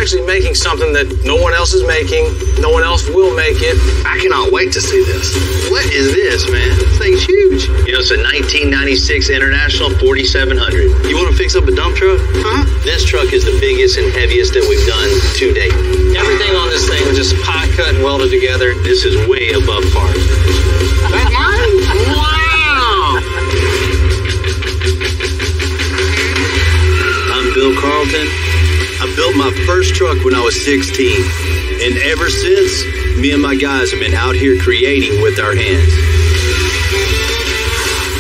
actually making something that no one else is making. No one else will make it. I cannot wait to see this. What is this, man? This thing's huge. You know, it's a 1996 International 4700. You want to fix up a dump truck? Huh? This truck is the biggest and heaviest that we've done to date. Everything on this thing was just pie cut and welded together. This is way above par. That's mine? Wow! I'm Bill Carlton. I built my first truck when I was 16. And ever since, me and my guys have been out here creating with our hands.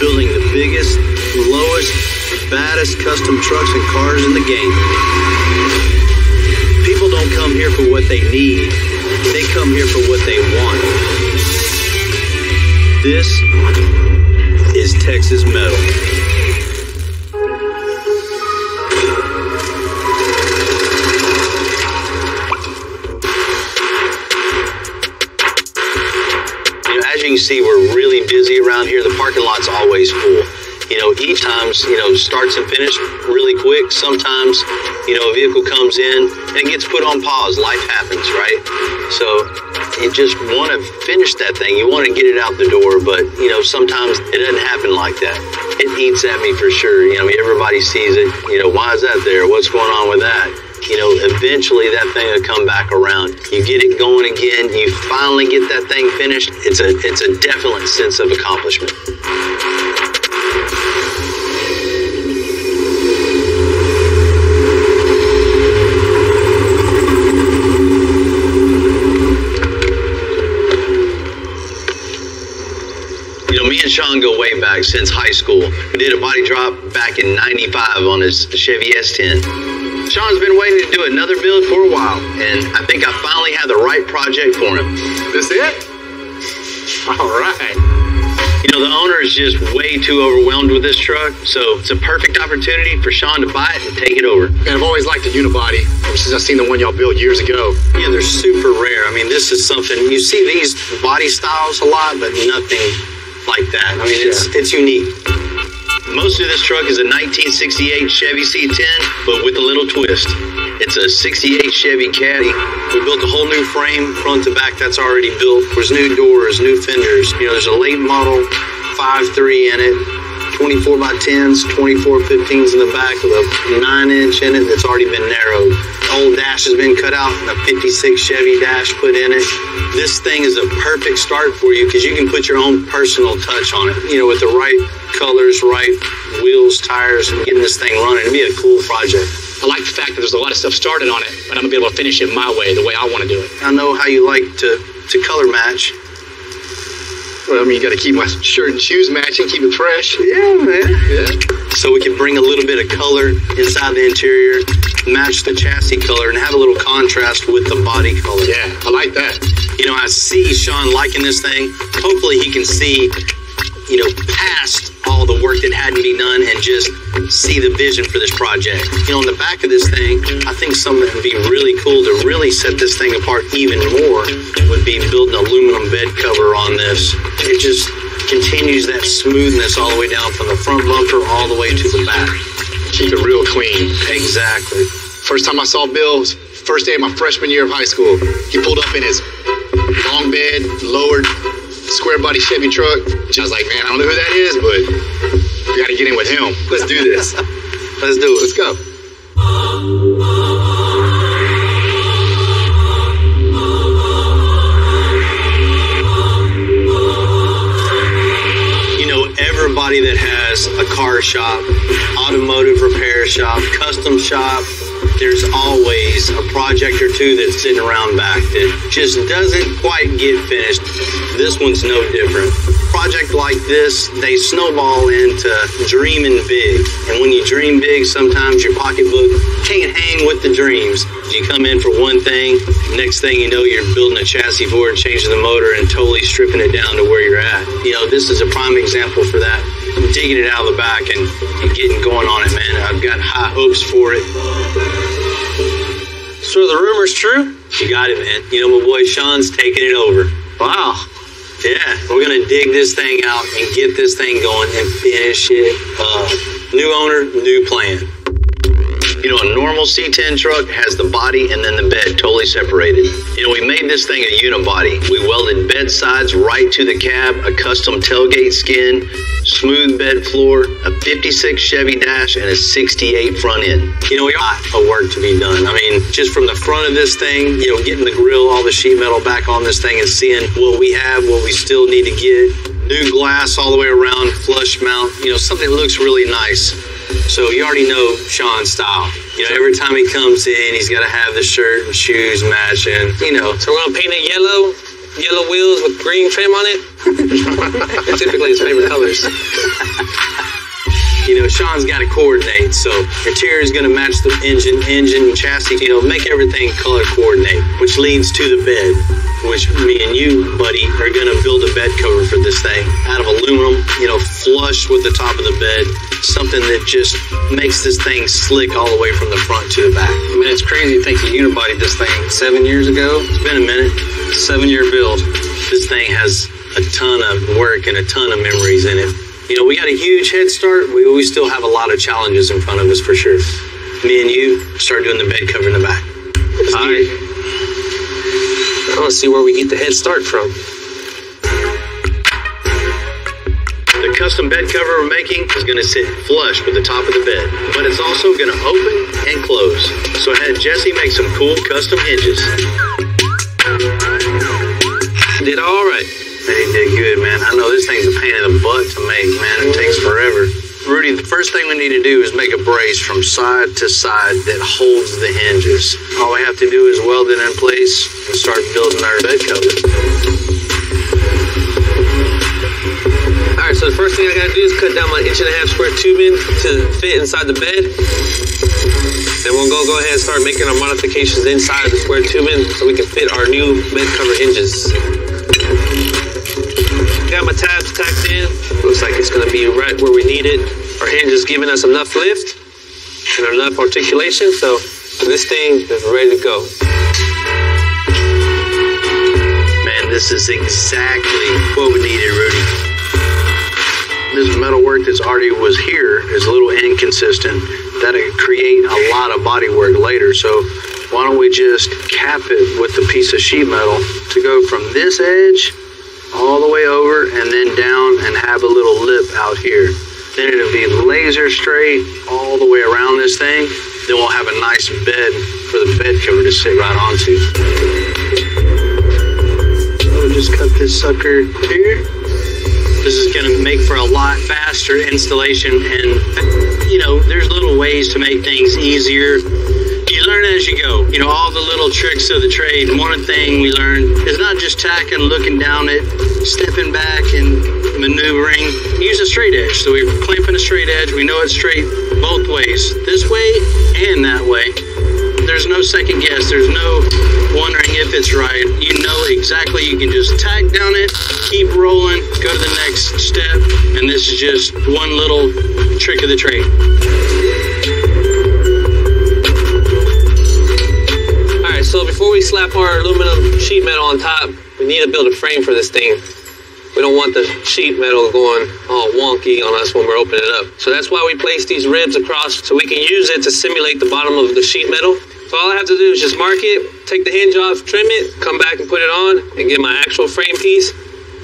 Building the biggest, lowest, baddest custom trucks and cars in the game. People don't come here for what they need. They come here for what they want. This is Texas Metal. As you can see, we're really busy around here. The parking lot's always full. You know, each time's, starts and finished really quick. Sometimes, a vehicle comes in and gets put on pause. Life happens, right? So you just want to finish that thing. You want to get it out the door, but, sometimes it doesn't happen like that. It eats at me for sure. Everybody sees it. Why is that there? What's going on with that? Eventually that thing will come back around. You get it going again. You finally get that thing finished. It's a definite sense of accomplishment. Me and Sean go way back since high school. We did a body drop back in '95 on his Chevy S10. Sean's been waiting to do another build for a while, and I think I finally have the right project for him. This it? All right. The owner is just way too overwhelmed with this truck, so it's a perfect opportunity for Sean to buy it and take it over. And I've always liked a unibody, ever since I've seen the one y'all built years ago. Yeah, they're super rare. This is something, you see these body styles a lot, but nothing like that. It's unique. Most of this truck is a 1968 Chevy C10, but with a little twist. It's a 68 Chevy Caddy. We built a whole new frame, front to back, that's already built. There's new doors, new fenders. There's a late model 5.3 in it, 24 by 10s, 24 15s in the back with a 9-inch in it that's already been narrowed. The old dash has been cut out and a 56 Chevy dash put in it. This thing is a perfect start for you because you can put your own personal touch on it, with the right colors, right wheels, tires, and getting this thing running. It'd be a cool project. I like the fact that there's a lot of stuff started on it, but I'm going to be able to finish it my way, the way I want to do it. I know how you like to color match. Well, you got to keep my shirt and shoes matching, keep it fresh. Yeah, man. Yeah. So we can bring a little bit of color inside the interior, match the chassis color, and have a little contrast with the body color. Yeah, I like that. I see Sean liking this thing. Hopefully he can see, past all the work that had to be done and just see the vision for this project. On the back of this thing, I think something that would be really cool to really set this thing apart even more would be building an aluminum bed cover on this. It just continues that smoothness all the way down from the front bumper all the way to the back. Keep it real clean. Exactly. First time I saw Bill was first day of my freshman year of high school. He pulled up in his long bed, lowered, square body Chevy truck. I was like, man, I don't know who that is, but we got to get in with him. Let's do this. Let's do it. Let's go. Everybody that has a car shop, automotive repair shop, custom shop, there's always a project or two that's sitting around back that just doesn't quite get finished. This one's no different. Project like this, they snowball into dreaming big. And when you dream big, sometimes your pocketbook can't hang with the dreams. You come in for one thing, next thing you know, you're building a chassis for it, changing the motor, and totally stripping it down to where you're at. This is a prime example for that. I'm digging it out of the back and getting going on it, man. I've got high hopes for it. So the rumor's true? You got it, man. My boy Sean's taking it over. Wow. Yeah, we're going to dig this thing out and get this thing going and finish it up. New owner, new plan. You know, a normal C10 truck has the body and then the bed totally separated. You know, we made this thing a unibody. We welded bed sides right to the cab, a custom tailgate skin, smooth bed floor, a 56 Chevy dash, and a 68 front end. You know, we got a work to be done. I mean, just from the front of this thing, you know, getting the grill, all the sheet metal back on this thing and seeing what we have, what we still need to get. New glass all the way around, flush mount, you know, something that looks really nice. So you already know Sean's style. You know, every time he comes in, he's got to have the shirt and shoes matching, you know. So we're going to paint it yellow wheels with green trim on it. Typically his favorite colors. You know, Sean's got to coordinate, so interior is going to match the engine, chassis, you know, make everything color coordinate, which leads to the bed, which me and you, buddy, are going to build a bed cover for this thing out of aluminum, you know, flush with the top of the bed, something that just makes this thing slick all the way from the front to the back. I mean, it's crazy to think you unibodied this thing 7 years ago. It's been a minute. 7-year build. This thing has a ton of work and a ton of memories in it. You know, we got a huge head start. We still have a lot of challenges in front of us for sure. Me and you start doing the bed cover in the back. I want to see where we get the head start from. The custom bed cover we're making is going to sit flush with the top of the bed, but it's also going to open and close. So I had Jesse make some cool custom hinges. Did all right. He did good, man. I know this thing's a pain in the butt to make, man. It takes forever. Rudy, the first thing we need to do is make a brace from side to side that holds the hinges. All we have to do is weld it in place and start building our bed cover. All right, so the first thing I got to do is cut down my 1.5 square tubing to fit inside the bed. Then we'll go ahead and start making our modifications inside the square tubing so we can fit our new bed cover hinges. Got my tabs tacked in. Looks like it's going to be right where we need it. Our hinge is giving us enough lift and enough articulation, so this thing is ready to go. Man, this is exactly what we needed, Rudy. This metal work that's already was here is a little inconsistent. That'll create a lot of body work later, so why don't we just cap it with a piece of sheet metal to go from this edge all the way over and then down and have a little lip out here. Then it'll be laser straight all the way around this thing. Then we'll have a nice bed for the bed cover to sit right onto. We'll just cut this sucker here. This is going to make for a lot faster installation, and you know, there's little ways to make things easier. You learn as you go, you know, all the little tricks of the trade. And one thing we learned is not just tacking, looking down it, stepping back and maneuvering. Use a straight edge. So we're clamping a straight edge. We know it's straight both ways, this way and that way. There's no second guess. There's no wondering if it's right. You know exactly. You can just tack down it, keep rolling, go to the next step. And this is just one little trick of the trade. So before we slap our aluminum sheet metal on top, we need to build a frame for this thing. We don't want the sheet metal going all wonky on us when we're opening it up. So that's why we place these ribs across so we can use it to simulate the bottom of the sheet metal. So all I have to do is just mark it, take the hinge off, trim it, come back and put it on, and get my actual frame piece,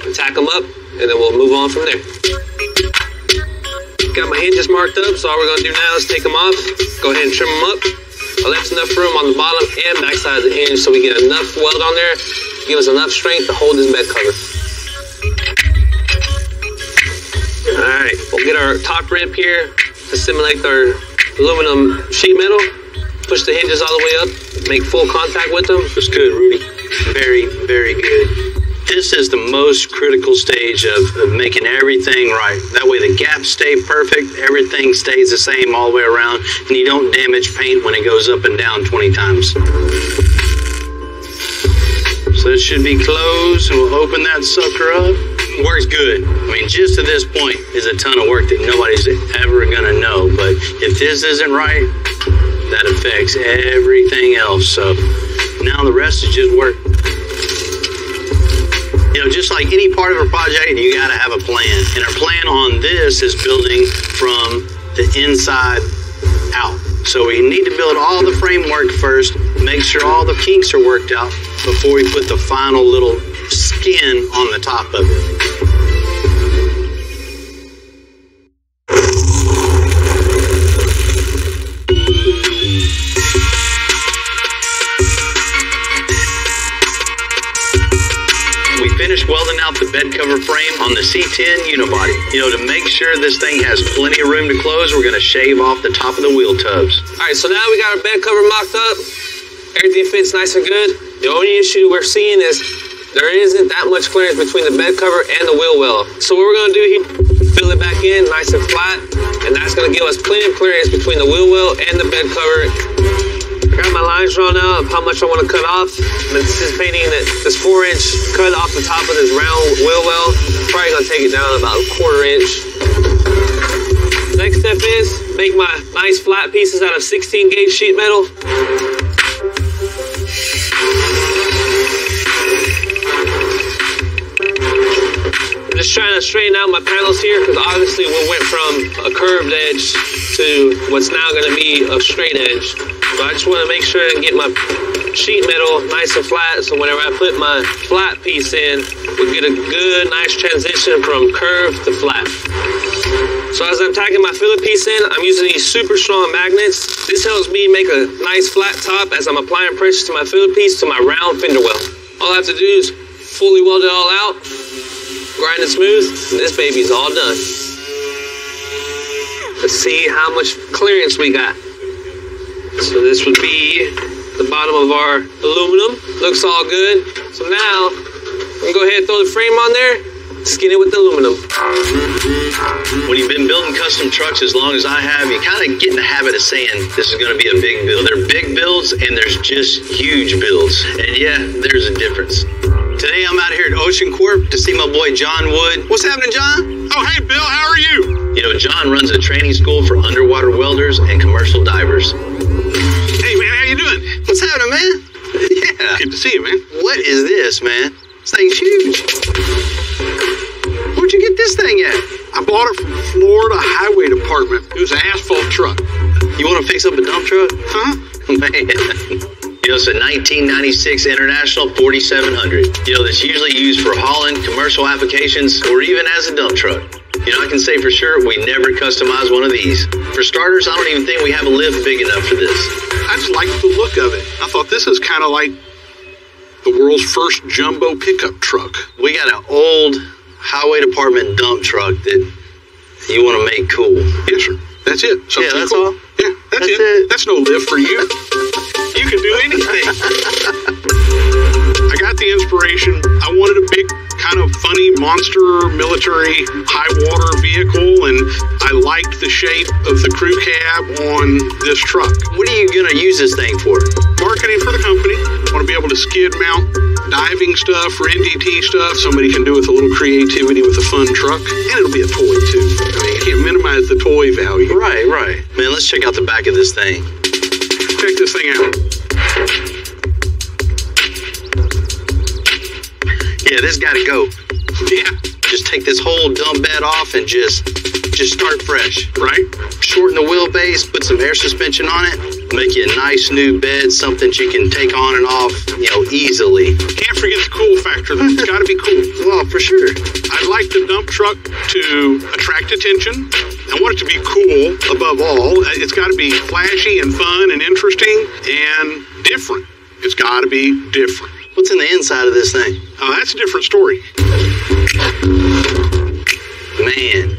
and tack them up, and then we'll move on from there. Got my hinges marked up, so all we're gonna do now is take them off, go ahead and trim them up. I left enough room on the bottom and back side of the hinge so we get enough weld on there, give us enough strength to hold this bed cover. Alright, we'll get our top rib here to simulate our aluminum sheet metal. Push the hinges all the way up, make full contact with them. That's good, Rudy. Very, very good. This is the most critical stage of making everything right. That way the gaps stay perfect, everything stays the same all the way around, and you don't damage paint when it goes up and down 20 times. So it should be closed, and we'll open that sucker up. Works good. I mean, just to this point is a ton of work that nobody's ever gonna know, but if this isn't right, that affects everything else. So now the rest is just work. You know, just like any part of a project, you got to have a plan. And our plan on this is building from the inside out. So we need to build all the framework first, make sure all the kinks are worked out before we put the final little skin on the top of it. Finished welding out the bed cover frame on the C10 unibody. You know, to make sure this thing has plenty of room to clearance, we're going to shave off the top of the wheel tubs. All right, so now we got our bed cover mocked up. Everything fits nice and good. The only issue we're seeing is there isn't that much clearance between the bed cover and the wheel well. So what we're going to do here, fill it back in nice and flat, and that's going to give us plenty of clearance between the wheel well and the bed cover. I got my lines drawn out of how much I want to cut off. I'm anticipating that this 4-inch cut off the top of this round wheel well, probably going to take it down about a 1/4 inch. Next step is make my nice flat pieces out of 16 gauge sheet metal. I'm just trying to straighten out my panels here because obviously we went from a curved edge to what's now going to be a straight edge. So I just want to make sure and get my sheet metal nice and flat, so whenever I put my flat piece in, we'll get a good, nice transition from curved to flat. So as I'm tacking my filler piece in, I'm using these super strong magnets. This helps me make a nice flat top as I'm applying pressure to my filler piece to my round fender well. All I have to do is fully weld it all out, grind it smooth, and this baby's all done. Let's see how much clearance we got. So this would be the bottom of our aluminum. Looks all good. So now, I'm gonna go ahead and throw the frame on there, skin it with the aluminum. When you've been building custom trucks as long as I have, you kind of get in the habit of saying this is gonna be a big build. They're big builds and there's just huge builds. And yeah, there's a difference. Today I'm out here at Ocean Corp to see my boy John Wood. What's happening, John? Oh, hey, Bill, how are you? You know, John runs a training school for underwater welders and commercial divers. Hey, man, how you doing? What's happening, man? Yeah. Good to see you, man. What is this, man? This thing's huge. Where'd you get this thing at? I bought it from Florida Highway Department. It was an asphalt truck. You want to fix up a dump truck? Huh? Man. You know, it's a 1996 International 4700. You know, that's usually used for hauling, commercial applications, or even as a dump truck. You know, I can say for sure we never customize one of these. For starters, I don't even think we have a lift big enough for this. I just liked the look of it. I thought this is kind of like the world's first jumbo pickup truck. We got an old highway department dump truck that you want to make cool. Yes, sir. That's it. Something yeah, that's cool. all. Yeah, that's it. That's no lift for you. You can do anything. I got the inspiration. I wanted a big, kind of funny monster military high water vehicle, and I liked the shape of the crew cab on this truck. What are you going to use this thing for? Marketing for the company. I want to be able to skid mount diving stuff or NDT stuff somebody can do with a little creativity with a fun truck. And it'll be a toy too. I mean, you can't minimize the toy value. Right, right. Man, let's check out the back of this thing. Check this thing out. Yeah, this got to go. Yeah. Just take this whole dump bed off and just start fresh. Right. Shorten the wheelbase, put some air suspension on it, make you a nice new bed, something you can take on and off, you know, easily. Can't forget the cool factor though. It's got to be cool. Well, for sure. I'd like the dump truck to attract attention. I want it to be cool above all. It's got to be flashy and fun and interesting and different. It's got to be different. What's in the inside of this thing? Oh, that's a different story. Man,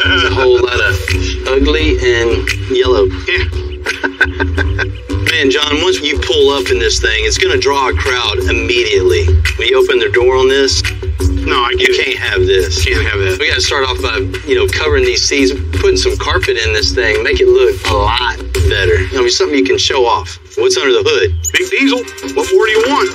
there's a whole lot of ugly and yellow. Yeah. Man, John, once you pull up in this thing, it's going to draw a crowd immediately. When you open the door on this, No, I get you it. can't have this. Can't have that. We got to start off by, you know, covering these seats, putting some carpet in this thing, make it look a lot better. I mean, something you can show off. What's under the hood? Big diesel. What more do you want?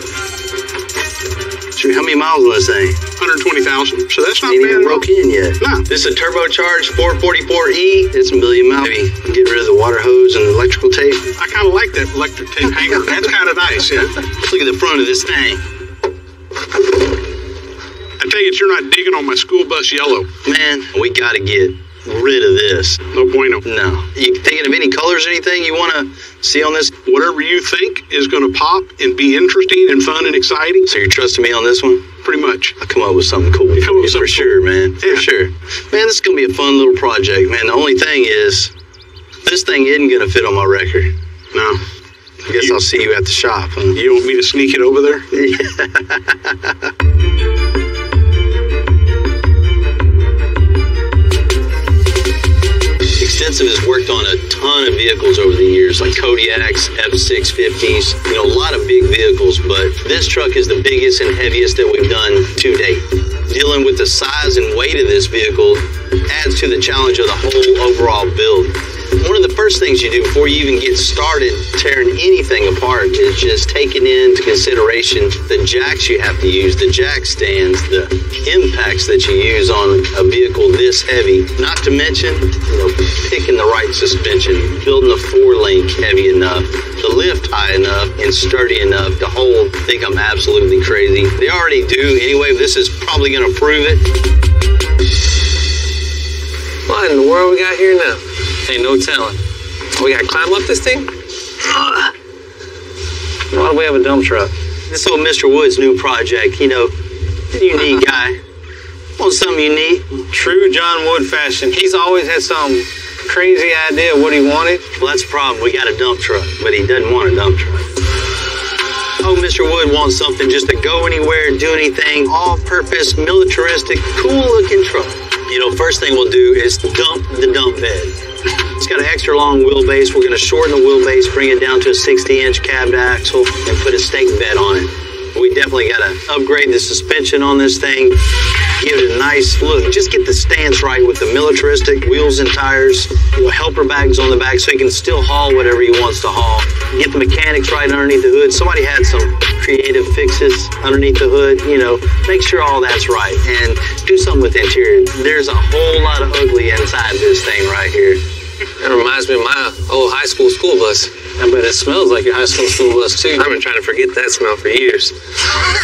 Shoot, how many miles on this thing? 120,000. So that's not Ain't bad even at all. broke in yet. No. This is a turbocharged 444E. It's a million miles. Maybe get rid of the water hose and the electrical tape. I kind of like that electric tape hanger. That's kind of nice, yeah. Look at the front of this thing. I take it you're not digging on my school bus yellow. Man, we got to get rid of this. No bueno. No. You thinking of any colors or anything you want to see on this? Whatever you think is going to pop and be interesting and fun and exciting, So you're trusting me on this one? pretty much. I'll come up with something cool You come up with for something sure, man. For Yeah. sure. Man, this is going to be a fun little project, man. The only thing is, this thing isn't going to fit on my record. No. I guess I'll see you at the shop. Huh? You want me to sneak it over there? Extensive has worked on a ton of vehicles over the years, like Kodiaks, F650s, a lot of big vehicles, but this truck is the biggest and heaviest that we've done to date. Dealing with the size and weight of this vehicle adds to the challenge of the whole overall build. One of the first things you do before you even get started tearing anything apart is just taking into consideration the jacks you have to use, the jack stands, the impacts that you use on a vehicle this heavy, not to mention, picking the right suspension, building a 4-link heavy enough, the lift high enough and sturdy enough to hold. I think I'm absolutely crazy. They already do anyway, but this is probably going to prove it. What in the world we got here now? Ain't no telling. We gotta climb up this thing? Why do we have a dump truck? This old Mr. Wood's new project, unique guy. Want something unique? True John Wood fashion. He's always had some crazy idea of what he wanted. Well, that's the problem. We got a dump truck, but he doesn't want a dump truck. Oh, Mr. Wood wants something just to go anywhere, do anything, all-purpose, militaristic, cool-looking truck. First thing we'll do is dump the dump bed. It's got an extra long wheelbase. We're going to shorten the wheelbase, bring it down to a 60-inch cabbed axle, and put a stake bed on it. We definitely got to upgrade the suspension on this thing, give it a nice look. Just get the stance right with the militaristic wheels and tires, helper bags on the back so he can still haul whatever he wants to haul. Get the mechanics right underneath the hood. Somebody had some creative fixes underneath the hood, make sure all that's right and do something with the interior. There's a whole lot of ugly inside this thing right here. That reminds me of my old high school bus. I bet it smells like your high school bus too. I've been trying to forget that smell for years.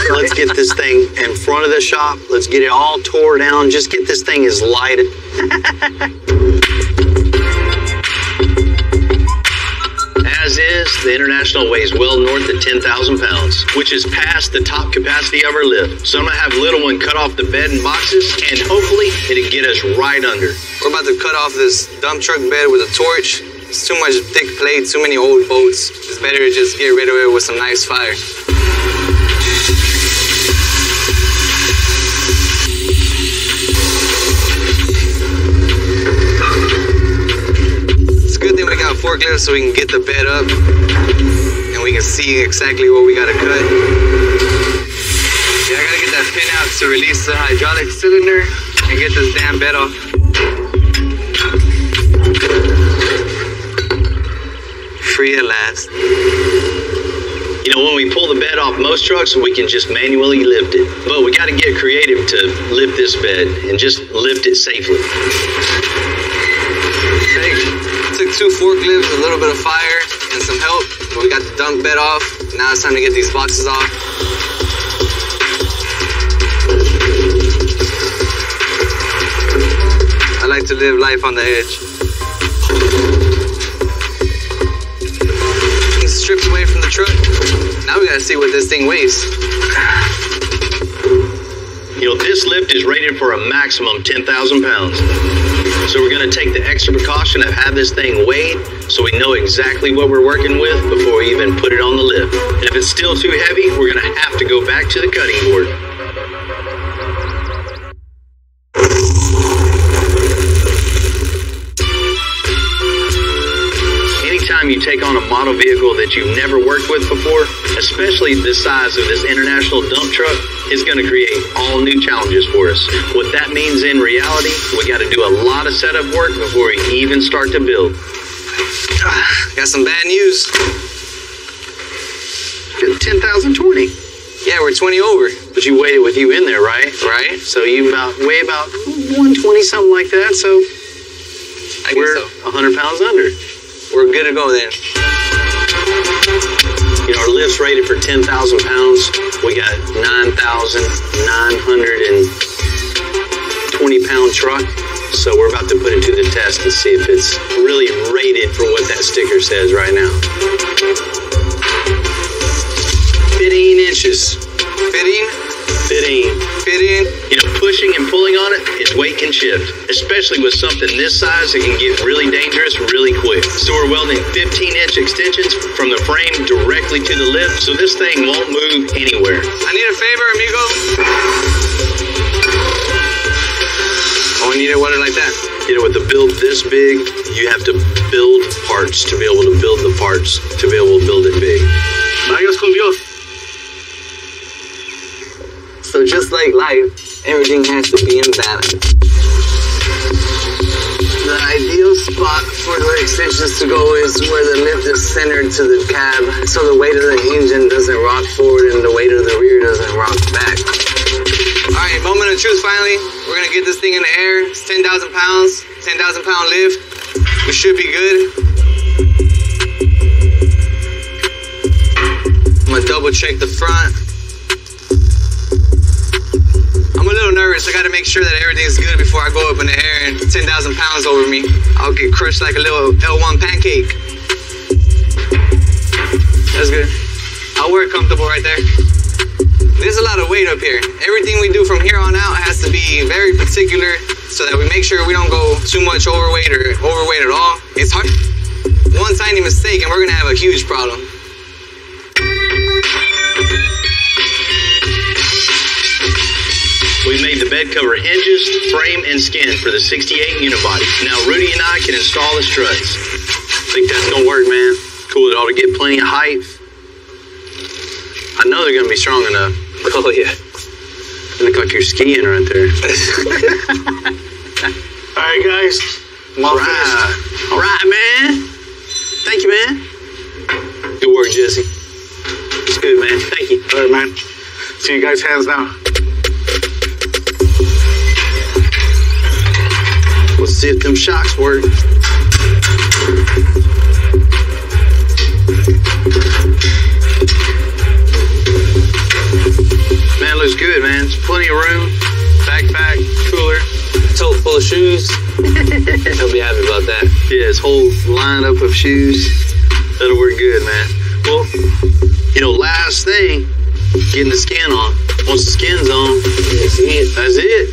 Let's get this thing in front of the shop. Let's get it all tore down. Just get this thing as light. As is, the International weighs well north of 10,000 pounds, which is past the top capacity of our lift. So I'm going to have little one cut off the bed and boxes, and hopefully it'll get us right under. We're about to cut off this dump truck bed with a torch. It's too much thick plate, too many old bolts. It's better to just get rid of it with some nice fire. It's a good thing we got forklifts so we can get the bed up and we can see exactly what we gotta cut. Yeah, I gotta get that pin out to release the hydraulic cylinder and get this damn bed off. Free at last. When we pull the bed off most trucks, we can just manually lift it. But we got to get creative to lift this bed and just lift it safely. Took 2 forklifts, a little bit of fire, and some help. But we got the dump bed off. Now it's time to get these boxes off. I like to live life on the edge. Stripped away from the truck. Now we gotta see what this thing weighs. This lift is rated for a maximum 10,000 pounds. So we're going to take the extra precaution of have this thing weighed so we know exactly what we're working with before we even put it on the lift. And if it's still too heavy, we're going to have to go back to the cutting board. Anytime you take on a model vehicle that you've never worked with before, especially the size of this international dump truck, it's going to create all new challenges for us. What that means in reality, we got to do a lot of setup work before we even start to build. Got some bad news. 10,020. Yeah, we're 20 over. But you weighed it with you in there, right? Right. So you weigh about 120, something like that. So I guess so. 100 pounds under. We're good to go then. Our lift's rated for 10,000 pounds. We got 9,920 pound truck. So we're about to put it to the test and see if it's really rated for what that sticker says right now. 15 inches. Fitting? Fitting. You know, pushing and pulling on it, its weight can shift, especially with something this size. It can get really dangerous really quick. So we're welding 15-inch extensions from the frame directly to the lip, so this thing won't move anywhere. I need a favor, amigo. Oh, I need it welded like that. You know, with a build this big, you have to build parts to be able to build the parts to be able to build it big. Vayas con Dios. So just like life, everything has to be in balance. The ideal spot for the extensions to go is where the lift is centered to the cab, so the weight of the engine doesn't rock forward and the weight of the rear doesn't rock back. Alright, moment of truth finally. We're gonna get this thing in the air. It's 10,000 pounds, 10,000 pound lift. We should be good. I'm gonna double check the front. I'm a little nervous. I gotta make sure that everything's good before I go up in the air and 10,000 pounds over me. I'll get crushed like a little L1 pancake. That's good. I'll work comfortable right there. There's a lot of weight up here. Everything we do from here on out has to be very particular so that we make sure we don't go too much overweight or overweight at all. It's hard. One tiny mistake and we're gonna have a huge problem. We made the bed cover hinges, frame, and skin for the 68 unibody. Now Rudy and I can install the struts. Think that's gonna work, man? Cool, it ought to get plenty of height. I know they're gonna be strong enough. Oh, yeah. You look like you're skiing right there. All right, guys. All right. All right, man. Thank you, man. Good work, Jesse. It's good, man. Thank you. All right, man. See you guys' hands now. Let's see if them shocks work. Man, looks good, man. There's plenty of room. Backpack, cooler. Tote full of shoes. He'll be happy about that. Yeah, his whole lineup of shoes. That'll work good, man. Well, you know, last thing, getting the skin on. Once the skin's on, that's it.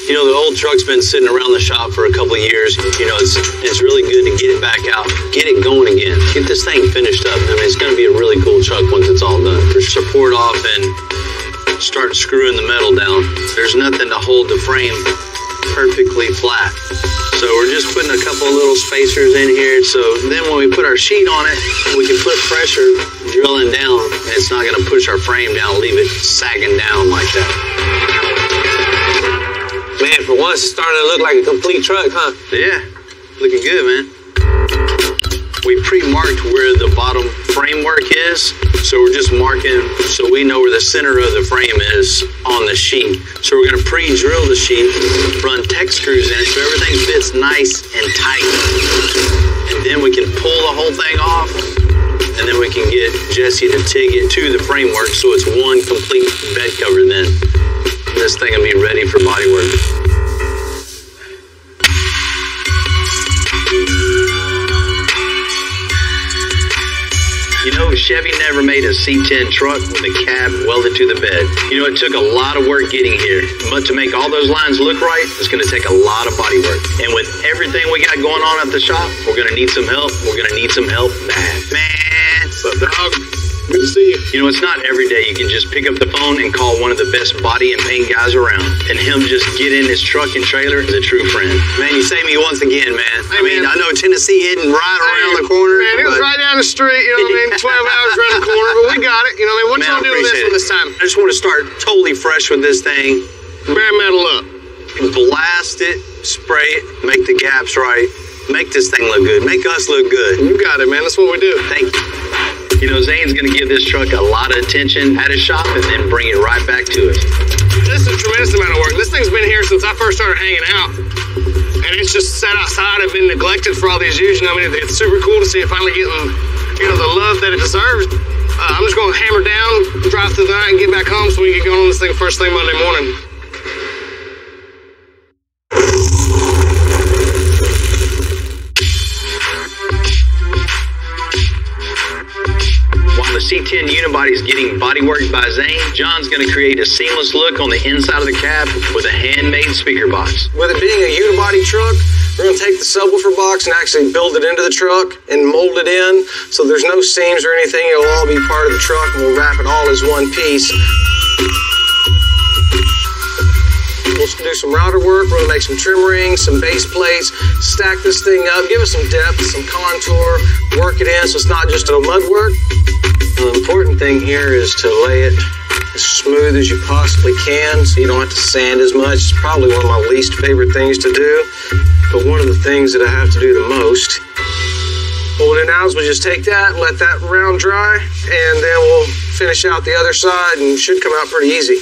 You know, the old truck's been sitting around the shop for a couple of years. You know, it's really good to get it back out, get it going again, get this thing finished up. I mean, it's going to be a really cool truck once it's all done. For support off and start screwing the metal down. There's nothing to hold the frame perfectly flat. So we're just putting a couple of little spacers in here. So then when we put our sheet on it, we can put pressure drilling down, and it's not going to push our frame down, leave it sagging down like that. Man, for once, it's starting to look like a complete truck, huh? Yeah, looking good, man. We pre-marked where the bottom framework is, so we're just marking so we know where the center of the frame is on the sheet. So we're gonna pre-drill the sheet, run tech screws in it so everything fits nice and tight. And then we can pull the whole thing off, and then we can get Jesse to TIG it to the framework so it's one complete bed cover then. This thing will be ready for body work. You know, Chevy never made a C10 truck with a cab welded to the bed. You know, it took a lot of work getting here, but to make all those lines look right, it's going to take a lot of body work. And with everything we got going on at the shop, we're going to need some help. We're going to need some help bad. Man, What's up, dog? Good to see you. you know, it's not every day you can just pick up the phone and call one of the best body and paint guys around. And him just get in his truck and trailer is a true friend. Man, you saved me once again, man. Hey, I mean, man. I know Tennessee hidden right around the corner. Man, it was right down the street, you know what I mean? 12 hours around the corner, but we got it. You know what I mean? What Man, y'all I do with this appreciate one it. this time? I just want to start totally fresh with this thing. Bare metal up. Blast it, spray it, make the gaps right, make this thing look good, make us look good. You got it, man. That's what we do. Thank you. You know, Zane's going to give this truck a lot of attention at his shop and then bring it right back to us. This is a tremendous amount of work. This thing's been here since I first started hanging out. And it's just sat outside and been neglected for all these years. You know, I mean, it's super cool to see it finally getting, you know, the love that it deserves. I'm just going to hammer down, drive through the night, and get back home so we can get going on this thing first thing Monday morning. C10 unibody is getting bodyworked by Zane, John's going to create a seamless look on the inside of the cab with a handmade speaker box. With it being a unibody truck, we're going to take the subwoofer box and actually build it into the truck and mold it in so there's no seams or anything. It'll all be part of the truck and we'll wrap it all as one piece. We'll do some router work, we're going to make some trim rings, some base plates, stack this thing up, give it some depth, some contour, work it in so it's not just a mud work. The important thing here is to lay it as smooth as you possibly can so you don't have to sand as much. It's probably one of my least favorite things to do, but one of the things that I have to do the most. What we'll do now is we'll just take that, let that round dry, and then we'll finish out the other side and it should come out pretty easy.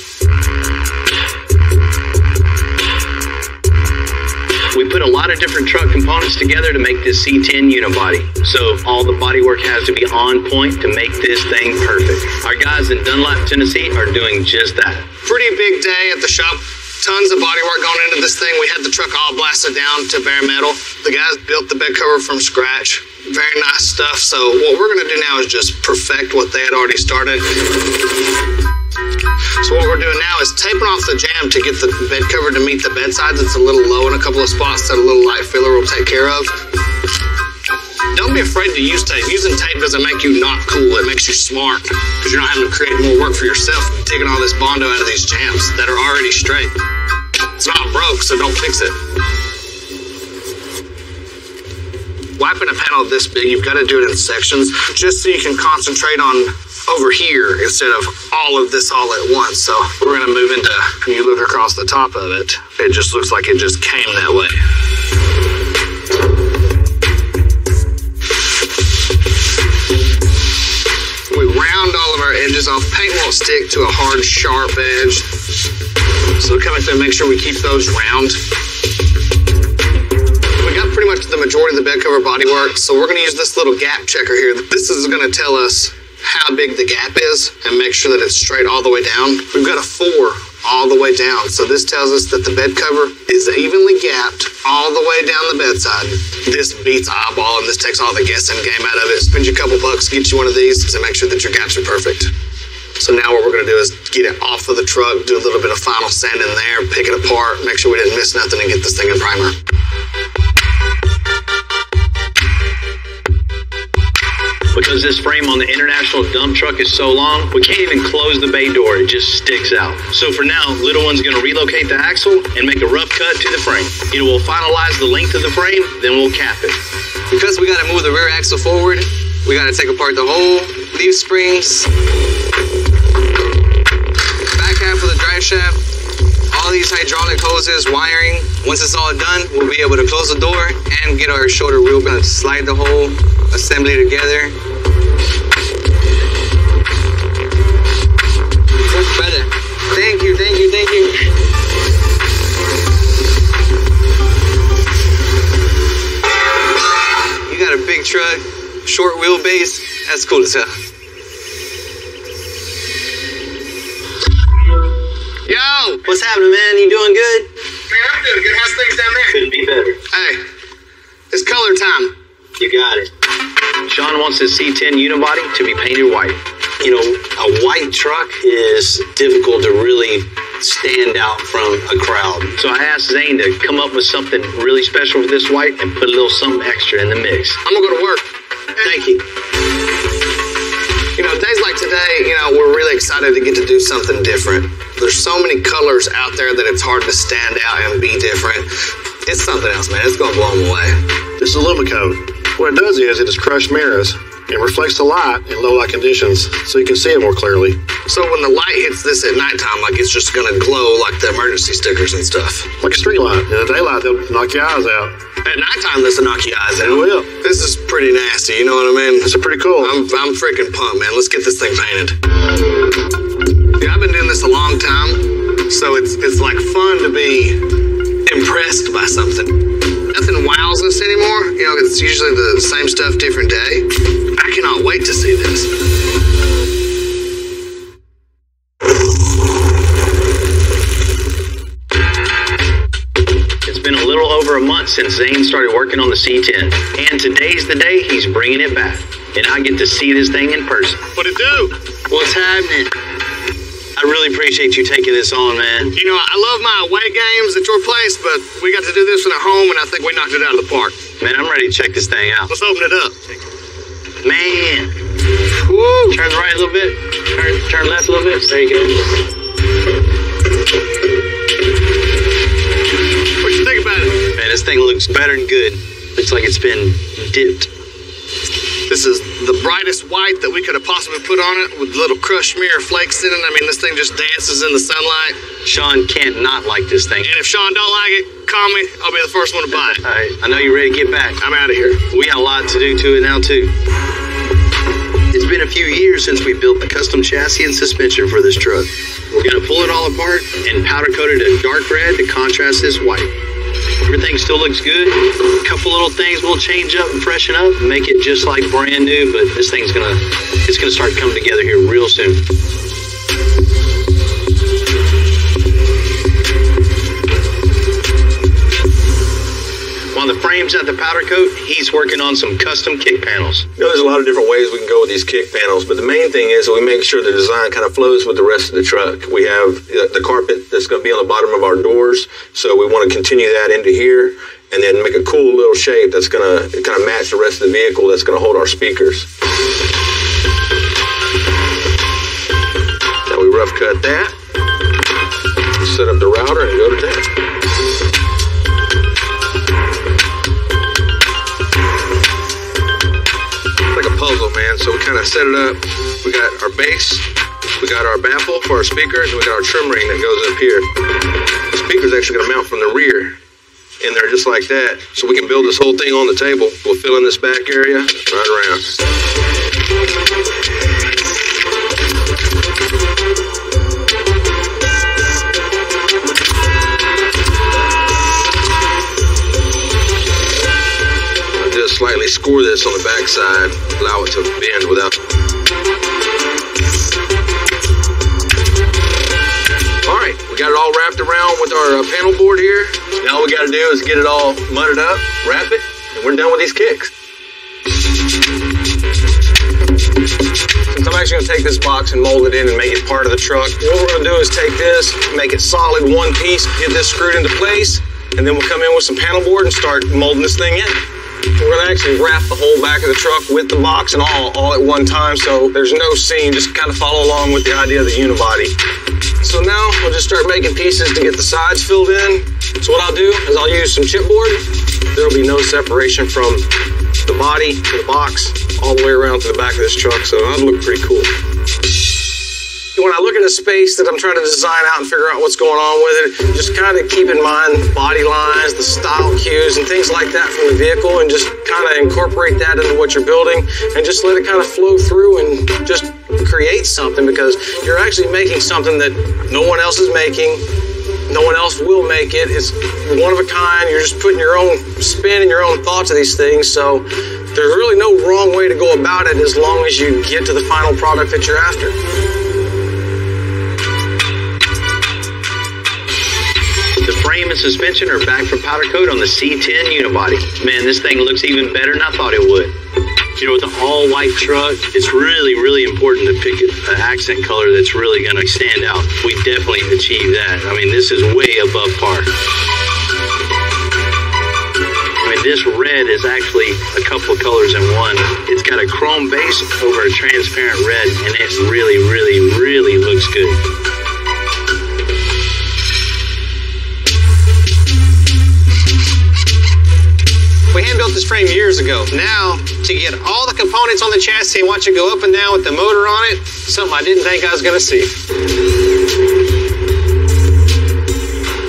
We put a lot of different truck components together to make this C10 unibody. So all the bodywork has to be on point to make this thing perfect. Our guys in Dunlap, Tennessee are doing just that. Pretty big day at the shop. Tons of bodywork going into this thing. We had the truck all blasted down to bare metal. The guys built the bed cover from scratch. Very nice stuff. So what we're going to do now is just perfect what they had already started. So what we're doing now is taping off the jam to get the bed cover to meet the bed sides. It's a little low in a couple of spots that a little light filler will take care of. Don't be afraid to use tape. Using tape doesn't make you not cool. It makes you smart because you're not having to create more work for yourself and taking all this Bondo out of these jams that are already straight. It's not broke, so don't fix it. Wiping a panel this big, you've got to do it in sections just so you can concentrate on over here instead of all of this all at once. So we're going to move into, when you look across the top of it, it just looks like it just came that way. We round all of our edges off. Paint won't stick to a hard, sharp edge. So we'll come in there and make sure we keep those round. We got pretty much the majority of the bed cover bodywork, so we're going to use this little gap checker here. This is going to tell us how big the gap is and make sure that it's straight all the way down. We've got a 4 all the way down. So this tells us that the bed cover is evenly gapped all the way down the bedside. This beats eyeball and this takes all the guessing game out of it. Spend you a couple bucks, get you one of these to make sure that your gaps are perfect. So now what we're going to do is get it off of the truck, do a little bit of final sand in there, pick it apart, make sure we didn't miss nothing and get this thing in primer. Because this frame on the International dump truck is so long, we can't even close the bay door. It just sticks out. So for now, Little One's going to relocate the axle and make a rough cut to the frame. You know, we'll finalize the length of the frame, then we'll cap it. Because we got to move the rear axle forward, we got to take apart the whole leaf springs, back half of the drive shaft, all these hydraulic hoses, wiring. Once it's all done, we'll be able to close the door and get our shoulder wheel. We're going to slide the whole assembly together. Brother, thank you, thank you, thank you. You got a big truck, short wheelbase. That's cool as hell. Yo! What's happening, man? You doing good? Man, I'm doing good. How's things down there? Couldn't be better. Hey, it's color time. You got it. Sean wants his C10 unibody to be painted white. You know, a white truck is difficult to really stand out from a crowd. So I asked Zane to come up with something really special for this white and put a little something extra in the mix. I'm gonna go to work. Thank you. You know, days like today, you know, we're really excited to get to do something different. There's so many colors out there that it's hard to stand out and be different. It's something else, man. It's gonna blow them away. This is Lumicode. What it does is it has crushed mirrors. It reflects the light in low light conditions so you can see it more clearly. So when the light hits this at nighttime, like it's just gonna glow like the emergency stickers and stuff. Like a street light. In the daylight, they'll knock your eyes out. At nighttime, this will knock your eyes out. It will. This is pretty nasty, you know what I mean? It's pretty cool. I'm freaking pumped, man. Let's get this thing painted. Yeah, I've been doing this a long time, so it's like fun to be impressed by something. Nothing wows us anymore. You know, it's usually the same stuff, different day. I cannot wait to see this. It's been a little over a month since Zane started working on the C10, and today's the day he's bringing it back. and I get to see this thing in person. What it do? What's happening? I really appreciate you taking this on, man. You know, I love my away games at your place, but we got to do this one at home, and I think we knocked it out of the park. Man, I'm ready to check this thing out. Let's open it up. Man. Woo. Turn right a little bit. Turn left a little bit. There you go. What you think about it? Man, this thing looks better than good. Looks like it's been dipped. This is the brightest white that we could have possibly put on it with little crushed mirror flakes in it. I mean, this thing just dances in the sunlight. Sean can't not like this thing. And if Sean don't like it, call me. I'll be the first one to buy it. All right, I know you're ready to get back. I'm out of here. We got a lot to do to it now, too. It's been a few years since we built the custom chassis and suspension for this truck. We're going to pull it all apart and powder coat it a dark red to contrast this white. Everything still looks good. A couple little things we'll change up and freshen up and make it just like brand new, but this thing's gonna start coming together here real soon. While the frame's at the powder coat, he's working on some custom kick panels. You know, there's a lot of different ways we can go with these kick panels, but the main thing is that we make sure the design kind of flows with the rest of the truck. We have the carpet that's going to be on the bottom of our doors, so we want to continue that into here, and then make a cool little shape that's going to kind of match the rest of the vehicle that's going to hold our speakers. Now we rough cut that, set up the router, and go to that. Puzzle, man. So we kind of set it up. We got our base, we got our baffle for our speakers, and we got our trim ring that goes up here. The speaker's actually going to mount from the rear in there just like that. So we can build this whole thing on the table. We'll fill in this back area right around. Slightly score this on the back side, allow it to bend without. All right, we got it all wrapped around with our panel board here. Now all we got to do is get it all mudded up, wrap it, and we're done with these kicks. Since I'm actually going to take this box and mold it in and make it part of the truck, what we're going to do is take this, make it solid one piece, get this screwed into place, and then we'll come in with some panel board and start molding this thing in. We're going to actually wrap the whole back of the truck with the box and all at one time, so there's no seam, just kind of follow along with the idea of the unibody. So now we'll just start making pieces to get the sides filled in. So what I'll do is I'll use some chipboard. There'll be no separation from the body to the box all the way around to the back of this truck, so that'll look pretty cool. When I look at a space that I'm trying to design out and figure out what's going on with it, just kind of keep in mind body lines, the style cues, and things like that from the vehicle, and just kind of incorporate that into what you're building, and just let it kind of flow through and just create something, because you're actually making something that no one else is making. No one else will make it. It's one of a kind. You're just putting your own spin and your own thoughts of these things, so there's really no wrong way to go about it as long as you get to the final product that you're after. The frame and suspension are back from powder coat on the C10 unibody. Man, this thing looks even better than I thought it would. You know, with an all-white truck, it's really, really important to pick an accent color that's really going to stand out. We definitely achieved that. I mean, this is way above par. I mean, this red is actually a couple of colors in one. It's got a chrome base over a transparent red, and it really, really, really looks good. We hand-built this frame years ago. Now, to get all the components on the chassis and watch it go up and down with the motor on it, something I didn't think I was going to see.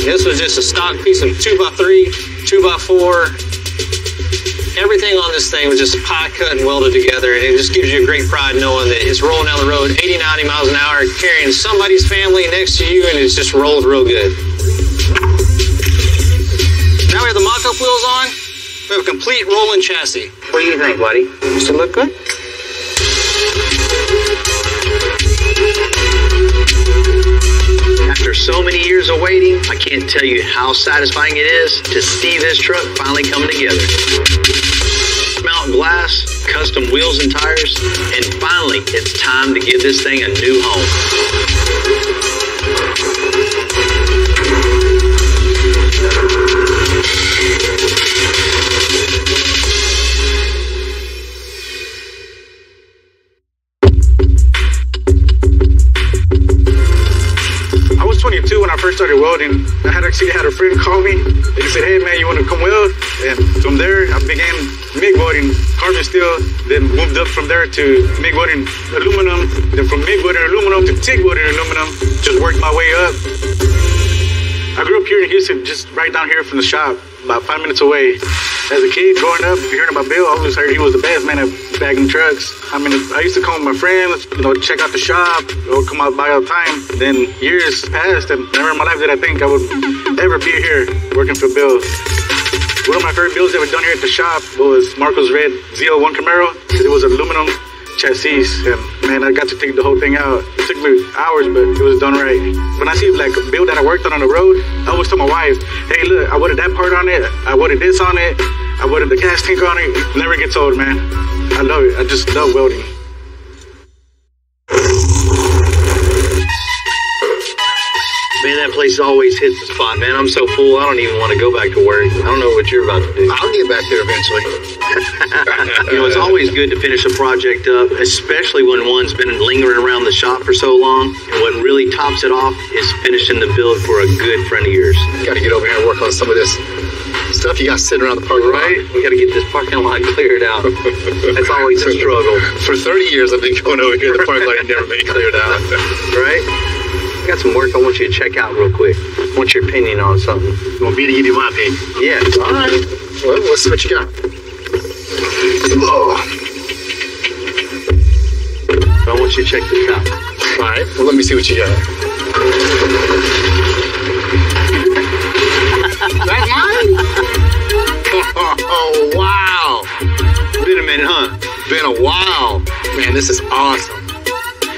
This was just a stock piece of 2x3, 2x4. Everything on this thing was just pie cut and welded together, and it just gives you a great pride knowing that it's rolling down the road 80, 90 miles an hour, carrying somebody's family next to you, and it's just rolled real good. Now we have the mock-up wheels on. We have a complete rolling chassis. What do you think, buddy? Does it look good? After so many years of waiting, I can't tell you how satisfying it is to see this truck finally coming together. Mount mount glass, custom wheels and tires, and finally, it's time to give this thing a new home. I was 22 when I first started welding. I had a friend call me. He said, "Hey man, you want to come weld?" And from there, I began MIG welding carbon steel, then moved up from there to MIG welding aluminum, then from MIG welding aluminum to TIG welding aluminum, just worked my way up. I grew up here in Houston, just right down here from the shop, about 5 minutes away. As a kid, growing up, hearing about Bill, I always heard he was the best man at bagging trucks. I mean, I used to come with my friends, check out the shop, or come out by all the time. Then years passed, and never in my life did I think I would ever be here working for Bill. One of my favorite builds ever done here at the shop was Marco's red Z01 Camaro, because it was aluminum chassis, and man, I got to take the whole thing out. It took me hours, but it was done right. When I see like a build that I worked on the road, I always tell my wife, "Hey, look, I welded that part on it, I welded this on it, I welded the gas tank on it." It never gets old, man. I love it. I just love welding. Man, that place always hits the spot, man. I'm so full, I don't even want to go back to work. I don't know what you're about to do. I'll get back there eventually. It's always good to finish a project up, especially when one's been lingering around the shop for so long. And what really tops it off is finishing the build for a good friend of yours. Got to get over here and work on some of this stuff you got sitting around the parking lot. Right? We got to get this parking lot cleared out. That's always a struggle. For 30 years, I've been going over here to the parking lot and never been cleared out. Right? I got some work I want you to check out real quick. I want your opinion on something. You want me to give you my opinion? Yeah. All right. Well, let's see what you got. Oh. I want you to check this out. All right. Well, let me see what you got. That's mine? Oh, wow. Been a minute, huh? Been a while. Man, this is awesome.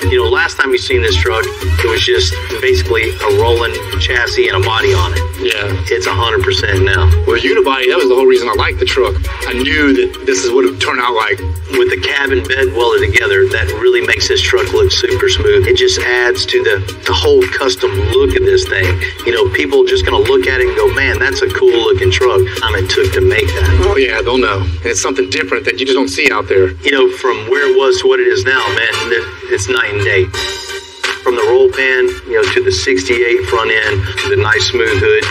Last time you seen this truck, it was just basically a rolling chassis and a body on it. Yeah. It's 100% now. Well, unibody, that was the whole reason I liked the truck. I knew that this is what it would turn out like. With the cab and bed welded together, that really makes this truck look super smooth. It just adds to the whole custom look of this thing. People just gonna look at it and go, "Man, that's a cool looking truck." It took to make that. Oh yeah, they'll know. And it's something different that you just don't see out there. From where it was to what it is now, man, it's night and day. From the roll pan, to the 68 front end, to the nice smooth hood,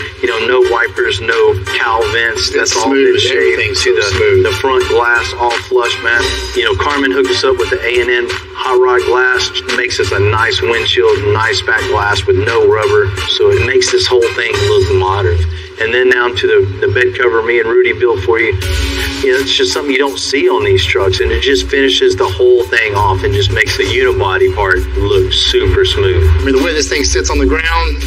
no wipers, no cowl vents. That's all been shaved. To the front glass, all flush, man. Carmen hooked us up with the A&N hot rod glass, makes this a nice windshield, nice back glass with no rubber. So it makes this whole thing look modern. And then down to the bed cover me and Rudy built for you. It's just something you don't see on these trucks, and it just finishes the whole thing off and just makes the unibody part look super smooth. I mean, the way this thing sits on the ground,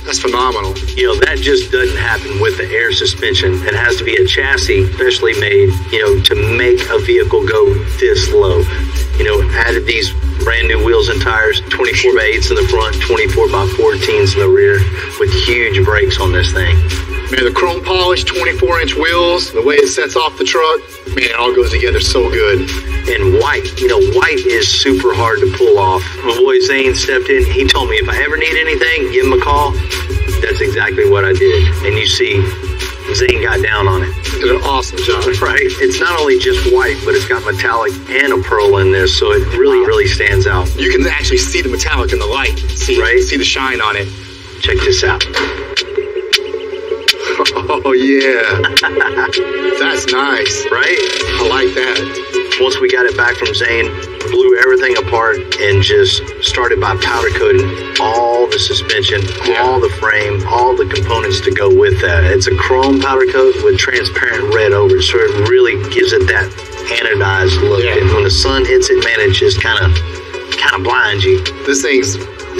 that's phenomenal. That just doesn't happen with the air suspension. It has to be a chassis specially made, to make a vehicle go this low. Added these brand new wheels and tires, 24x8s in the front, 24x14s in the rear, with huge brakes on this thing. Man, the chrome polished 24-inch wheels, the way it sets off the truck, man, it all goes together so good. And white, white is super hard to pull off. My boy Zane stepped in. He told me if I ever need anything, give him a call. That's exactly what I did. And you see, Zane got down on it. Did an awesome job. Right? It's not only just white, but it's got metallic and a pearl in this, so it really stands out. You can actually see the metallic in the light. See the shine on it. Check this out. Oh, yeah. That's nice. Right? I like that. Once we got it back from Zane, blew everything apart and just started by powder coating all the suspension, all the frame, all the components to go with that. It's a chrome powder coat with transparent red over it, so it really gives it that anodized look. Yeah. And when the sun hits it, man, it just kind of blinds you. This thing's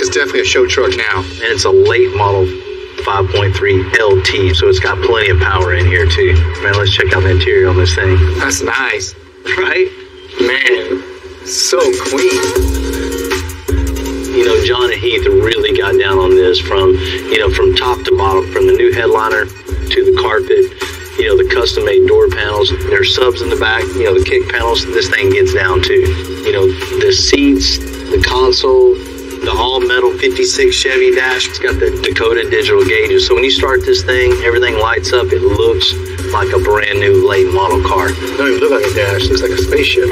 definitely a show truck now. And it's a late model 5.3 LT, so it's got plenty of power in here too. Man, let's check out the interior on this thing. That's nice. Right? Man, so clean. John and Heath really got down on this from top to bottom, from the new headliner to the carpet, You know, the custom-made door panels, there's subs in the back, you know, the kick panels, this thing gets down to. You know, the seats, the console, the all-metal 56 Chevy dash, it's got the Dakota digital gauges. So when you start this thing, everything lights up. It looks like a brand new late model car. It don't even look like a dash. It looks like a spaceship.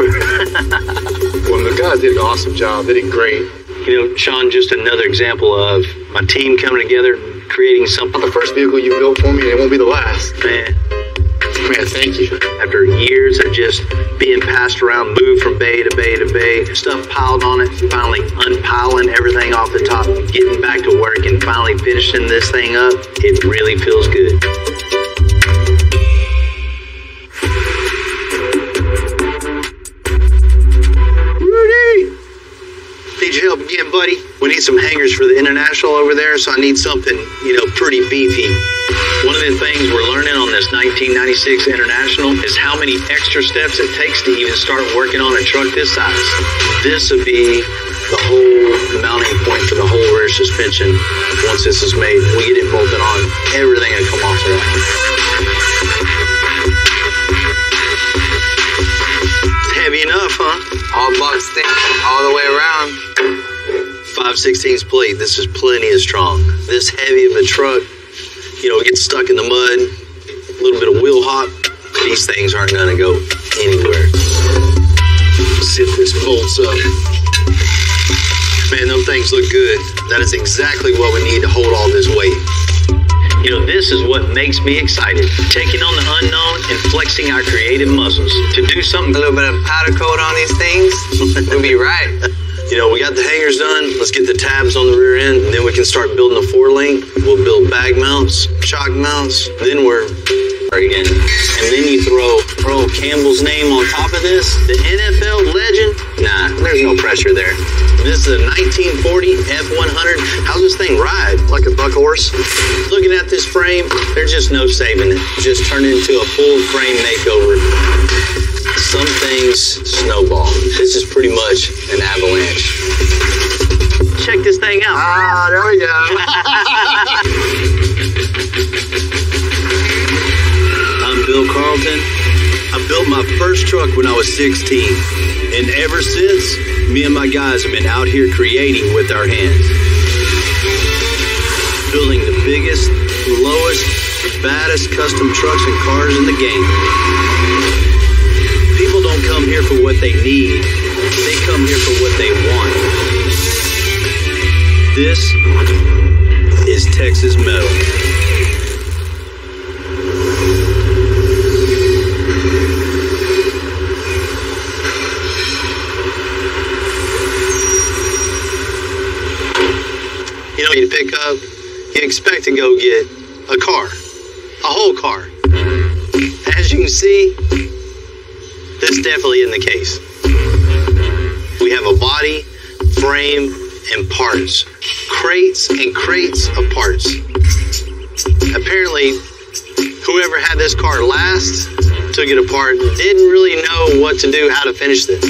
Well, the guys did an awesome job. They did great. You know, Sean, just another example of my team coming together, creating something. The first vehicle you built for me, and it won't be the last. Man, thank you. After years of just being passed around, moved from bay to bay to bay, stuff piled on it, finally unpiling everything off the top, getting back to work and finally finishing this thing up, it really feels good. Need your help again, buddy? We need some hangers for the International over there, so I need something, you know, pretty beefy. One of the things we're learning on this 1996 International is how many extra steps it takes to even start working on a truck this size. This would be the whole mounting point for the whole rear suspension. Once this is made, we get it bolted on, everything will come off of that. It's heavy enough, huh? All boxed in, all the way around. 5/16 plate, this is plenty of strong. This heavy of a truck, you know, gets stuck in the mud, a little bit of wheel hop, these things aren't gonna go anywhere. See if this bolts up. Man, them things look good. That is exactly what we need to hold all this weight. You know, this is what makes me excited. Taking on the unknown and flexing our creative muscles. To do something. A little bit of powder coat on these things would be right. You know, we got the hangers done. Let's get the tabs on the rear end. And then we can start building a 4-link. We'll build bag mounts, shock mounts. Then we're again. And then you throw Earl Campbell's name on top of this. The NFL legend. Nah, there's no pressure there. This is a 1940 F100. How's this thing ride? Like a buck horse. Looking at this frame, there's just no saving it. Just turn it into a full frame makeover. Some things snowball. This is pretty much an avalanche. Check this thing out. Ah, there we go. I'm Bill Carlton. I built my first truck when I was 16. And ever since, me and my guys have been out here creating with our hands. Building the biggest, lowest, baddest custom trucks and cars in the game. People don't come here for what they need. They come here for what they want. This is Texas Metal. You know, you pick up, you expect to go get a car, a whole car. As you can see, this definitely isn't the case. We have a body, frame, and parts. Crates and crates of parts. Apparently, whoever had this car last took it apart, didn't really know what to do, how to finish this.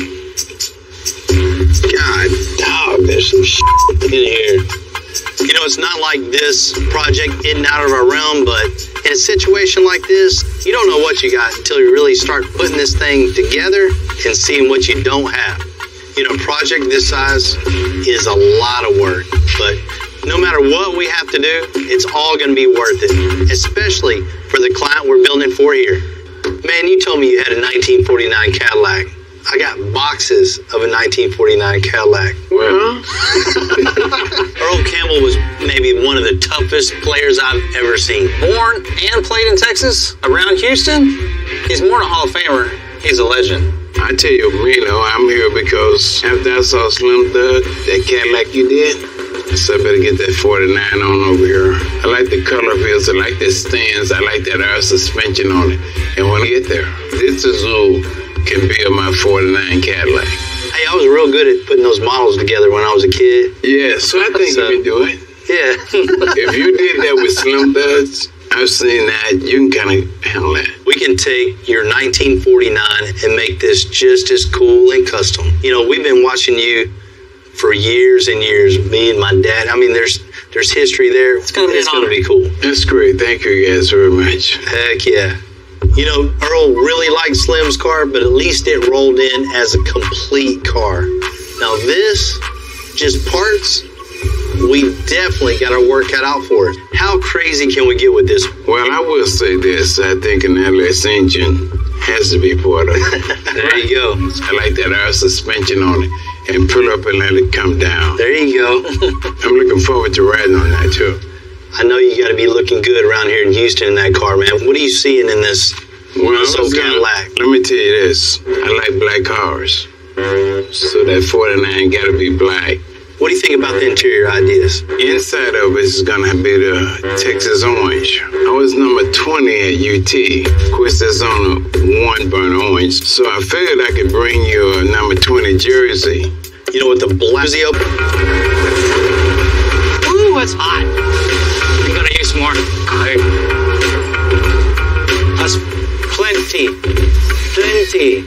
God, dog, there's some shit in here. You know, it's not like this project isn't out of our realm, but in a situation like this, you don't know what you got until you really start putting this thing together and seeing what you don't have. You know, a project this size is a lot of work, but no matter what we have to do, it's all going to be worth it, especially for the client we're building for here. Man, you told me you had a 1949 Cadillac. I got boxes of a 1949 Cadillac. Well, Earl Campbell was maybe one of the toughest players I've ever seen. Born and played in Texas, around Houston. He's more than a Hall of Famer. He's a legend. I tell you, I'm here because after I saw Slim Thug, that Cadillac you did, so I better get that 49 on over here. I like the color wheels, I like the stands, I like that air suspension on it. And when I get there, this Zoo can build my 49 Cadillac. Hey, I was real good at putting those models together when I was a kid. Yeah, so I think you can do it. Yeah. If you did that with Slim Thugs, I've seen that. You can kind of handle that. We can take your 1949 and make this just as cool and custom. You know, we've been watching you for years and years, me and my dad. I mean, there's history there. It's going to be cool. That's great. Thank you guys very much. Heck yeah. You know, Earl really liked Slim's car, but at least it rolled in as a complete car. Now this, just parts, we definitely got our work cut out for it. How crazy can we get with this? Well, I will say this. I think an LS engine has to be part of it. There you go. I like that air suspension on it. And pull up and let it come down. There you go. I'm looking forward to riding on that too. I know you got to be looking good around here in Houston in that car, man. What are you seeing in this old Cadillac? Let me tell you this. I like black cars. So that 49 got to be black. What do you think about the interior ideas? Inside of it is going to be the Texas orange. I was number 20 at UT. Of course, that's on a one burnt orange. So I figured I could bring you a number 20 jersey. You know what the black jersey open? Ooh, it's hot. I'm gonna use more. That's plenty. Plenty.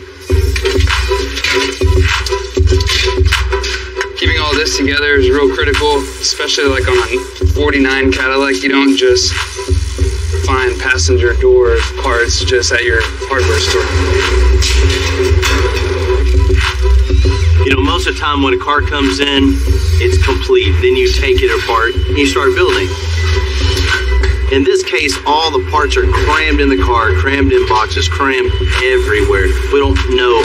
Keeping all this together is real critical, especially like on a 49 Cadillac. You don't just find passenger door parts just at your hardware store. You know, most of the time when a car comes in, it's complete. Then you take it apart and you start building. In this case, all the parts are crammed in the car, crammed in boxes, crammed everywhere. We don't know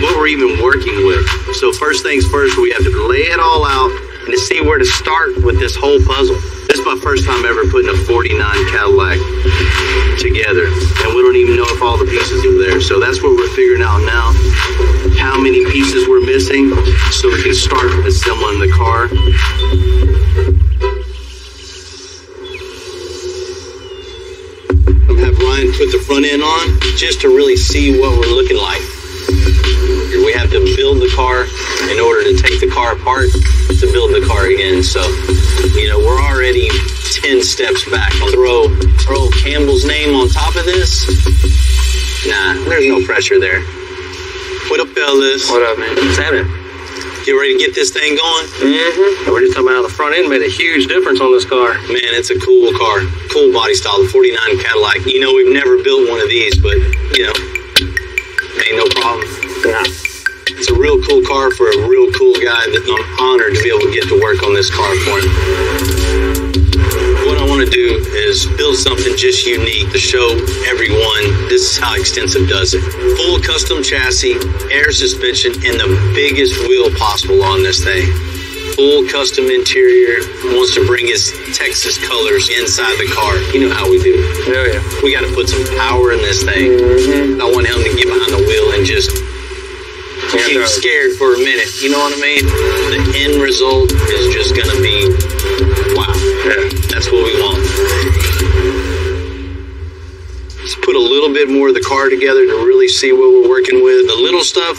what we're even working with. So first things first, we have to lay it all out and to see where to start with this whole puzzle. This is my first time ever putting a 49 Cadillac together. And we don't even know if all the pieces are there. So that's what we're figuring out now. How many pieces we're missing so we can start assembling the car. Have Ryan put the front end on just to really see what we're looking like. We have to build the car in order to take the car apart to build the car again. So, you know, we're already 10 steps back. I'll throw Campbell's name on top of this. Nah, there's no pressure there. What up, fellas? What up, man? What's happening? You ready to get this thing going? Mm-hmm. We're just talking about how the front end made a huge difference on this car. Man, it's a cool car. Cool body style, the 49 Cadillac. You know, we've never built one of these, but, you know, ain't no problem. Nah. It's a real cool car for a real cool guy that I'm honored to be able to get to work on this car for him. What I want to do is build something just unique to show everyone this is how Extensive does it. Full custom chassis, air suspension, and the biggest wheel possible on this thing. Full custom interior, wants to bring his Texas colors inside the car. You know how we do. Oh, yeah. We got to put some power in this thing. Mm-hmm. I want him to get behind the wheel and just keep scared for a minute. You know what I mean? The end result is just going to be, wow. Yeah. That's what we want. Let's put a little bit more of the car together to really see what we're working with. The little stuff,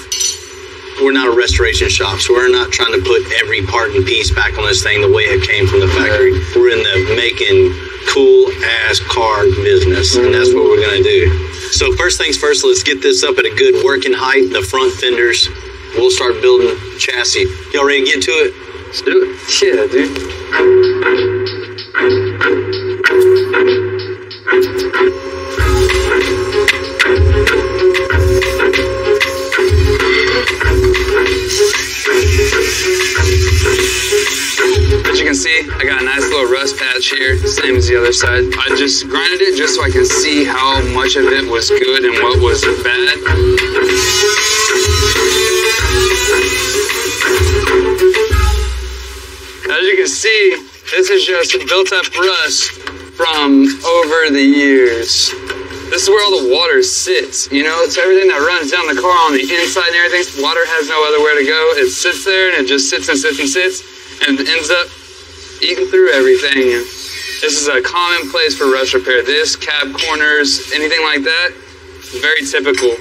we're not a restoration shop, so we're not trying to put every part and piece back on this thing the way it came from the factory. We're in the making cool-ass car business, and that's what we're going to do. So first things first, let's get this up at a good working height, the front fenders. We'll start building chassis. Y'all ready to get to it? Let's do it. Yeah, dude. As you can see, I got a nice little rust patch here, same as the other side. I just grinded it just so I can see how much of it was good and what was bad. As you can see, this is just built up rust from over the years. This is where all the water sits, you know? It's everything that runs down the car on the inside and everything. Water has no other where to go. It sits there and it just sits and sits and sits and ends up eating through everything. And this is a common place for rust repair. This, cab corners, anything like that, very typical.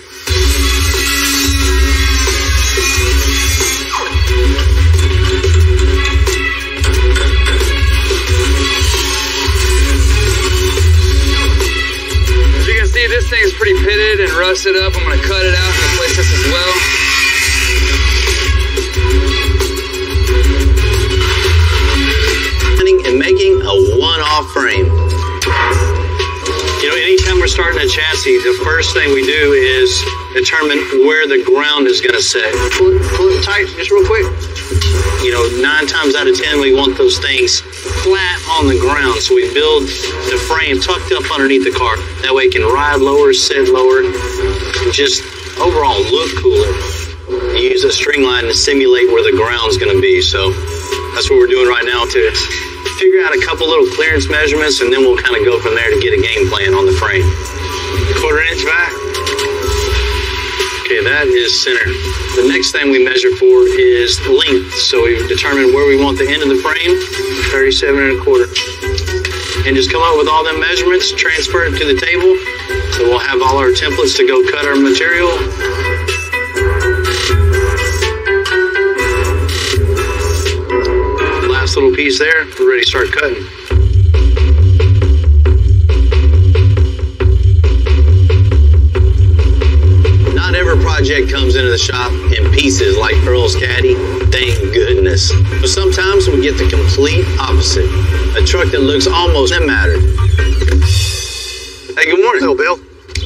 See, this thing is pretty pitted and rusted up. I'm going to cut it out and replace this as well. And making a one-off frame. You know, anytime we're starting a chassis chassis, the first thing we do is determine where the ground is going to set. Pull it tight, just real quick. You know, 9 times out of 10, we want those things flat on the ground. So we build the frame tucked up underneath the car. That way it can ride lower, sit lower, and just overall look cooler. You use a string line to simulate where the ground's going to be. So that's what we're doing right now to figure out a couple little clearance measurements, and then we'll kind of go from there to get a game plan on the frame. 1/4 inch back. Okay, that is center. The next thing we measure for is length. So we've determined where we want the end of the frame, 37 1/4. And just come up with all them measurements, transfer it to the table. So we'll have all our templates to go cut our material. Last little piece there, we're ready to start cutting. Not every project comes into the shop in pieces like Earl's Caddy, thank goodness. But sometimes we get the complete opposite. A truck that looks almost unmattered. Hey, good morning. Hello, Bill.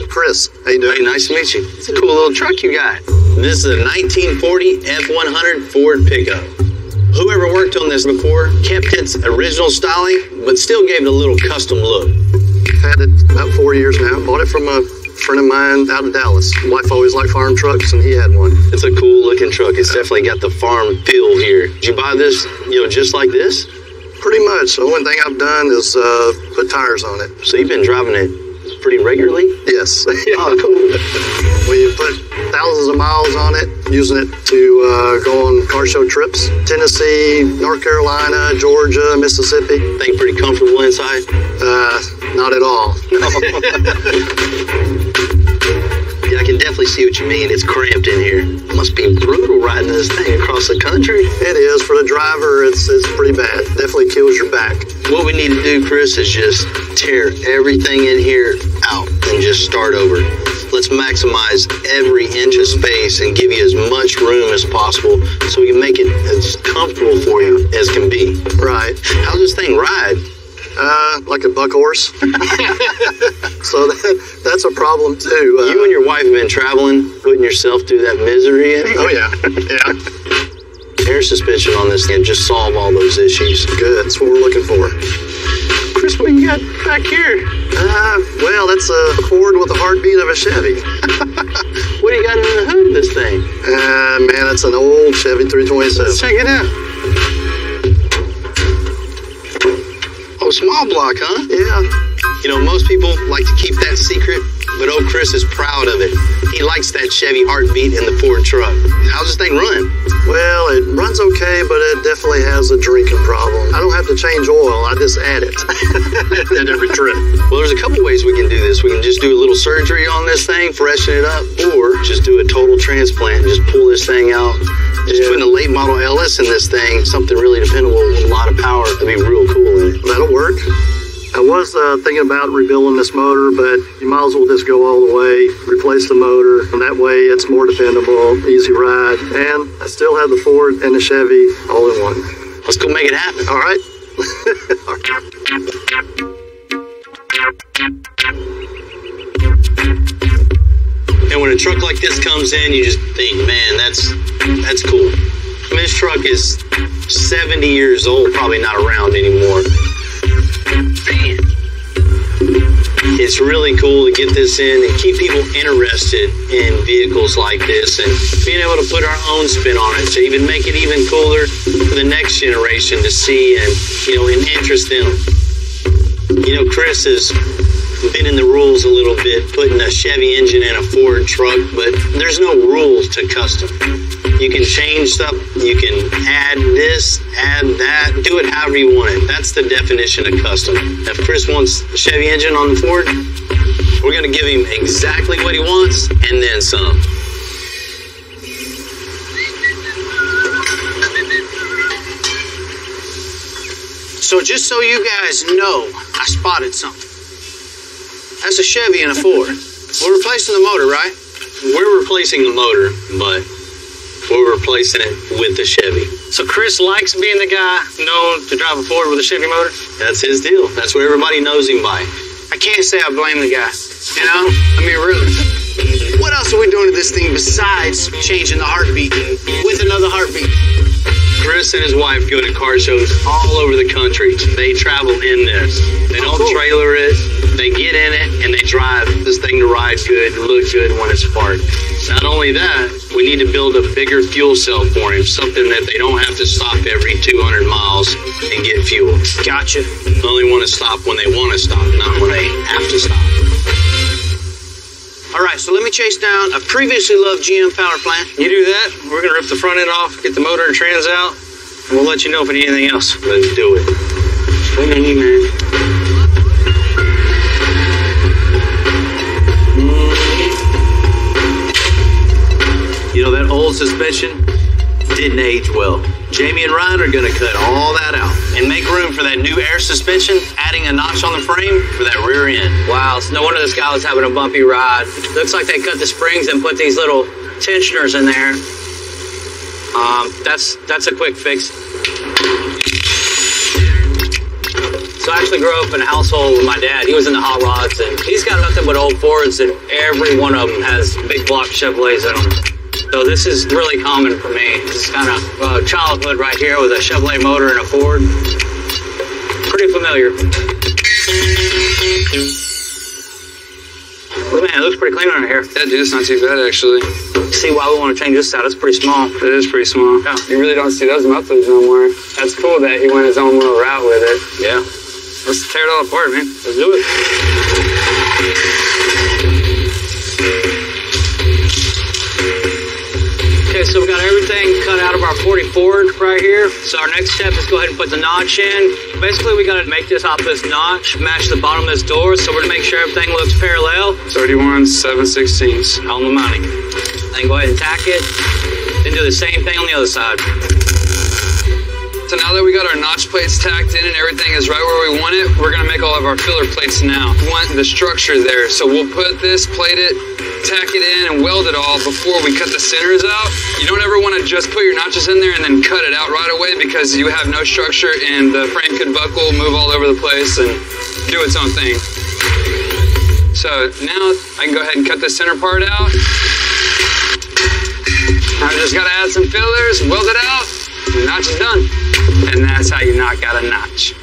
Chris, how you doing? Hey, nice to meet you. It's a cool little truck you got. This is a 1940 F100 Ford pickup. Whoever worked on this before kept its original styling, but still gave it a little custom look. Had it about 4 years now. Bought it from a friend of mine out of Dallas. Wife always liked farm trucks, and he had one. It's a cool looking truck. It's definitely got the farm feel here. Did you buy this, just like this? Pretty much. The only thing I've done is put tires on it. So you've been driving it pretty regularly? Yes. Oh, cool. We put thousands of miles on it, using it to go on car show trips. Tennessee, North Carolina, Georgia, Mississippi. Think pretty comfortable inside? Not at all. Yeah, I can definitely see what you mean. It's cramped in here. It must be brutal riding this thing across the country. It is. For the driver, it's pretty bad. Definitely kills your back. What we need to do, Chris, is just tear everything in here out and just start over. Let's maximize every inch of space and give you as much room as possible so we can make it as comfortable for you as can be. Right. How's this thing ride? Like a buck horse. So that's a problem too. You and your wife have been traveling, putting yourself through that misery. Oh yeah, yeah. Air suspension on this thing just solve all those issues. Good, that's what we're looking for. Chris, what you got back here? Well, that's a Ford with the heartbeat of a Chevy. What do you got in the hood of this thing? Man, it's an old Chevy 327. Let's check it out. Oh, small block, huh? Yeah. Most people like to keep that secret, but old Chris is proud of it. He likes that Chevy heartbeat in the Ford truck. How's this thing run? Well, it runs okay, but it definitely has a drinking problem. I don't have to change oil, I just add it at every trip. Well, there's a couple ways we can do this. We can just do a little surgery on this thing, freshen it up, or just do a total transplant and just pull this thing out. Just putting a late model LS in this thing, something really dependable with a lot of power to be real cool in it. That'll work. I was thinking about rebuilding this motor, but you might as well just go all the way, replace the motor, and that way it's more dependable, easy ride, and I still have the Ford and the Chevy all in one. Let's go make it happen. All right. And when a truck like this comes in, you just think, man, that's cool. I mean, this truck is 70 years old, probably not around anymore. Man, it's really cool to get this in and keep people interested in vehicles like this and being able to put our own spin on it to even make it even cooler for the next generation to see and, and interest them. Chris has been in the rules a little bit, putting a Chevy engine in a Ford truck, but there's no rules to custom. You can change stuff, you can add this, add that, do it however you want it. That's the definition of custom. If Chris wants a Chevy engine on the Ford, we're going to give him exactly what he wants and then some. So just so you guys know, I spotted something. That's a Chevy and a Ford. We're replacing the motor, right? We're replacing the motor, but we're replacing it with the Chevy. So Chris likes being the guy known to drive a Ford with a Chevy motor? That's his deal. That's what everybody knows him by. I can't say I blame the guy. You know? I mean, really. What else are we doing to this thing besides changing the heartbeat with another heartbeat? Chris and his wife go to car shows all over the country. They travel in this. They don't trailer it. They get in it and they drive this thing to ride good, look good when it's parked. Not only that, we need to build a bigger fuel cell for him, something that they don't have to stop every 200 miles and get fuel. Gotcha. They only want to stop when they want to stop, not when they have to stop. All right, so let me chase down a previously loved GM power plant. You do that, we're going to rip the front end off, get the motor and trans out, and we'll let you know if we need anything else. Let's do it. Wait on you, man. You know, that old suspension didn't age well. Jamie and Ryan are gonna cut all that out And make room for that new air suspension, adding a notch on the frame for that rear end. Wow, so no wonder this guy was having a bumpy ride. Looks like they cut the springs and put these little tensioners in there. That's a quick fix. So I actually grew up in a household with my dad. He was in the hot rods, and he's got nothing but old Fords, and every one of them has big block Chevrolets in them. So this is really common for me. It's kind of childhood right here with a Chevrolet motor and a Ford. Pretty familiar. Oh man, it looks pretty clean around here. Yeah, dude, it's not too bad actually. See why we want to change this out. It's pretty small. It is pretty small. Yeah. You really don't see those mufflers no more. That's cool that he went his own little route with it. Yeah. Let's tear it all apart, man. Let's do it. Okay, so we got everything cut out of our 40 Ford right here. So our next step is go ahead and put the notch in. Basically, we got to make this off this notch, match the bottom of this door, so we're going to make sure everything looks parallel. 31 7/16 on the money. Then go ahead and tack it. Then do the same thing on the other side. So now that we got our notch plates tacked in and everything is right where we want it, we're gonna make all of our filler plates now. We want the structure there, so we'll put this, plate it, tack it in, and weld it all before we cut the centers out. You don't ever wanna just put your notches in there and then cut it out right away because you have no structure and the frame could buckle, move all over the place, and do its own thing. So now I can go ahead and cut the center part out. I just gotta add some fillers, weld it out, and the notch is done. And that's how you knock out a notch.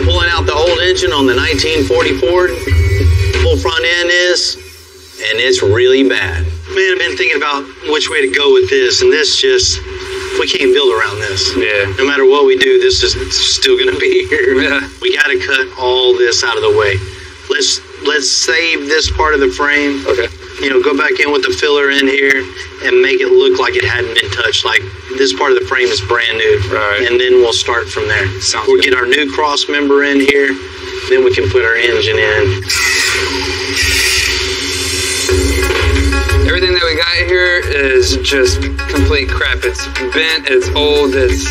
Pulling out the old engine on the 1940 Ford, full front end is, and it's really bad. Man, I've been thinking about which way to go with this, and this just, we can't build around this. Yeah. No matter what we do, this is still going to be here. Yeah. We got to cut all this out of the way. Let's save this part of the frame. Okay. You know, go back in with the filler in here and make it look like it hadn't been touched. Like this part of the frame is brand new. Right. And then we'll start from there. We'll get our new cross member in here. Then we can put our engine in. Everything that we got here is just complete crap. It's bent, it's old, it's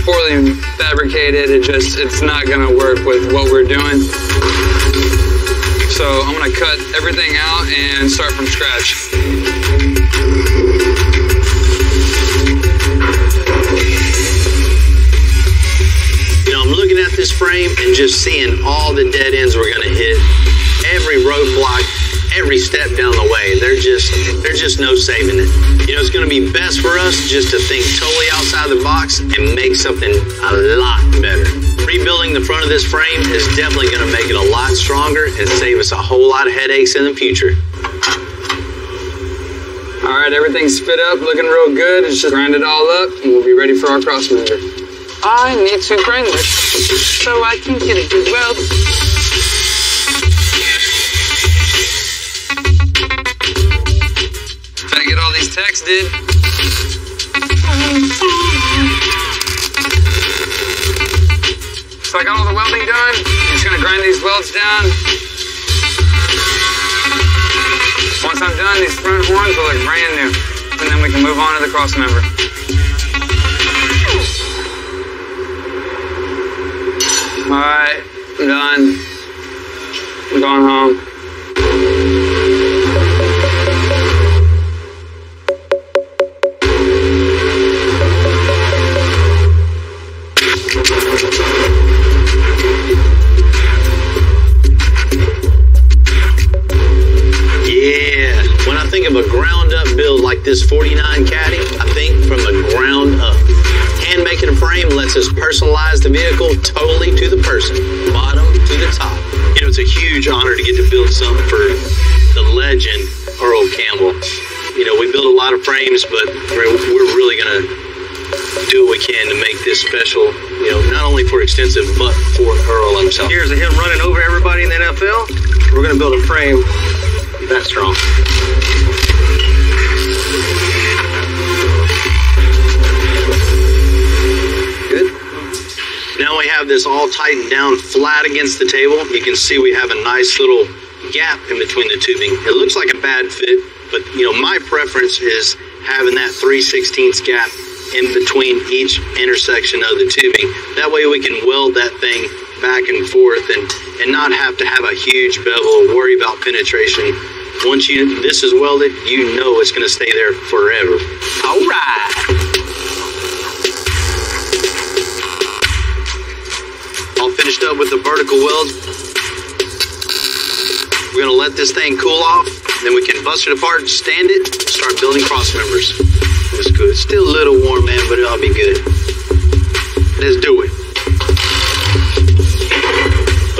poorly fabricated. It's not gonna work with what we're doing. So I'm gonna cut everything out and start from scratch. You know, I'm looking at this frame and just seeing all the dead ends we're gonna hit. Every roadblock, every step down the way. There's just no saving it. You know, it's going to be best for us just to think totally outside the box and make something a lot better. Rebuilding the front of this frame is definitely going to make it a lot stronger and save us a whole lot of headaches in the future. All right, everything's spit up, looking real good. It's just grind it all up and we'll be ready for our cross member. I need to grind this so I can get a good weld. Gotta get all these tacks did. So I got all the welding done. I'm just gonna grind these welds down. Once I'm done, these front horns will look brand new. And then we can move on to the cross member. All right, I'm done. I'm going home. this 49 Caddy, I think, from the ground up. Hand making a frame lets us personalize the vehicle totally to the person, bottom to the top. You know, it's a huge honor to get to build something for the legend, Earl Campbell. You know, we build a lot of frames, but we're really going to do what we can to make this special, you know, not only for Extensive, but for Earl himself. Here's him running over everybody in the NFL. We're going to build a frame that strong. Now we have this all tightened down flat against the table. You can see we have a nice little gap in between the tubing. It looks like a bad fit, but you know, my preference is having that 3/16 gap in between each intersection of the tubing. That way we can weld that thing back and forth and not have to have a huge bevel or worry about penetration. Once this is welded, you know it's going to stay there forever. All right. All finished up with the vertical weld. We're gonna let this thing cool off, then we can bust it apart, stand it, start building cross members. It's good. It's still a little warm, man, but it'll be good. Let's do it.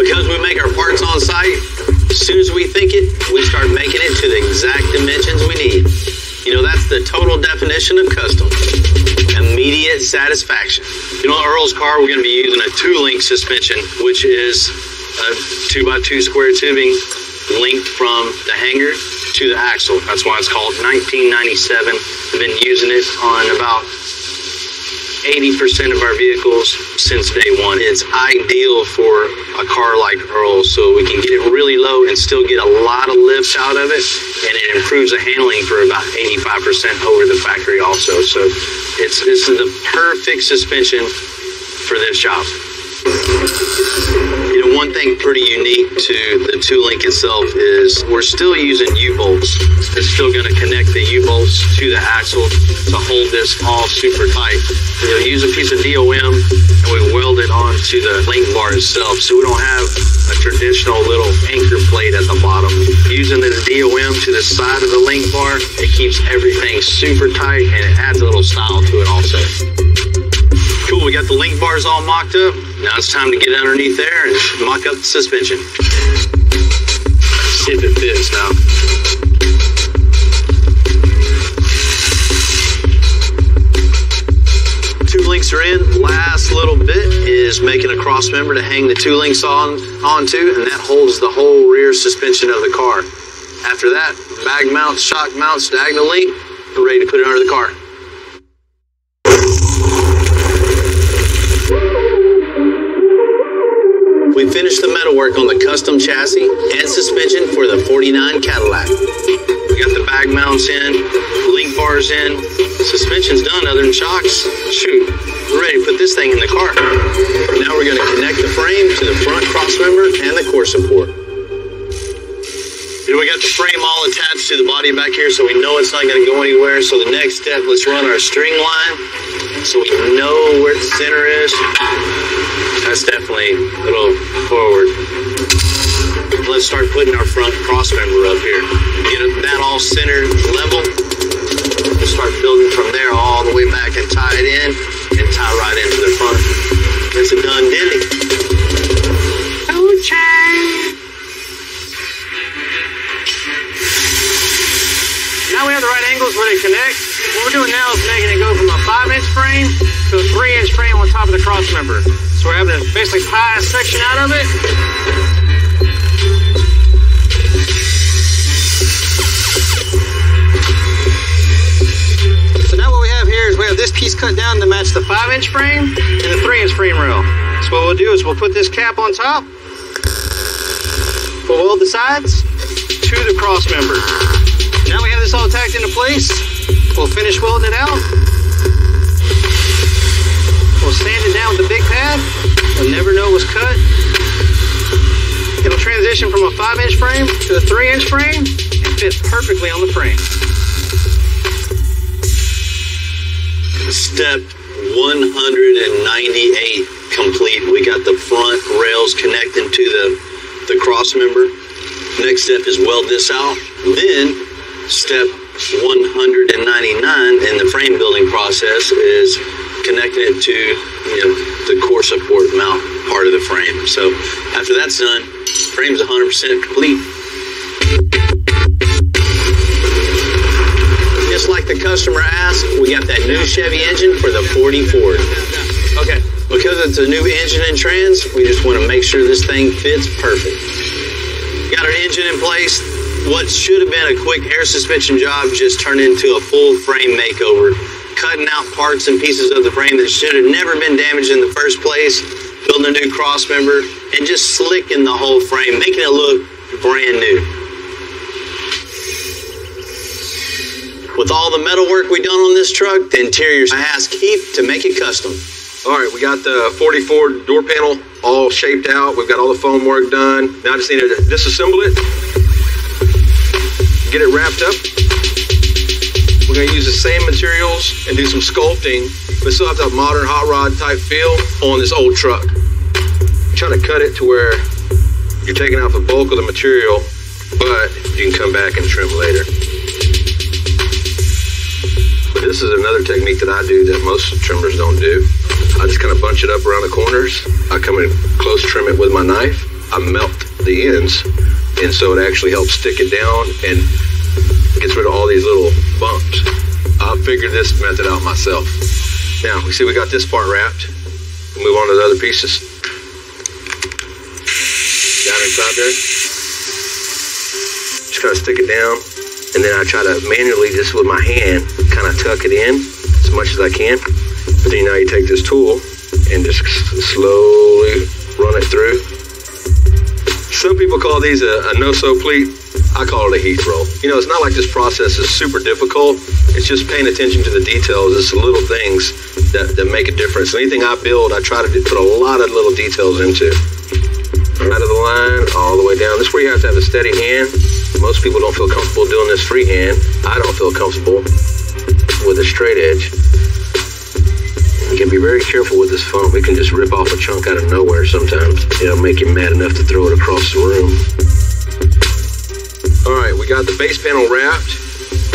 Because we make our parts on site, as soon as we think it, we start making it to the exact dimensions we need. You know, that's the total definition of custom. Immediate satisfaction. You know, Earl's car, we're going to be using a 2-link suspension, which is a 2x2 square tubing linked from the hanger to the axle. That's why it's called 1997. I've been using it on about 80% of our vehicles since day one. It's ideal for a car like Earl, so we can get it really low and still get a lot of lift out of it, and it improves the handling for about 85% over the factory also. So this is the perfect suspension for this job. You know, one thing pretty unique to the 2-link itself is we're still using U-bolts. It's still going to connect the U-bolts to the axle to hold this all super tight. You know, use a piece of DOM and we weld it onto the link bar itself, so we don't have a traditional little anchor plate at the bottom. Using the DOM to the side of the link bar, it keeps everything super tight and it adds a little style to it also. Cool, we got the link bars all mocked up. Now it's time to get underneath there and mock up the suspension. See if it fits now. Two links are in. Last little bit is making a cross member to hang the 2 links onto, and that holds the whole rear suspension of the car. After that, bag mounts, shock mounts, diagonal link, we're ready to put it under the car. We finished the metalwork on the custom chassis and suspension for the 49 Cadillac. We got the bag mounts in, link bars in, suspension's done other than shocks. Shoot, we're ready to put this thing in the car. Now we're going to connect the frame to the front cross member and the core support. We got the frame all attached to the body back here, so we know it's not going to go anywhere. So the next step, let's run our string line so we know where the center is. That's definitely a little forward. Let's start putting our front cross member up here. Get that all centered level. We'll start building from there all the way back and tie it in and tie right into the front. It's a done dilly. Okay. Now we have the right angles where they connect. What we're doing now is making it go from a 5-inch frame to a 3-inch frame on top of the cross member. So we're having to basically pie a section out of it. So now what we have here is we have this piece cut down to match the 5-inch frame and the 3-inch frame rail. So what we'll do is we'll put this cap on top. We'll weld the sides to the cross member. Now we have this all tacked into place. We'll finish welding it out. We'll sand it down with the big pad. We'll never know it was cut. It'll transition from a 5-inch frame to a 3-inch frame and fit perfectly on the frame. Step 198 complete. We got the front rails connecting to the cross member. Next step is weld this out. Then step 199 in the frame building process is connecting it to the core support mount part of the frame. So after that's done, frame's 100% complete. Just like the customer asked, we got that new Chevy engine for the 40 Ford. Okay. Because it's a new engine and trans, we just want to make sure this thing fits perfect. Got our engine in place. What should have been a quick air suspension job just turned into a full frame makeover. Cutting out parts and pieces of the frame that should have never been damaged in the first place, building a new cross member, and just slicking the whole frame, making it look brand new. With all the metal work we done on this truck, the interior, I asked Keith to make it custom. All right, we got the 44 door panel all shaped out. We've got all the foam work done. Now I just need to disassemble it, get it wrapped up. We're gonna use the same materials and do some sculpting, but still have that modern hot rod type feel on this old truck. Try to cut it to where you're taking out the bulk of the material, but you can come back and trim later. But this is another technique that I do that most trimmers don't do. I just kind of bunch it up around the corners. I come in close, trim it with my knife. I melt the ends, and so it actually helps stick it down and gets rid of all these little bumps. I figured this method out myself. Now, we see we got this part wrapped. We'll move on to the other pieces. Down inside there. Just kind of stick it down, and then I try to manually, just with my hand, kind of tuck it in as much as I can. But then now you take this tool and just slowly run it through. Some people call these a no-sew pleat. I call it a heath roll. You know, it's not like this process is super difficult. It's just paying attention to the details. It's the little things that make a difference. Anything I build, I try to put a lot of little details into. Out of the line, all the way down. This is where you have to have a steady hand. Most people don't feel comfortable doing this freehand. I don't feel comfortable with a straight edge. You can be very careful with this foam. It can just rip off a chunk out of nowhere sometimes. It'll make you mad enough to throw it across the room. All right, we got the base panel wrapped.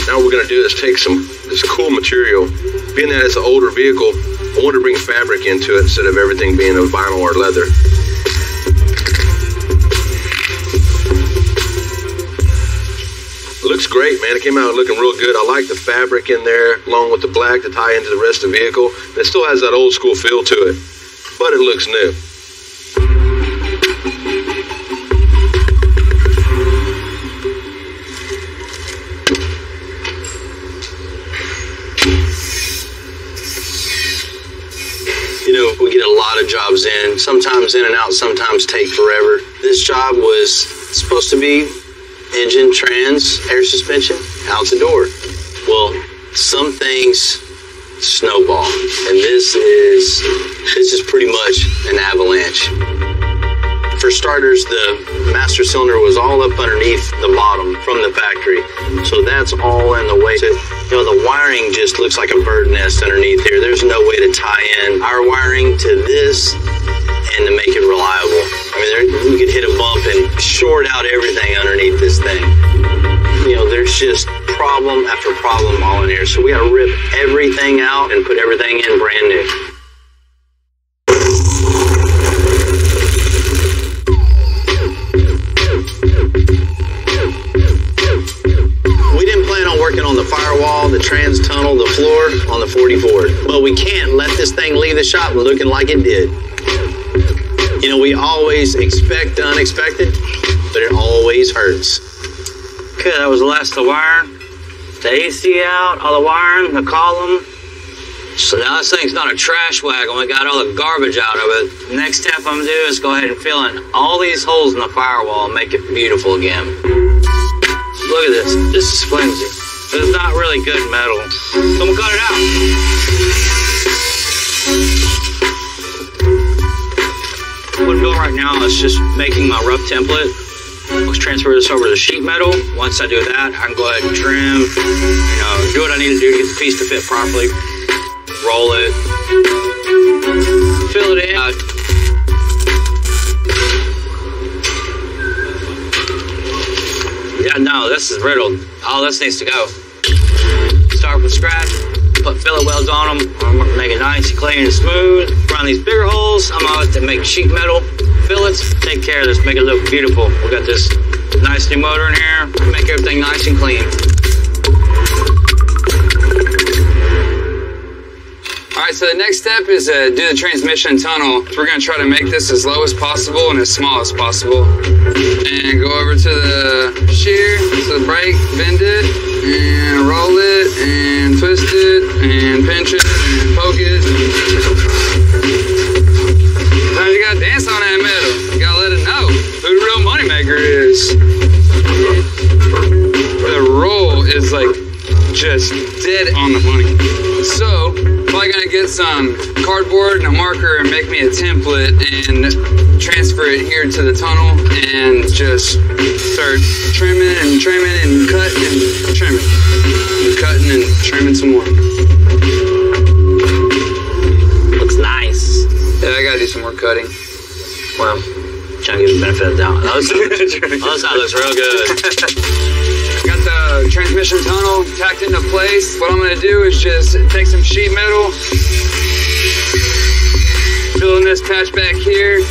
Now what we're gonna do is take this cool material. Being that it's an older vehicle, I want to bring fabric into it instead of everything being a vinyl or leather. It looks great, man. It came out looking real good. I like the fabric in there, along with the black to tie into the rest of the vehicle. It still has that old school feel to it, but it looks new. You know, we get a lot of jobs in, sometimes in and out, sometimes take forever. This job was supposed to be engine, trans, air suspension, out the door. Well, some things snowball, and this is pretty much an avalanche. For starters, the master cylinder was all up underneath the bottom from the factory, so that's all in the way. So, you know, the wiring just looks like a bird nest underneath here. There's no way to tie in our wiring to this and to make it reliable. I mean, we could hit a bump and short out everything underneath this thing. You know, there's just problem after problem all in here. So we gotta rip everything out and put everything in brand new. We didn't plan on working on the firewall, the trans tunnel, the floor on the 40 Ford. But we can't let this thing leave the shop looking like it did. You know, we always expect the unexpected, but it always hurts. Okay, that was the last of the wiring. The AC out, all the wiring, the column. So now this thing's not a trash wagon. We got all the garbage out of it. Next step I'm gonna do is go ahead and fill in all these holes in the firewall and make it beautiful again. Look at this. This is flimsy. This is not really good metal. So we'll cut it out. What I'm doing right now is just making my rough template. Let's transfer this over to sheet metal. Once I do that, I can go ahead and trim, you know, do what I need to do to get the piece to fit properly. Roll it, fill it in. Yeah, no, this is riddled. All this needs to go. start from scratch. Put fillet welds on them. I'm gonna make it nice, clean, and smooth. Around these bigger holes, I'm going to make sheet metal fillets. Take care of this, make it look beautiful. We got this nice new motor in here. Make everything nice and clean. All right, so the next step is do the transmission tunnel. We're gonna try to make this as low as possible and as small as possible. And go over to the shear, to the brake, bend it, and roll it, and twist it, and pinch it, and poke it. Now you gotta dance on that metal. You gotta let it know who the real moneymaker is. The roll is like just dead on the money. So, probably gonna get some cardboard and a marker and make me a template and transfer it here to the tunnel and just start trimming and cutting and trimming. And cutting and trimming some more. Looks nice. Yeah, I gotta do some more cutting. Well, trying to give the benefit of the doubt. The other side looks real good. Got the transmission tunnel tacked into place. What I'm gonna do is just take some sheet metal, fill in this patch back here.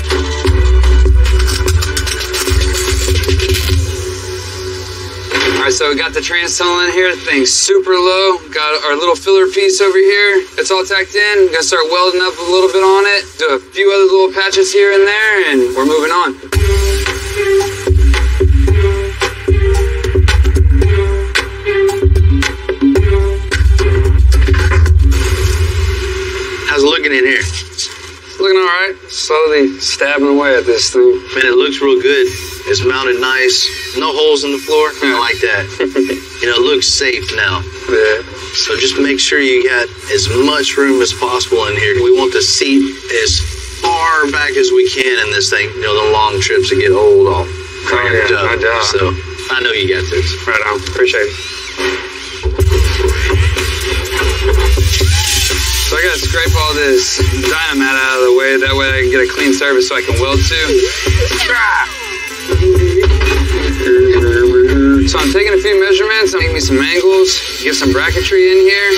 All right, so we got the trans tunnel in here. The thing's super low. Got our little filler piece over here. It's all tacked in. Gonna start welding up a little bit on it. Do a few other little patches here and there, and we're moving on. How's it looking in here? Looking all right. Slowly stabbing away at this thing. Man, it looks real good. It's mounted nice. No holes in the floor. I like that. You know, it looks safe now. Yeah. So just make sure you got as much room as possible in here. We want the seat as far back as we can in this thing. You know, the long trips that get old all cramped up. I doubt. So I know you got this. Right on. Appreciate it. So I gotta scrape all this dynamite out of the way. That way I can get a clean surface so I can weld to. So I'm taking a few measurements. I'm making me some angles, get some bracketry in here.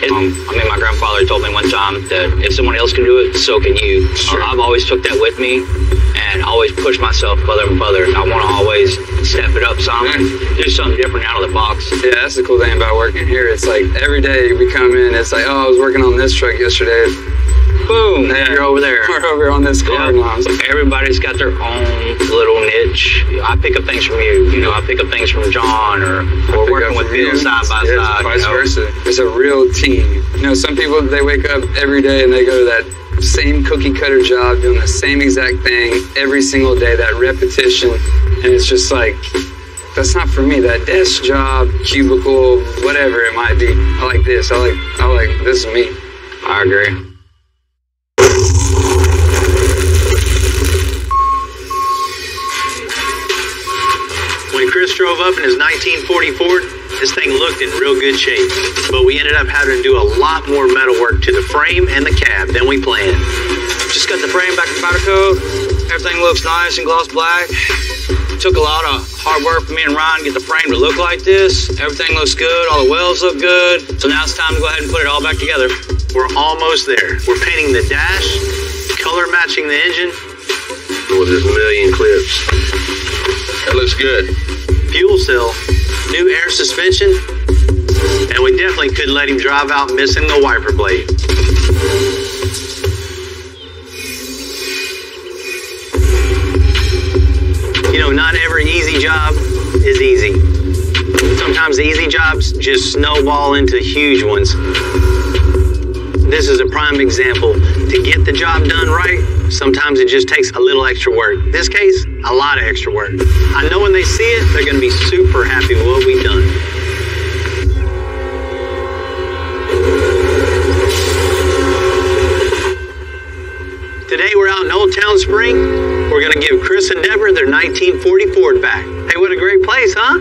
I mean, my grandfather told me one time that if someone else can do it, so can you. Sure. I've always took that with me and always pushed myself further and further. I want to always step it up some and do something different out of the box. Yeah, that's the cool thing about working here. It's like every day we come in, it's like, oh, I was working on this truck yesterday. Boom, yeah. You're over there. We're over on this car now. So everybody's got their own little niche. I pick up things from you. You know, I pick up things from John, or we're working with Bill side by side. Vice versa. It's a real team. You know, some people, they wake up every day and they go to that same cookie cutter job, doing the same exact thing every single day, that repetition. And it's just like, that's not for me. That desk job, cubicle, whatever it might be. I like this. I like, this is me. I agree. When Chris drove up in his 1940 Ford, this thing looked in real good shape. But we ended up having to do a lot more metal work to the frame and the cab than we planned. Just got the frame back to powder coat. Everything looks nice and gloss black. Took a lot of hard work for me and Ryan to get the frame to look like this. Everything looks good. All the welds look good. So now it's time to go ahead and put it all back together. We're almost there. We're painting the dash, color matching the engine. With this million clips. That looks good. Fuel cell, new air suspension, and we definitely couldn't let him drive out missing the wiper blade. You know, not every easy job is easy. Sometimes the easy jobs just snowball into huge ones. This is a prime example. To get the job done right, sometimes it just takes a little extra work. In this case, a lot of extra work. I know when they see it, they're gonna be super happy with what we've done. Today we're out in Old Town Spring. We're gonna give Chris and Deborah their 1940 Ford back. Hey, what a great place, huh?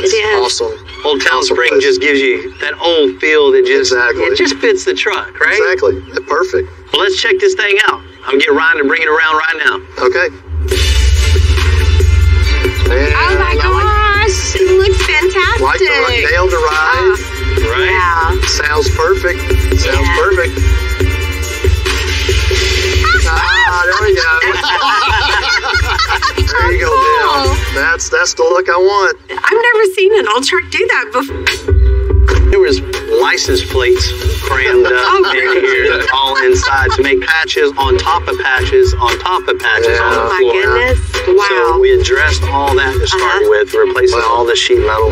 It's awesome. Old Town Spring just gives you that old feel that just it just fits the truck, right? Exactly. Perfect. Well, let's check this thing out. I'm gonna get Ryan to bring it around right now. Okay. Oh my gosh! It looks fantastic. Like nailed to ride. Right? Yeah. Sounds perfect. Sounds perfect. There we go. There you go, Bill. That's the look I want. I've never seen an old truck do that before. There was license plates crammed up in here, all inside to make patches on top of patches on top of patches on the Oh my floor. goodness. Wow. So we addressed all that to start with, replacing all the sheet metal.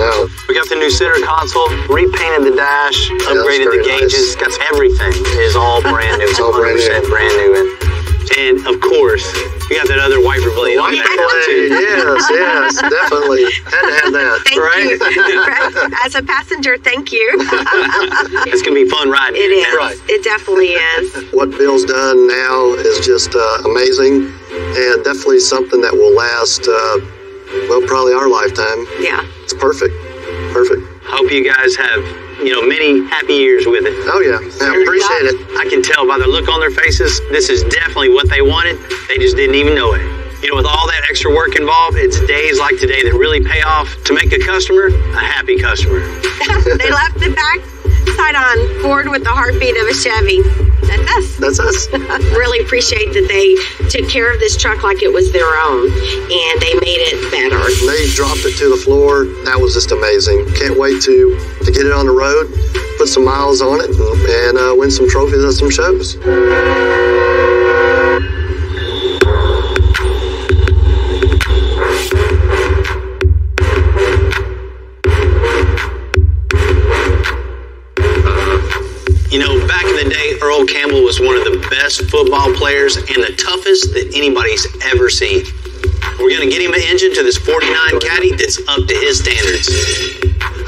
We got the new center console, repainted the dash, upgraded the gauges, got everything is all brand new. It's all 100% brand new. And of course, we got that other wiper blade on there. Yes, definitely. Had to have that. Thank you. As a passenger, thank you. It's going to be fun riding. It is. Right. It definitely is. What Bill's done now is just amazing, and definitely something that will last, probably our lifetime. Yeah. It's perfect. Perfect. Hope you guys have, many happy years with it. Oh, yeah. I appreciate it. I can tell by the look on their faces, this is definitely what they wanted. They just didn't even know it. With all that extra work involved, it's days like today that really pay off to make a customer a happy customer. They left the back side on Ford with the heartbeat of a Chevy. That's us. That's us. Really appreciate that they took care of this truck like it was their own, and they made it better. They dropped it to the floor. That was just amazing. Can't wait to get it on the road, put some miles on it, and win some trophies at some shows. Back in the day, Earl Campbell was one of the best football players and the toughest that anybody's ever seen. We're going to get him an engine to this 49 Caddy that's up to his standards.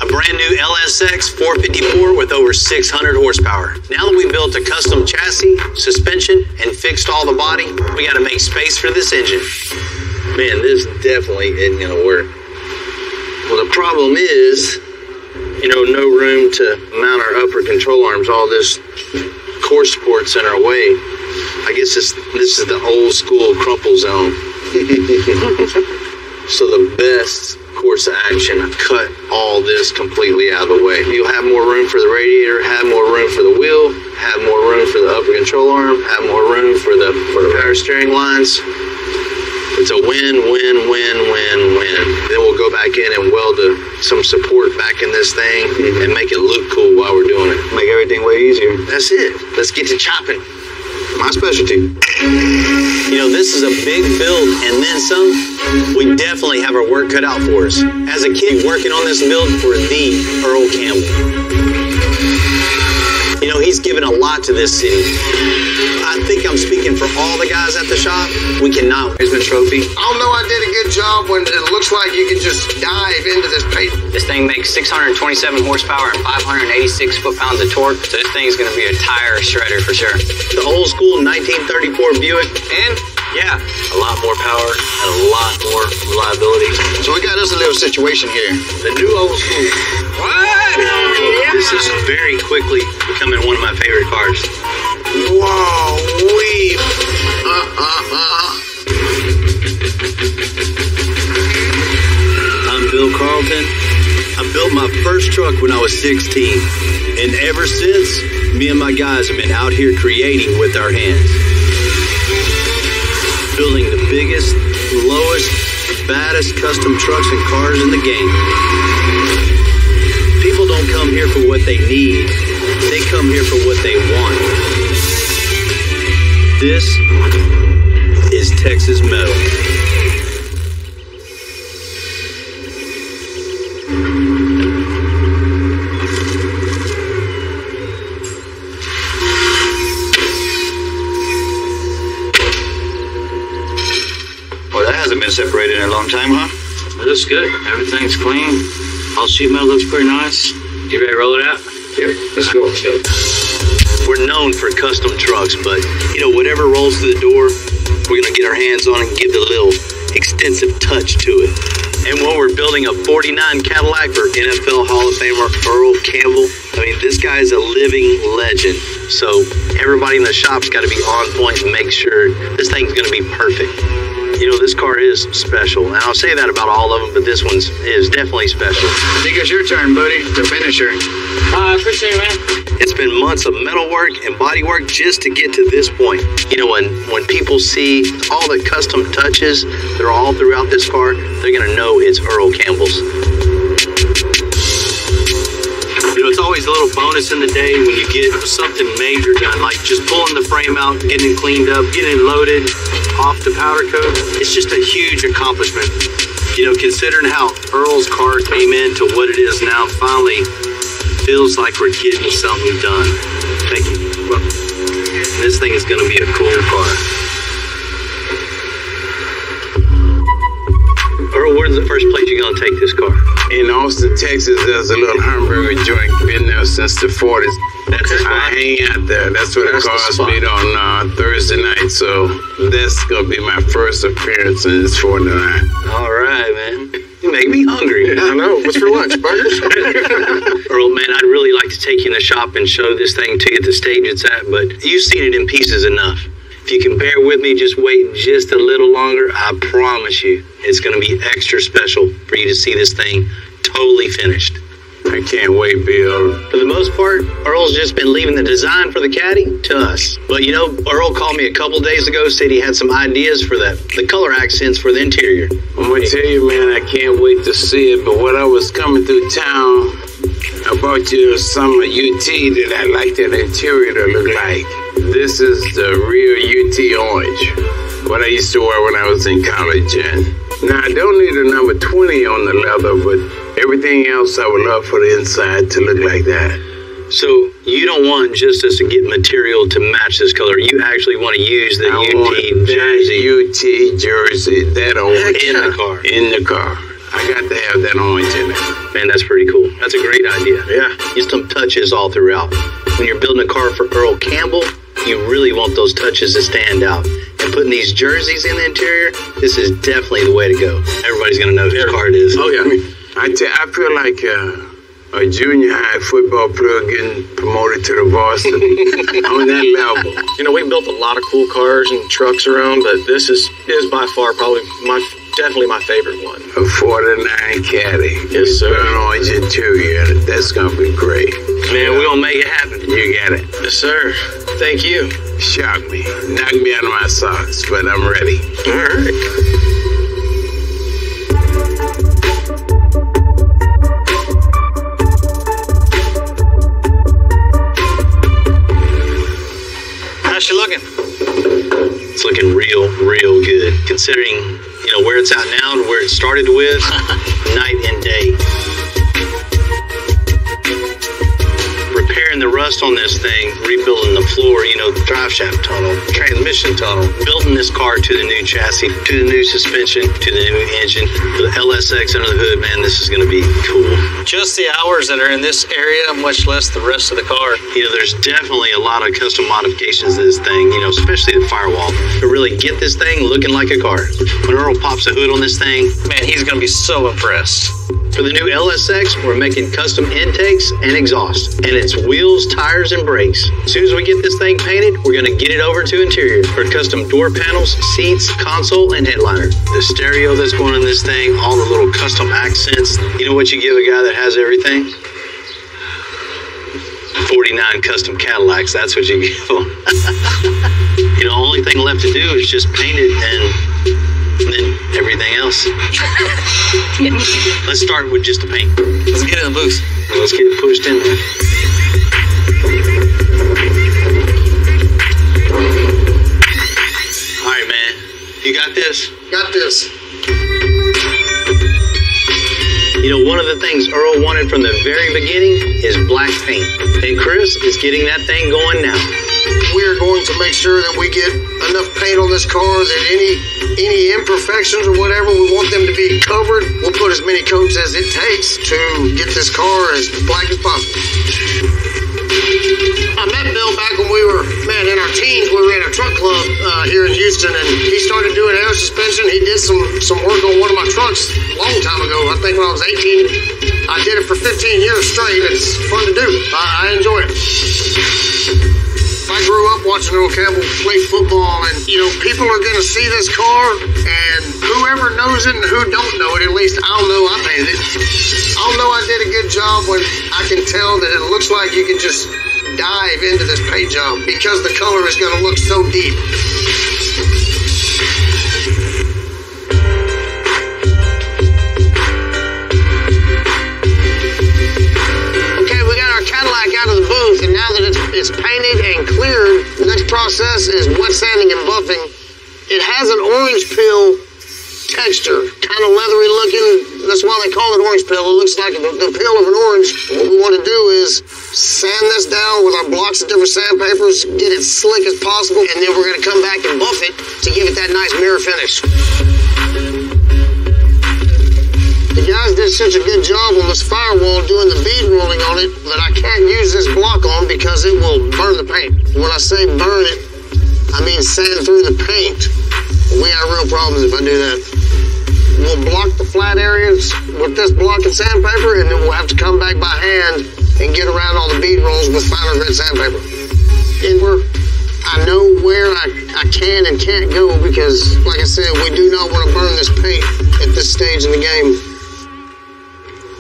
A brand new LSX 454 with over 600 horsepower. Now that we've built a custom chassis, suspension, and fixed all the body, we got to make space for this engine. Man, this definitely isn't going to work. Well, the problem is, no room to mount our upper control arms. All this core support's in our way. I guess this is the old school crumple zone. So the best course of action, cut all this completely out of the way. You'll have more room for the radiator, have more room for the wheel, have more room for the upper control arm, have more room for the power steering lines. It's a win, win, win, win, win. Then we'll go back in and weld some support back in this thing and make it look cool while we're doing it. Make everything way easier. That's it. Let's get to chopping. My specialty. This is a big build and then some. We definitely have our work cut out for us. As a kid working on this build for the Earl Campbell. He's given a lot to this city. I think I'm speaking for all the guys at the shop. We cannot raise the trophy. I don't know I did a good job when it looks like you can just dive into this paper. This thing makes 627 horsepower and 586 foot-pounds of torque, so this thing's going to be a tire shredder for sure. The old school 1934 Buick, and yeah, a lot more power and a lot more reliability. So we got us a little situation here. The new old school. What? This is very quickly becoming one of my favorite cars. Whoa, wee. I'm Bill Carlton. I built my first truck when I was 16. And ever since, me and my guys have been out here creating with our hands. Building the biggest, lowest, baddest custom trucks and cars in the game. People don't come here for what they need. They come here for what they want. This is Texas Metal. Well, that hasn't been separated in a long time, huh? It looks good. Everything's clean. All sheet metal looks pretty nice. You ready to roll it out? Yep, let's go. We're known for custom trucks, but, whatever rolls through the door, we're going to get our hands on and give the little extensive touch to it. And when we're building a 49 Cadillac for NFL Hall of Famer Earl Campbell, this guy is a living legend. So everybody in the shop's got to be on point and make sure this thing's going to be perfect. You know, this car is special. And I'll say that about all of them, but this one's is definitely special. I think it's your turn, buddy, to finish her. I appreciate it, man. It's been months of metal work and body work just to get to this point. You know, when people see all the custom touches that are all throughout this car, they're gonna know it's Earl Campbell's. You know, it's always a little bonus in the day when you get something major done, like just pulling the frame out, getting it cleaned up, getting it loaded off the powder coat. It's just a huge accomplishment. You know, considering how Earl's car came into what it is now, finally feels like we're getting something done. Thank you. Well, this thing is going to be a cool car. Earl, where's the first place you're going to take this car? In Austin, Texas, there's a little hamburger joint. Been there since the 40s. That's the spot. I hang out there. That's where the cars meet on Thursday night. So that's going to be my first appearance in this 49. All right, man. You make me hungry. I know. What's for lunch? Burgers? Earl, man, I'd really like to take you in the shop and show this thing to you at the stage it's at, but you've seen it in pieces enough. If you can bear with me, just wait just a little longer, I promise you, it's going to be extra special for you to see this thing totally finished. I can't wait, Bill. For the most part, Earl's just been leaving the design for the Caddy to us. But you know, Earl called me a couple days ago, said he had some ideas for the color accents for the interior. I'm going to tell you, man, I can't wait to see it. But when I was coming through town, I bought you some UT that I like that interior to look like. This is the real UT orange, what I used to wear when I was in college. And now I don't need a number 20 on the leather, but everything else I would love for the inside to look like that. So you don't want just us to get material to match this color. You actually want to use the UT jersey. UT jersey, that orange in the car. In the car. I got to have that orange in it. Man, that's pretty cool. That's a great idea. Yeah. Use some touches all throughout. When you're building a car for Earl Campbell, you really want those touches to stand out. And putting these jerseys in the interior, this is definitely the way to go. Everybody's going to know whose car it is. Oh, yeah. I feel like a junior high football player getting promoted to the varsity on that level. You know, we built a lot of cool cars and trucks around, but this is by far probably definitely my favorite one. A 49 Caddy. Yes, sir. An orange interior. That's going to be great. Man, we're going to make it happen. You got it. Yes, sir. Thank you. Shock me. Knock me out of my socks, but I'm ready. All right. How's she looking? It's looking real, real good. Considering, you know, where it's at now to where it started with, night and day. Repairing the rust on this thing, rebuilding the floor, you know, the drive shaft tunnel, transmission tunnel, building this car to the new chassis, to the new suspension, to the new engine, the LSX under the hood, man, this is going to be cool. Just the hours that are in this area, much less the rest of the car. You know, there's definitely a lot of custom modifications to this thing, you know, especially the firewall, to really get this thing looking like a car. When Earl pops a hood on this thing, man, he's going to be so impressed. For the new LSX, we're making custom intakes and exhaust, and it's wheels, tires, and brakes. As soon as we get this thing painted, we're going to get it over to interior for custom door panels, seats, console, and headliner. The stereo that's going in this thing, all the little custom accents. You know what you give a guy that has everything? 49 custom Cadillacs, that's what you give them. You know, only thing left to do is just paint it and then everything else. Let's start with just the paint. Let's get it in the booth. Let's get it pushed in there. All right, man. You got this? Got this. You know, one of the things Earl wanted from the very beginning is black paint. And Chris is getting that thing going now. We are going to make sure that we get enough paint on this car that any imperfections or whatever, we want them to be covered. We'll put as many coats as it takes to get this car as black as possible. I met Bill back when we were, in our teens. We were in a truck club here in Houston, and he started doing air suspension. He did some work on one of my trucks a long time ago. I think when I was 18, I did it for 15 years straight. It's fun to do. I enjoy it. I grew up watching Earl Campbell play football, and, you know, people are going to see this car, and whoever knows it and who don't know it, at least I'll know I painted it. I'll know I did a good job when I can tell that it looks like you can just dive into this paint job because the color is going to look so deep. Cadillac out of the booth, and now that it's painted and cleared, the next process is wet sanding and buffing. It has an orange peel texture, kind of leathery looking. That's why they call it orange peel. It looks like the peel of an orange. What we want to do is sand this down with our blocks of different sandpapers, get it slick as possible, and then we're going to come back and buff it to give it that nice mirror finish. The guys did such a good job on this firewall doing the bead rolling on it that I can't use this block on because it will burn the paint. When I say burn it, I mean sand through the paint. We have real problems if I do that. We'll block the flat areas with this block and sandpaper, and then we'll have to come back by hand and get around all the bead rolls with finer grit sandpaper. And I know where I can and can't go because, like I said, we do not want to burn this paint at this stage in the game.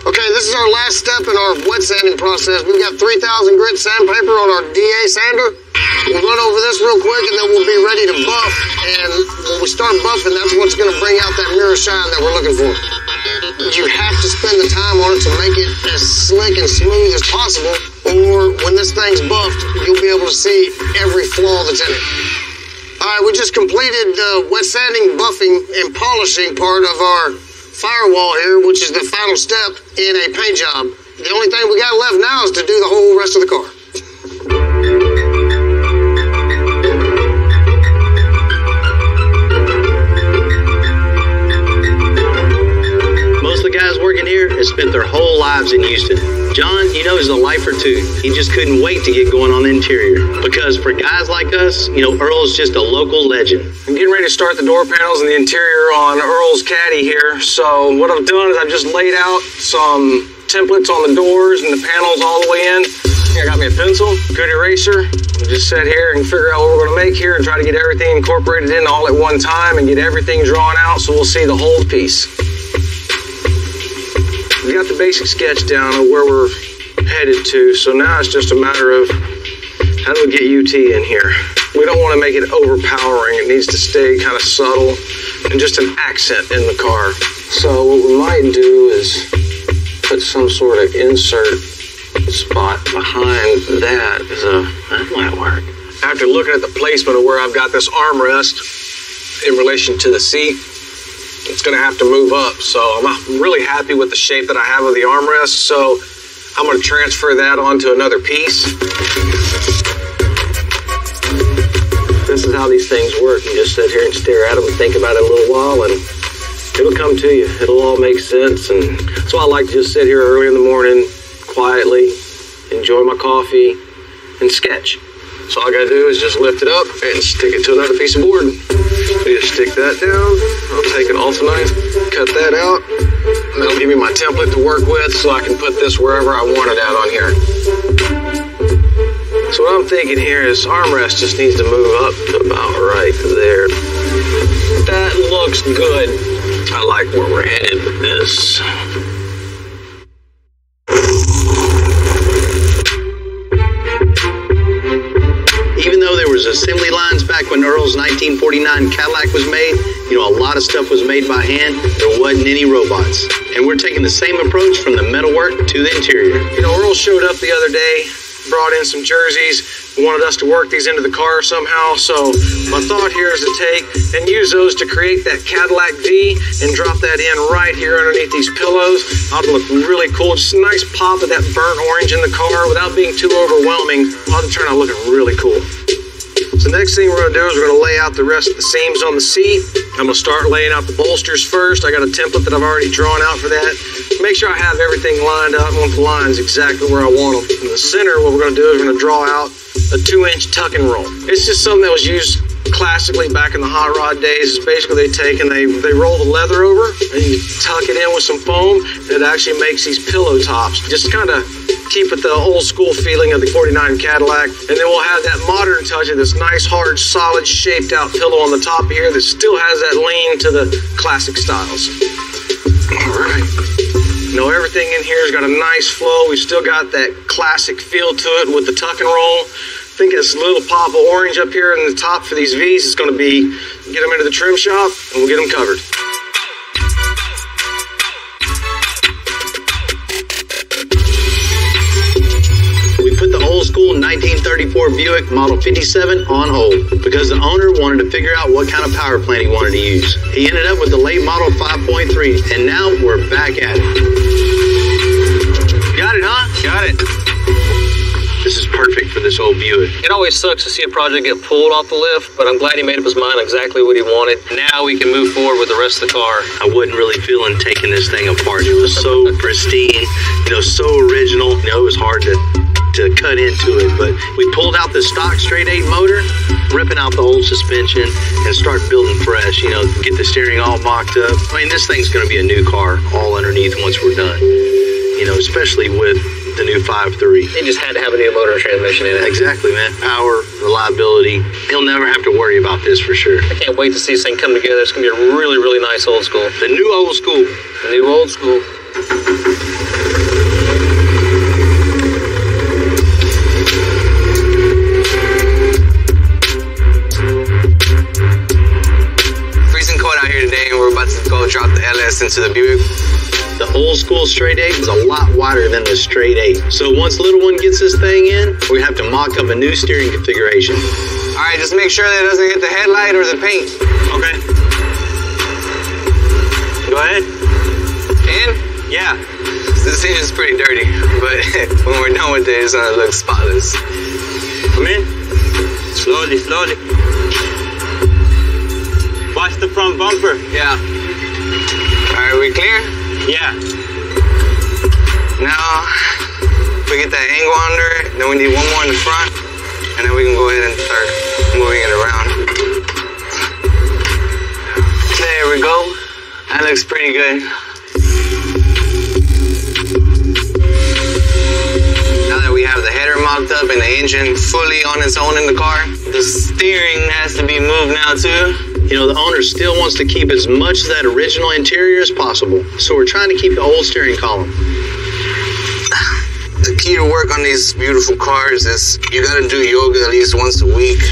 Okay, this is our last step in our wet sanding process. We've got 3,000 grit sandpaper on our DA sander. We'll run over this real quick and then we'll be ready to buff. And when we start buffing, that's what's going to bring out that mirror shine that we're looking for. You have to spend the time on it to make it as slick and smooth as possible, or when this thing's buffed, you'll be able to see every flaw that's in it. All right, we just completed the wet sanding, buffing, and polishing part of our firewall here, which is the final step in a paint job. The only thing we got left now is to do the whole rest of the car. Most of the guys working here have spent their whole lives in Houston. John, you know, is a lifer too. He just couldn't wait to get going on the interior. Because for guys like us, you know, Earl's just a local legend. I'm getting ready to start the door panels and the interior on Earl's Caddy here. So what I've done is I've just laid out some templates on the doors and the panels all the way in. I got me a pencil, good eraser. We'll just sit here and figure out what we're going to make here and try to get everything incorporated in all at one time and get everything drawn out so we'll see the whole piece. We got the basic sketch down of where we're headed to, so now it's just a matter of how do we get UT in here. We don't want to make it overpowering. It needs to stay kind of subtle and just an accent in the car. So what we might do is put some sort of insert spot behind that. That might work. After looking at the placement of where I've got this armrest in relation to the seat, it's going to have to move up. So I'm really happy with the shape that I have of the armrest. So I'm going to transfer that onto another piece. This is how these things work. You just sit here and stare at them and think about it a little while, and it'll come to you. It'll all make sense. And so I like to just sit here early in the morning, quietly, enjoy my coffee, and sketch. So all I gotta do is just lift it up and stick it to another piece of board. So you just stick that down. I'll take an Ultra knife, cut that out, and that'll give me my template to work with so I can put this wherever I want it at on here. So what I'm thinking here is armrest just needs to move up to about right there. That looks good. I like where we're headed with this. Even though there was assembly lines back when Earl's 1949 Cadillac was made, you know, a lot of stuff was made by hand. There wasn't any robots. And we're taking the same approach from the metalwork to the interior. You know, Earl showed up the other day, brought in some jerseys, wanted us to work these into the car somehow. So my thought here is to take and use those to create that Cadillac V and drop that in right here underneath these pillows. That'll look really cool. Just a nice pop of that burnt orange in the car without being too overwhelming. It'll turn out looking really cool. So the next thing we're going to do is we're going to lay out the rest of the seams on the seat. I'm going to start laying out the bolsters first. I got a template that I've already drawn out for that. Make sure I have everything lined up. I want the lines exactly where I want them. In the center, what we're going to do is we're going to draw out a 2-inch tuck and roll. It's just something that was used classically back in the hot rod days is basically they take and they roll the leather over and you tuck it in with some foam, and it actually makes these pillow tops. Just kind of keep it the old school feeling of the 49 Cadillac, and then we'll have that modern touch of this nice, hard, solid, shaped out pillow on the top here that still has that lean to the classic styles. All right. You know, everything in here has got a nice flow. We've still got that classic feel to it with the tuck and roll. I think it's a little pop of orange up here in the top for these V's. It's going to be, get them into the trim shop, and we'll get them covered. We put the old school 1934 Buick Model 57 on hold because the owner wanted to figure out what kind of power plant he wanted to use. He ended up with the late Model 5.3, and now we're back at it. Got it, huh? Got it. This is perfect for this old Buick. It always sucks to see a project get pulled off the lift, but I'm glad he made up his mind exactly what he wanted. Now we can move forward with the rest of the car. I wasn't really feeling taking this thing apart. It was so pristine, you know, so original. You know, it was hard to cut into it, but we pulled out the stock straight 8 motor, ripping out the old suspension, and start building fresh, you know, get the steering all mocked up. I mean, this thing's going to be a new car all underneath once we're done, you know, especially with the new 5.3. He just had to have a new motor and transmission in it. Exactly, man. Power, reliability. He'll never have to worry about this for sure. I can't wait to see this thing come together. It's going to be a really, really nice old school. The new old school. The new old school. Freezing cold out here today, and we're about to go drop the LS into the Buick. The old school straight 8 is a lot wider than the straight 8. So once little one gets this thing in, we have to mock up a new steering configuration. All right, just make sure that it doesn't hit the headlight or the paint. Okay. Go ahead. In? Yeah. This thing is pretty dirty, but when we're done with it, it's gonna look spotless. Come in. Slowly, slowly. Watch the front bumper. Yeah. All right, we clear? Yeah. Now, if we get that angle under it, then we need one more in the front, and then we can go ahead and start moving it around. There we go. That looks pretty good. Now that we have the header mocked up and the engine fully on its own in the car, the steering has to be moved now too. You know, the owner still wants to keep as much of that original interior as possible. So we're trying to keep the old steering column. The key to work on these beautiful cars is you gotta do yoga at least once a week.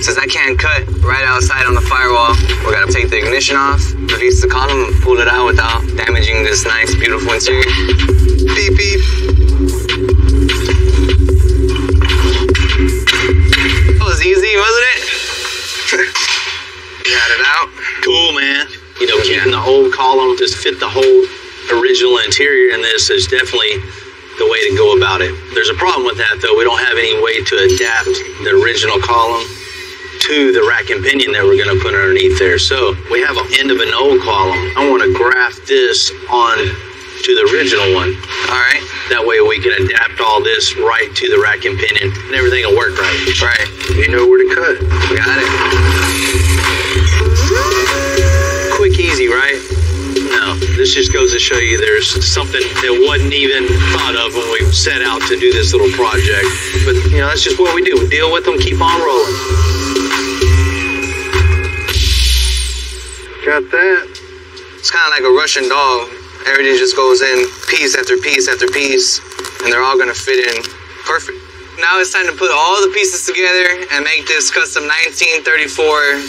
Since I can't cut right outside on the firewall, we gotta take the ignition off, release the column, and pull it out without damaging this nice, beautiful interior. Beep, beep. That was easy, wasn't it? Got it out. Cool, man. You know, keeping the old column just fit the whole original interior in this is definitely the way to go about it. There's a problem with that, though. We don't have any way to adapt the original column to the rack and pinion that we're going to put underneath there. So we have an end of an old column. I want to graft this on to the original one. All right. That way we can adapt all this right to the rack and pinion, and everything will work right. Right. You know where to cut. Got it. Quick, easy, right? No, this just goes to show you there's something that wasn't even thought of when we set out to do this little project. But, you know, that's just what we do. We deal with them, keep on rolling. Got that. It's kind of like a Russian doll. Everything just goes in piece after piece after piece, and they're all gonna fit in perfect. Now it's time to put all the pieces together and make this custom 1934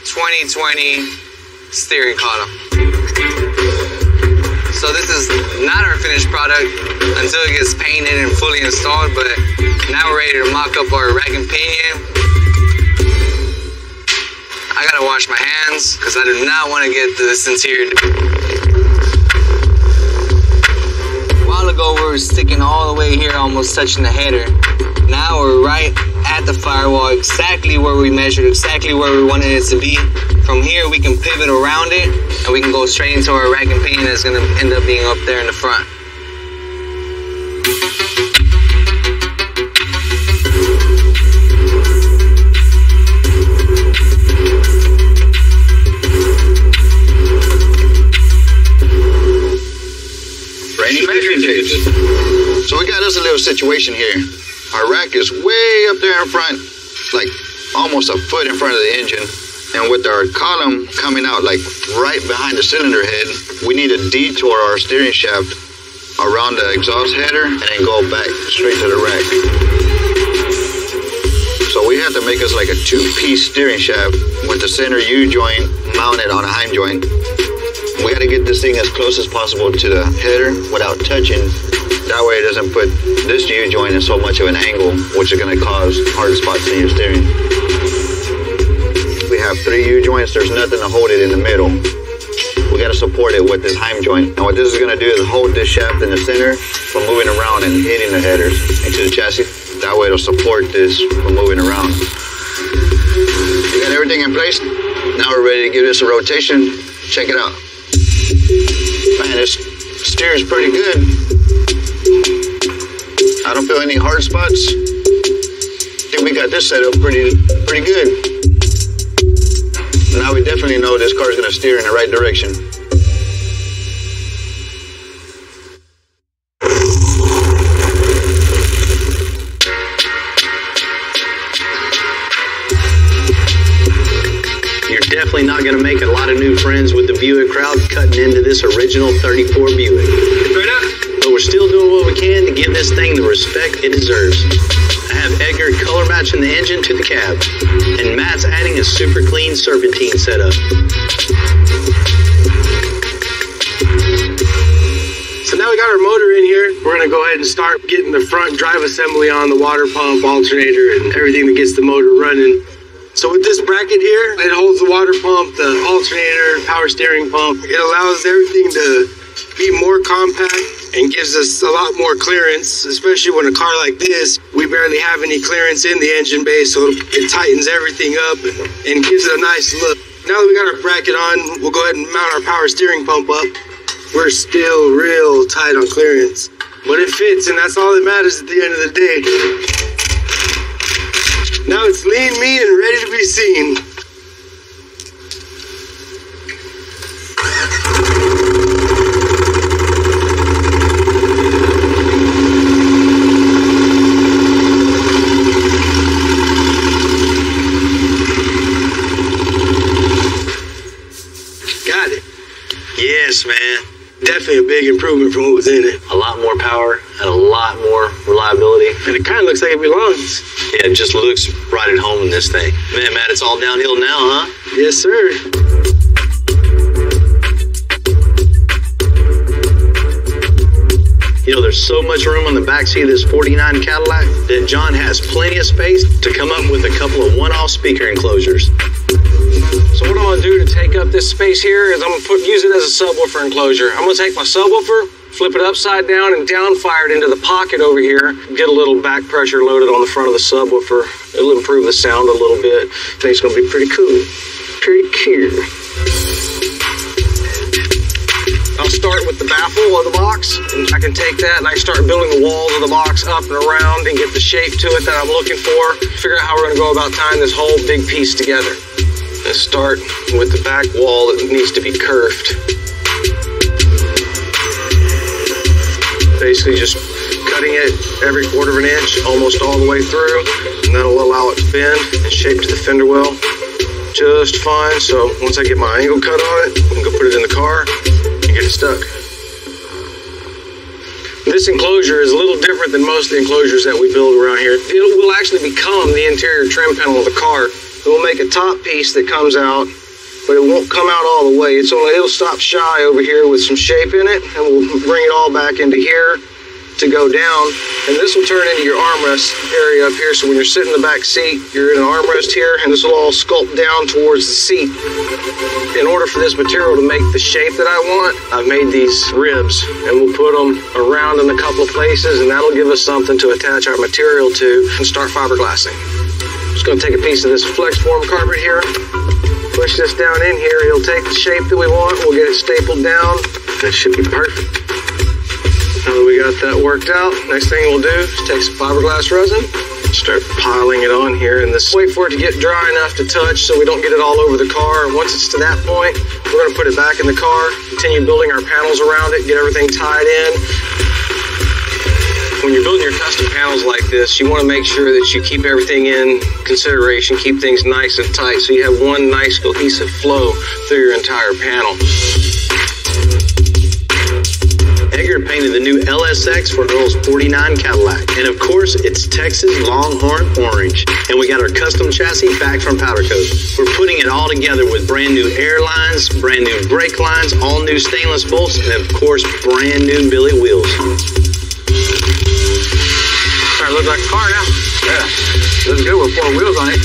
2020 steering column. So this is not our finished product until it gets painted and fully installed, but now we're ready to mock up our rack and pinion. I gotta wash my hands because I do not want to get this interior. A while ago we were sticking all the way here, almost touching the header. Now we're right at the firewall, exactly where we measured, exactly where we wanted it to be. From here we can pivot around it and we can go straight into our rack and pinion that's going to end up being up there in the front. situation here. Our rack is way up there in front, like almost a foot in front of the engine. And with our column coming out like right behind the cylinder head, we need to detour our steering shaft around the exhaust header and then go back straight to the rack. So we have to make us like a two-piece steering shaft with the center U-joint mounted on a heim joint. We got to get this thing as close as possible to the header without touching. That way it doesn't put this U-joint in so much of an angle, which is going to cause hard spots in your steering. We have 3 U-joints, there's nothing to hold it in the middle. We got to support it with this heim joint. And what this is going to do is hold this shaft in the center from moving around and hitting the headers into the chassis. That way it'll support this from moving around. We got everything in place. Now we're ready to give this a rotation. Check it out. Man, this steers pretty good. I don't feel any hard spots. I think we got this set up pretty good. Now we definitely know this car is going to steer in the right direction. You're definitely not going to make a lot of new friends with the Buick crowd cutting into this original 34 Buick. But we're still doing what we can to give this thing the respect it deserves. I have Edgar color matching the engine to the cab, and Matt's adding a super clean serpentine setup. So now we got our motor in here. We're gonna go ahead and start getting the front drive assembly on, the water pump, alternator, and everything that gets the motor running. So with this bracket here, it holds the water pump, the alternator, power steering pump. It allows everything to be more compact and gives us a lot more clearance, especially when a car like this, we barely have any clearance in the engine bay, so it tightens everything up and gives it a nice look. Now that we got our bracket on, we'll go ahead and mount our power steering pump up. We're still real tight on clearance, but it fits, and that's all that matters at the end of the day. Now it's lean, mean, and ready to be seen. Yes, man. Definitely a big improvement from what was in it. A lot more power and a lot more reliability. And it kind of looks like it belongs. Yeah, it just looks right at home in this thing. Man, Matt, it's all downhill now, huh? Yes, sir. You know, there's so much room on the backseat of this 49 Cadillac that John has plenty of space to come up with a couple of one-off speaker enclosures. So what I'm going to do to take up this space here is I'm going to use it as a subwoofer enclosure. I'm going to take my subwoofer, flip it upside down, and downfire it into the pocket over here. Get a little back pressure loaded on the front of the subwoofer. It'll improve the sound a little bit. I think it's going to be pretty cool. Pretty cool. I'll start with the baffle of the box, and I can take that and I start building the walls of the box up and around and get the shape to it that I'm looking for. Figure out how we're going to go about tying this whole big piece together. Let's start with the back wall that needs to be curved. Basically just cutting it every 1/4 inch, almost all the way through, and that'll allow it to bend and shape to the fender well just fine. So once I get my angle cut on it, I can go put it in the car and get it stuck. This enclosure is a little different than most of the enclosures that we build around here. It will actually become the interior trim panel of the car. It will make a top piece that comes out, but it won't come out all the way. It'll stop shy over here with some shape in it, and we'll bring it all back into here to go down. And this will turn into your armrest area up here. So when you're sitting in the back seat, you're in an armrest here, and this will all sculpt down towards the seat. In order for this material to make the shape that I want, I've made these ribs, and we'll put them around in a couple of places, and that'll give us something to attach our material to and start fiberglassing. Just gonna take a piece of this flex form carpet here, push this down in here, it'll take the shape that we want, we'll get it stapled down, and it should be perfect. Now that we got that worked out, next thing we'll do is take some fiberglass resin, start piling it on here, and wait for it to get dry enough to touch so we don't get it all over the car. And once it's to that point, we're gonna put it back in the car, continue building our panels around it, get everything tied in. when you're building your custom panels like this, you want to make sure that you keep everything in consideration, keep things nice and tight, so you have one nice cohesive flow through your entire panel. Edgar painted the new LSX for Earl's 49 Cadillac. And of course, it's Texas Longhorn Orange. And we got our custom chassis back from Powder Coat. We're putting it all together with brand new air lines, brand new brake lines, all new stainless bolts, and of course, brand new Billy wheels. Starting to look like a car now. Yeah, looks good with 4 wheels on it.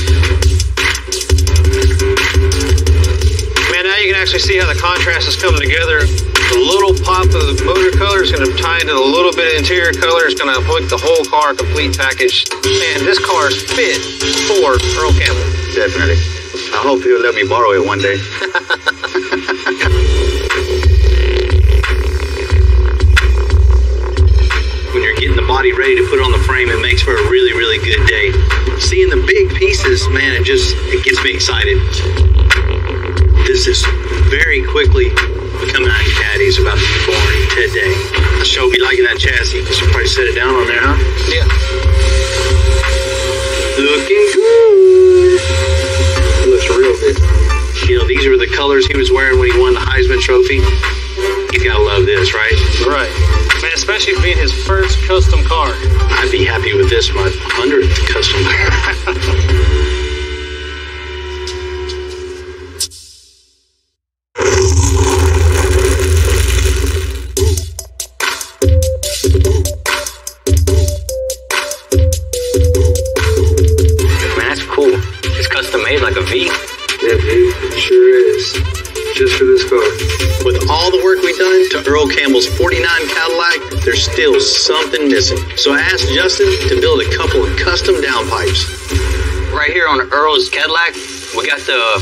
Man, now you can actually see how the contrast is coming together. The little pop of the motor color is going to tie into a little bit of interior color. It's going to make the whole car a complete package. Man, this car is fit for Earl Campbell. Definitely. I hope he'll let me borrow it one day. When you're getting the body ready to put on the frame, it makes for a really, really good day. Seeing the big pieces, man, it gets me excited. This is very quickly becoming Ivy Caddy's about to be born today. I sure be liking that chassis. You should probably set it down on there, huh? Yeah. Looking good. It looks real good. You know, these were the colors he was wearing when he won the Heisman Trophy. You gotta love this, right? Right. Man, especially being his first custom car. I'd be happy with this, my 100th custom car. Like a V? Yeah, dude, it sure is. Just for this car. With all the work we've done to Earl Campbell's 49 Cadillac, there's still something missing. So I asked Justin to build a couple of custom downpipes. Right here on Earl's Cadillac, we got the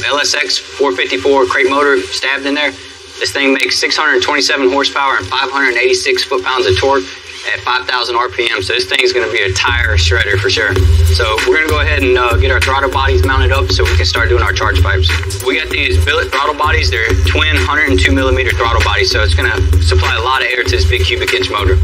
LSX 454 crate motor stabbed in there. This thing makes 627 horsepower and 586 foot-pounds of torque at 5,000 RPM, so this thing's going to be a tire shredder for sure. So we're going to go ahead and get our throttle bodies mounted up so we can start doing our charge pipes. We got these billet throttle bodies. They're twin 102 millimeter throttle bodies, so it's going to supply a lot of air to this big cubic inch motor.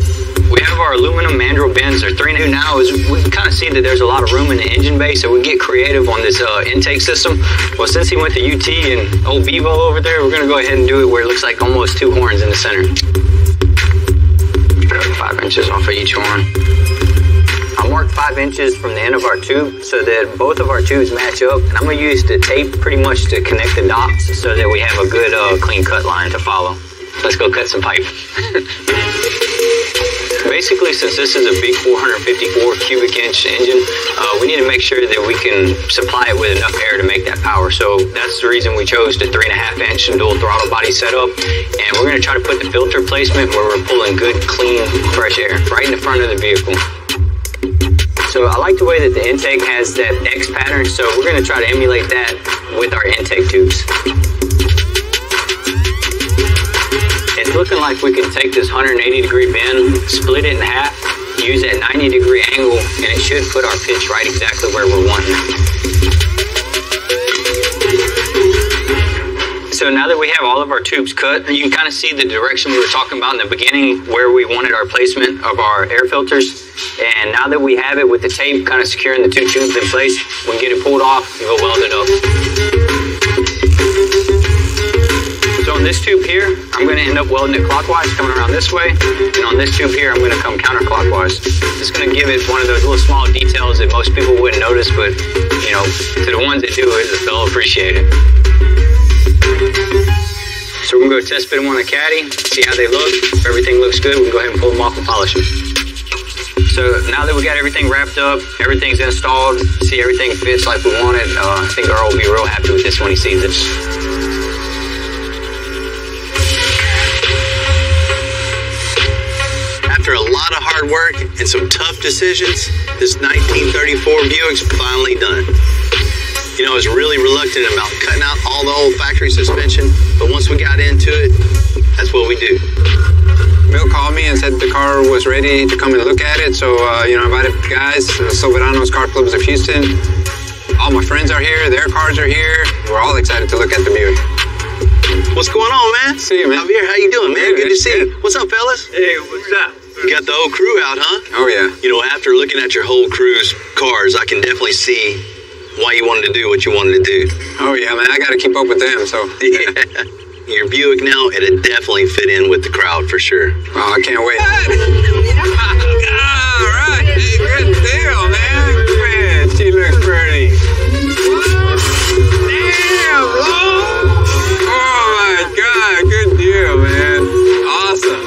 We have our aluminum mandrel bends. They're 3 new now. We kind of see that there's a lot of room in the engine bay, so we get creative on this intake system. Well, since he went to UT and old Bevo over there, we're going to go ahead and do it where it looks like almost 2 horns in the center. 5 inches off of each horn. I marked 5 inches from the end of our tube so that both of our tubes match up, and I'm going to use the tape pretty much to connect the dots so that we have a good clean cut line to follow. Let's go cut some pipe. Basically, since this is a big 454 cubic inch engine, we need to make sure that we can supply it with enough air to make that power. So that's the reason we chose the 3.5 inch dual throttle body setup. And we're going to try to put the filter placement where we're pulling good, clean, fresh air right in the front of the vehicle. So I like the way that the intake has that X pattern, so we're going to try to emulate that with our intake tubes. It's looking like we can take this 180-degree bend, split it in half, use that 90-degree angle, and it should put our pitch right exactly where we're wanting it. So now that we have all of our tubes cut, you can kind of see the direction we were talking about in the beginning where we wanted our placement of our air filters. And now that we have it with the tape kind of securing the 2 tubes in place, we can get it pulled off and go weld it up. So on this tube here, I'm going to end up welding it clockwise, coming around this way. And on this tube here, I'm going to come counterclockwise. It's going to give it one of those little small details that most people wouldn't notice, but, you know, to the ones that do it, they'll appreciate it. So we're going to go test fit them on the caddy, see how they look. If everything looks good, we can go ahead and pull them off and polish them. So now that we got everything wrapped up, everything's installed, see everything fits like we wanted, I think Earl will be real happy with this when he sees it. After a lot of hard work and some tough decisions, this 1934 Buick's finally done. You know, I was really reluctant about cutting out all the old factory suspension, but once we got into it, that's what we do. Bill called me and said the car was ready to come and look at it, so, you know, I invited the guys, Silveranos Car Clubs of Houston. All my friends are here, their cars are here. We're all excited to look at the Buick. What's going on, man? See you, man. Javier, how you doing, man? Good to see you. What's up, fellas? Hey, what's up? You got the whole crew out, huh? Oh, yeah. You know, after looking at your whole crew's cars, I can definitely see why you wanted to do what you wanted to do. Oh, yeah, man. I got to keep up with them, so. Yeah. Your Buick now, it'd definitely fit in with the crowd for sure. Oh, I can't wait. All right. Hey, good deal, man. Man, she looks pretty. Damn, bro. Oh, my God. Good deal, man. Awesome.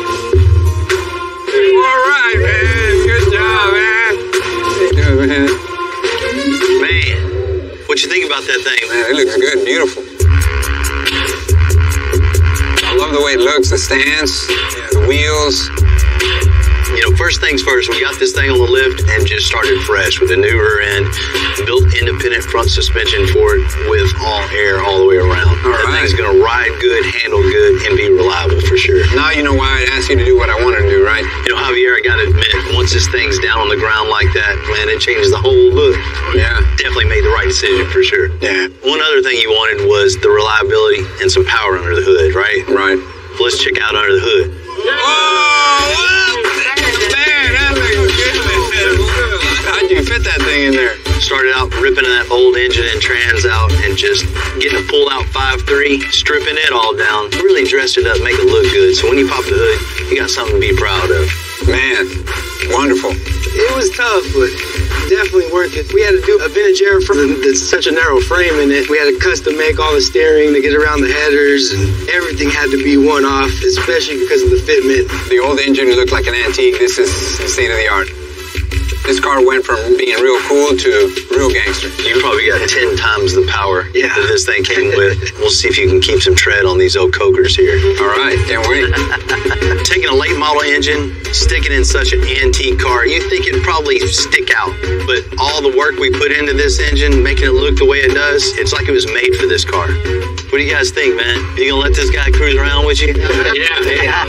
All right, man. Good job, man. Good, man. Man, what you think about that thing? Man, it looks good. Beautiful. I love the way it looks, the stance, the wheels. You know, first things first, we got this thing on the lift and just started fresh with a new rear end, built independent front suspension for it with all air all the way around. That thing's gonna ride good, handle good, and be reliable for sure. Now you know why I asked you to do what I wanted to do, right? You know, Javier, I gotta admit, once this thing's down on the ground like that, man, it changes the whole look. Yeah. Definitely made the right decision for sure. Yeah. One other thing you wanted was the reliability and some power under the hood, right? Right. Let's check out under the hood. How'd you fit that thing in there? Started out ripping that old engine and trans out and just getting a pull-out 5.3, stripping it all down, really dressed it up, make it look good. So when you pop the hood, you got something to be proud of. Man, wonderful. It was tough, but definitely worth it. We had to do a vintage era for that's such a narrow frame in it. We had to custom make all the steering to get around the headers, and everything had to be one off, especially because of the fitment. The old engine looked like an antique. This is state of the art. This car went from being real cool to real gangster. You probably got 10 times the power that this thing came with. We'll see if you can keep some tread on these old cokers here. All right, can't wait. Taking a late model engine, sticking in such an antique car, you think it'd probably stick out. But all the work we put into this engine, making it look the way it does, it's like it was made for this car. What do you guys think, man? You gonna let this guy cruise around with you? Yeah.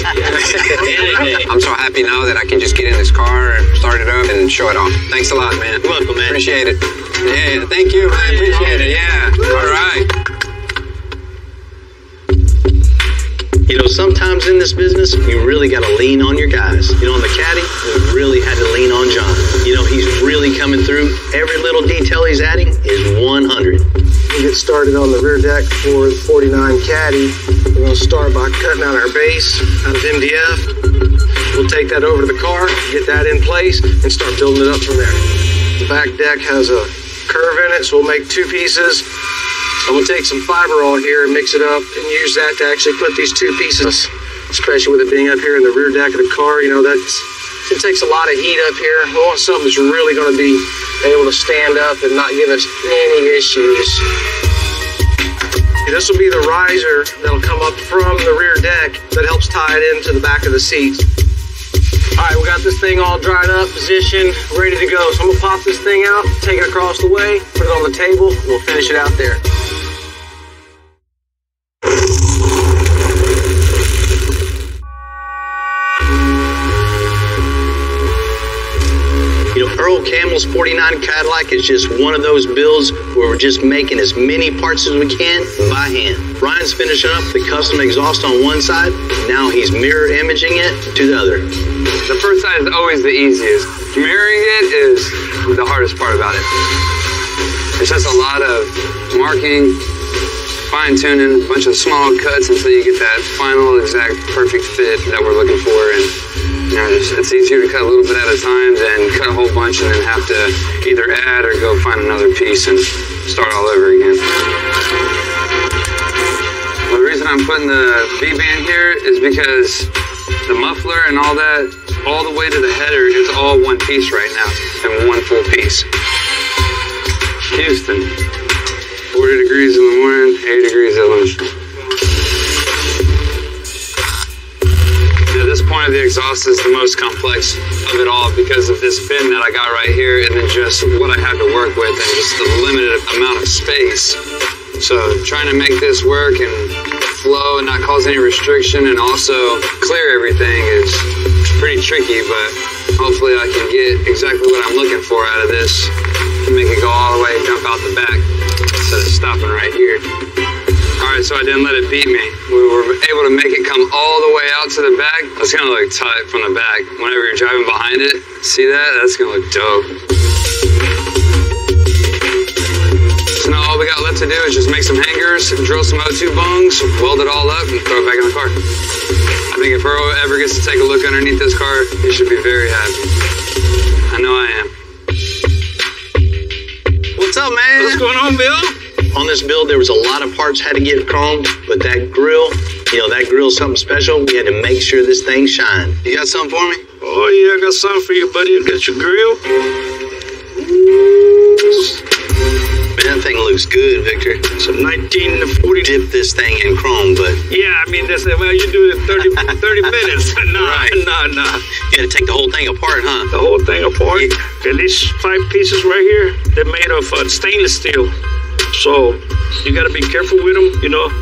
I'm so happy now that I can just get in this car, start it up, and show it off. Thanks a lot, man. You're welcome, man. Appreciate it. Yeah, thank you, man. Appreciate it. Yeah. All right. You know, sometimes in this business, you really got to lean on your guys. You know, on the caddy, we really had to lean on John. You know, he's really coming through. Every little detail he's adding is 100. We get started on the rear deck for the 49 Caddy. We're going to start by cutting out our base out of MDF. We'll take that over to the car, get that in place, and start building it up from there. The back deck has a curve in it, so we'll make two pieces. I'm going to take some fiberall here and mix it up and use that to actually put these two pieces, especially with it being up here in the rear deck of the car. You know, it takes a lot of heat up here. We want something that's really going to be able to stand up and not give us any issues. This will be the riser that'll come up from the rear deck that helps tie it into the back of the seats. All right, we got this thing all dried up, positioned, ready to go. So I'm gonna pop this thing out, take it across the way, put it on the table, and we'll finish it out there. You know, Earl Campbell's 49 Cadillac is just one of those builds where we're just making as many parts as we can by hand. Ryan's finishing up the custom exhaust on one side. Now he's mirror imaging it to the other. The first side is always the easiest. Mirroring it is the hardest part about it. It's just a lot of marking, fine-tuning, a bunch of small cuts until you get that final exact perfect fit that we're looking for. And you know, it's easier to cut a little bit at a time than cut a whole bunch and then have to either add or go find another piece and start all over again. Well, the reason I'm putting the V-band here is because the muffler and all that, all the way to the header is all one piece right now and one full piece. Houston, 40 degrees in the morning, 80 degrees at lunch. This point of the exhaust is the most complex of it all because of this bin that I got right here and then just what I have to work with and just the limited amount of space. So trying to make this work and flow and not cause any restriction and also clear everything is pretty tricky, but hopefully I can get exactly what I'm looking for out of this and make it go all the way and dump out the back instead of stopping right here. All Alright, so I didn't let it beat me. We were able to make it come all the way out to the back. That's gonna look tight from the back. Whenever you're driving behind it, see that? That's gonna look dope. So now all we got left to do is just make some hangers, drill some O2 bungs, weld it all up, and throw it back in the car. I think if Earl ever gets to take a look underneath this car, he should be very happy. I know I am. What's up, man? What's going on, Bill? On this build, there was a lot of parts had to get chromed, but that grill, that grill's something special. We had to make sure this thing shined. You got something for me? Oh, yeah, I got something for you, buddy. I got your grill. Man, that thing looks good, Victor. It's a 1940. Dip this thing in chrome, but... Yeah, I mean, you do it in 30 minutes. Nah. You had to take the whole thing apart, huh? The whole thing apart? Yeah. And these 5 pieces right here, they're made of stainless steel. So you got to be careful with them,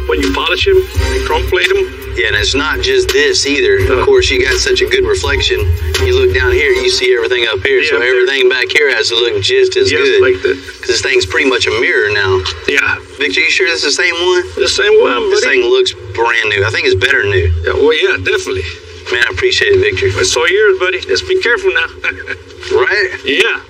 when you polish them and chrome plate them. Yeah, and it's not just this either. Of course, you got such a good reflection. You look down here, you see everything up here. Yeah, so everything back here has to look just as good. Like that. Because this thing's pretty much a mirror now. Yeah. Victor, you sure this is the same one? The same one, buddy. This thing looks brand new. I think it's better new. Yeah, well, yeah, definitely. Man, I appreciate it, Victor. It's all yours, buddy. Just be careful now. Right? Yeah.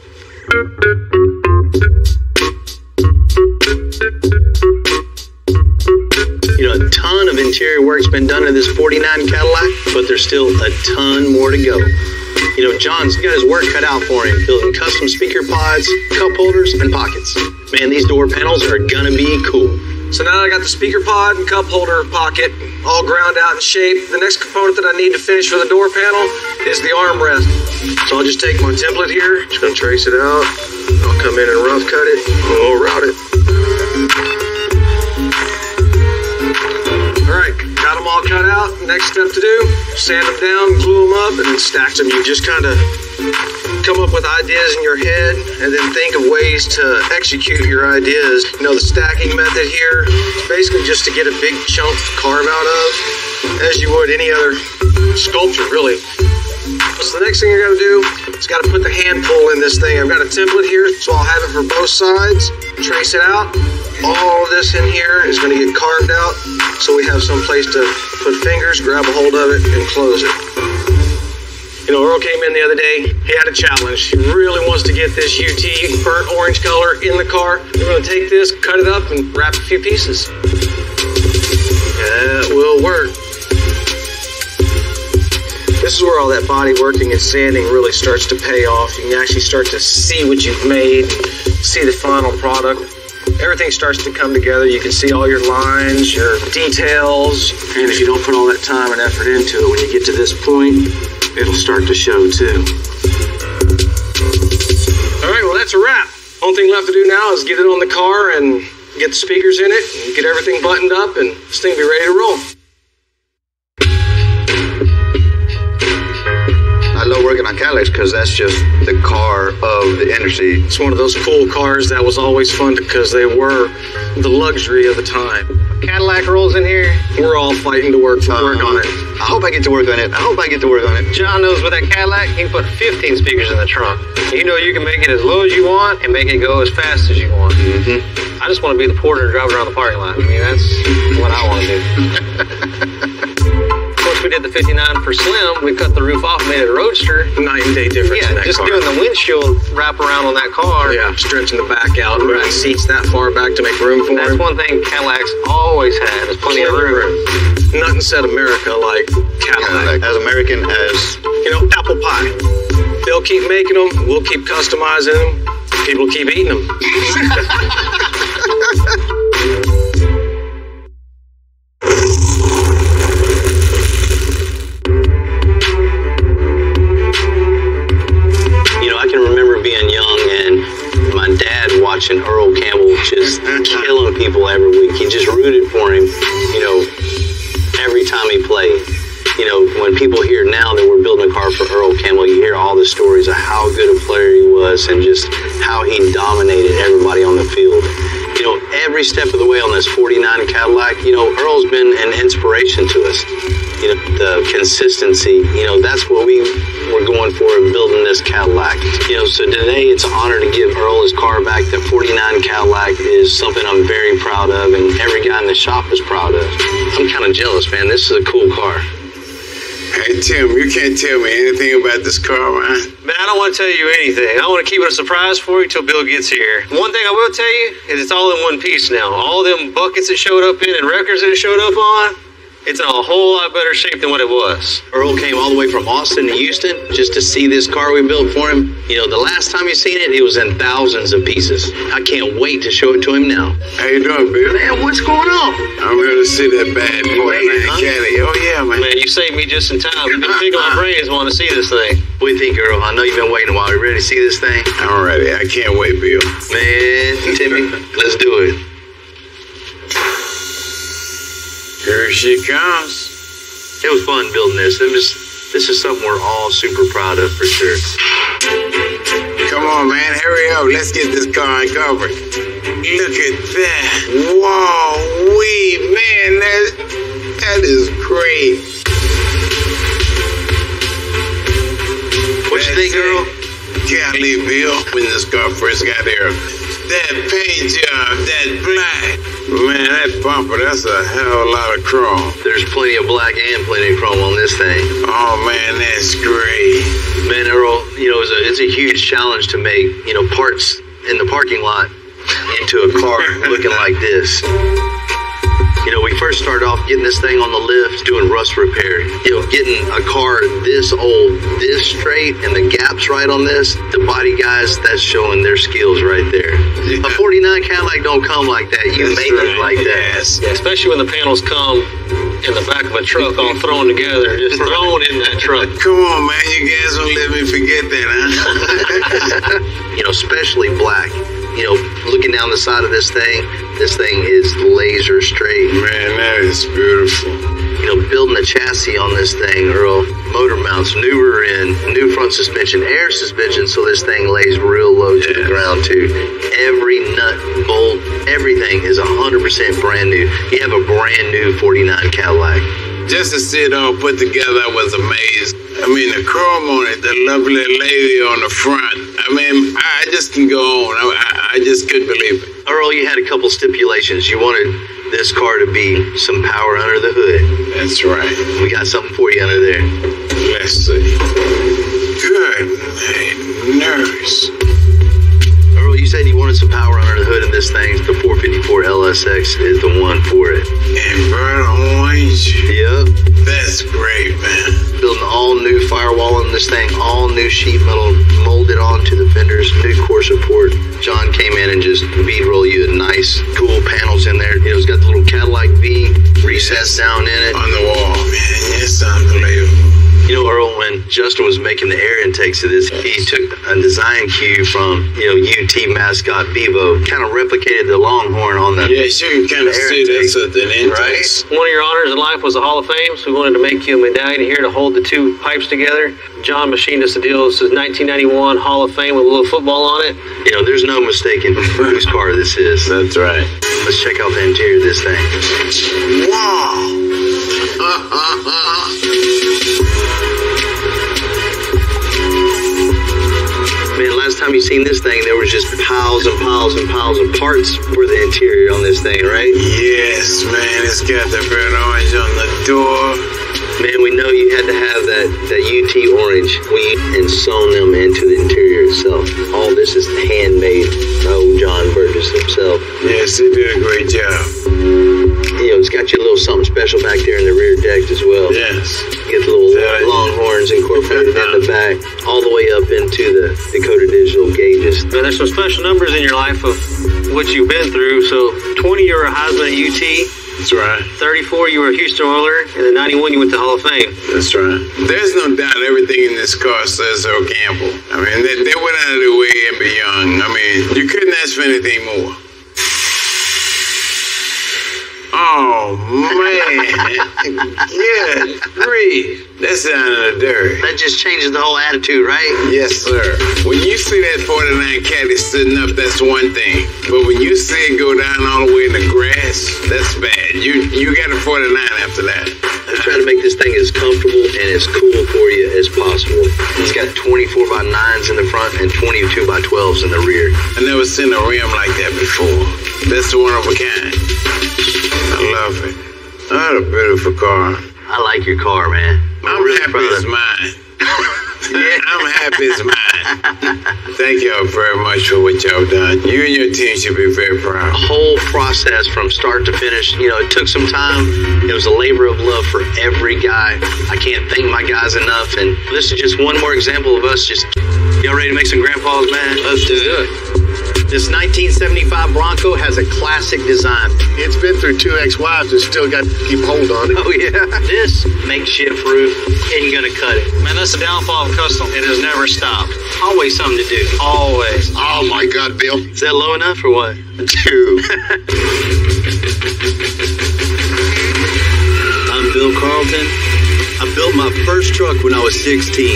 A ton of interior work's been done to this 49 Cadillac, but there's still a ton more to go. John's got his work cut out for him, building custom speaker pods, cup holders, and pockets. Man, these door panels are gonna be cool. So now that I got the speaker pod and cup holder pocket all ground out in shape, the next component that I need to finish for the door panel is the armrest. So I'll just take my template here, just gonna trace it out. I'll come in and rough cut it, and we'll route it. Alright, got them all cut out. Next step to do, sand them down, glue them up, and then stack them. You just kind of come up with ideas in your head and then think of ways to execute your ideas. The stacking method here is basically just to get a big chunk to carve out of, as you would any other sculpture, really. So the next thing you're going to do is got to put the hand pull in this thing. I've got a template here, so I'll have it for both sides. Trace it out. All of this in here is going to get carved out, so we have some place to put fingers, grab a hold of it, and close it. Earl came in the other day. He had a challenge. He really wants to get this UT burnt orange color in the car. We're going to take this, cut it up, and wrap a few pieces. That will work. This is where all that body working and sanding really starts to pay off. You can actually start to see what you've made, see the final product. Everything starts to come together. You can see all your lines, your details, and if you don't put all that time and effort into it, when you get to this point, it'll start to show too. All right, well, that's a wrap. Only thing left to do now is get it on the car and get the speakers in it and get everything buttoned up, and this thing will be ready to roll. I love working on Cadillacs because that's just the car of the industry. It's one of those cool cars that was always fun because they were the luxury of the time. Cadillac rolls in here. We're all fighting to work on it. I hope I get to work on it. John knows with that Cadillac, he can put 15 speakers in the trunk. You can make it as low as you want and make it go as fast as you want. I just want to be the porter and drive around the parking lot. I mean, that's what I want to do. Of course, we did the 59 for Slim. We cut the roof off, made it a Roadster. Night and day difference in that just car. doing the windshield wrap around on that car. Yeah, stretching the back out, moving seats that far back to make room for That's him. one thing Cadillacs always had, is plenty of room. Nothing said America like Cadillac. As American as... apple pie. They'll keep making them. We'll keep customizing them. People keep eating them. I can remember being young and my dad watching Earl Campbell just killing people every week. He just rooted for him, every time he played. When people hear now that we're building a car for Earl Campbell, you hear all the stories of how good a player he was and just how he dominated everybody on the field. Every step of the way on this 49 Cadillac, Earl's been an inspiration to us. the consistency, that's what we were going for in building this Cadillac. So today it's an honor to give Earl his car back. The 49 Cadillac is something I'm very proud of, and every guy in the shop is proud of. I'm kind of jealous, man. This is a cool car. Hey, Tim, you can't tell me anything about this car, man. Man, I don't want to tell you anything. I want to keep it a surprise for you till Bill gets here. One thing I will tell you is it's all in one piece now. All them buckets it showed up in and records that it showed up on, it's in a whole lot better shape than what it was. Earl came all the way from Austin to Houston just to see this car we built for him. The last time you seen it, it was in thousands of pieces. I can't wait to show it to him now. How you doing, Bill? Man, what's going on? I'm here to see that bad 49 Caddy. Oh, yeah, man. Man, you saved me just in time. You've been picking my brains wanting to see this thing. What do you think, Earl? I know you've been waiting a while. You ready to see this thing? I'm ready. I can't wait, Bill. Man, Timmy, let's do it. Here she comes. It was fun building this. This is something we're all super proud of for sure. Come on, man, hurry up. Let's get this car uncovered. Look at that. Whoa, man, that is great. What you think, Earl? Golly, Bill, when this car first got here, that paint job, that black. Man, that bumper, that's a hell of a lot of chrome. There's plenty of black and plenty of chrome on this thing. Oh, man, that's great. Man, Earl, it's a huge challenge to make, parts in the parking lot into a car looking like this. We first started off getting this thing on the lift, doing rust repair. Getting a car this old, this straight, and the gaps right on this, the body guys, that's showing their skills right there. A 49 Cadillac don't come like that. You make it like that. Yeah, especially when the panels come in the back of a truck all thrown together, just thrown in that truck. Come on, man, you guys don't let me forget that, huh? Especially black. Looking down the side of this thing is laser straight. Man, that is beautiful. Building the chassis on this thing, Earl, motor mounts, new rear end, new front suspension, air suspension, so this thing lays real low to the ground too. Every nut, bolt, everything is 100% brand new. You have a brand new 49 Cadillac. Just to see it all put together, I was amazed. I mean, the chrome on it, the lovely lady on the front. I mean, I just can go on. I just couldn't believe it. Earl, you had a couple stipulations. You wanted this car to be some power under the hood. That's right. We got something for you under there. Let's see. Good night, nurse. Earl, you said you wanted some power under the hood in this thing. The 454 LSX is the one for it. And burnt orange? Yep. That's great, man. Building all new firewall on this thing, all new sheet metal molded onto the fenders, new core support. John came in and just bead roll you a nice, cool panels in there. It's got the little Cadillac V recessed down in it. On the wall, man. It's unbelievable. Earl, when Justin was making the air intakes of this, he took a design cue from, UT mascot Bevo, kind of replicated the Longhorn on the Yeah, sure, you kind of see that's an intakes. Right? One of your honors in life was the Hall of Fame, so we wanted to make you a medallion here to hold the two pipes together. John machined us a deal. This is 1991 Hall of Fame with a little football on it. There's no mistaking whose car this is. That's right. Let's check out the interior of this thing. Wow! Man, last time you seen this thing, there was just piles and piles and piles of parts for the interior on this thing, right? Yes, man. It's got the burnt orange on the door. Man, we know you had to have that UT orange. We sewn them into the interior itself. All this is handmade by old John Burgess himself. Yes, he did a great job. It's got you a little something special back there in the rear deck as well. Yes. You get the little Longhorns incorporated in the back, all the way up into the Dakota Digital gauges. Now, there's some special numbers in your life of what you've been through. So 20, you were a Heisman at UT. That's right. 34, you were a Houston Oiler, and then 91, you went to Hall of Fame. That's right. There's no doubt everything in this car says Earl Campbell. I mean, they went out of their way and beyond. I mean, you couldn't ask for anything more. Oh, man. Yeah, breathe. That's down in the dirt. That just changes the whole attitude, right? Yes, sir. When you see that 49 Caddy sitting up, that's one thing. But when you see it go down all the way in the grass, that's bad. You got a 49 after that. Try to make this thing as comfortable and as cool for you as possible. It's got 24x9s in the front and 22x12s in the rear. I never seen a rim like that before. That's one of a kind. I love it. What a beautiful car. I like your car, man. I'm happy it's mine. I'm happy it's mine. Thank y'all very much for what y'all done. You and your team should be very proud. The whole process from start to finish, it took some time. It was a labor of love for every guy. I can't thank my guys enough. And this is just one more example of us just, y'all ready to make some grandpas mad? Let's do it. This 1975 Bronco has a classic design. It's been through 2 ex-wives and still got to keep hold on it. Oh, yeah. This makeshift roof ain't gonna cut it. Man, that's the downfall of custom. It has never stopped. Always something to do. Always. Oh my God, Bill. Is that low enough or what? Dude. I'm Bill Carlton. I built my first truck when I was 16.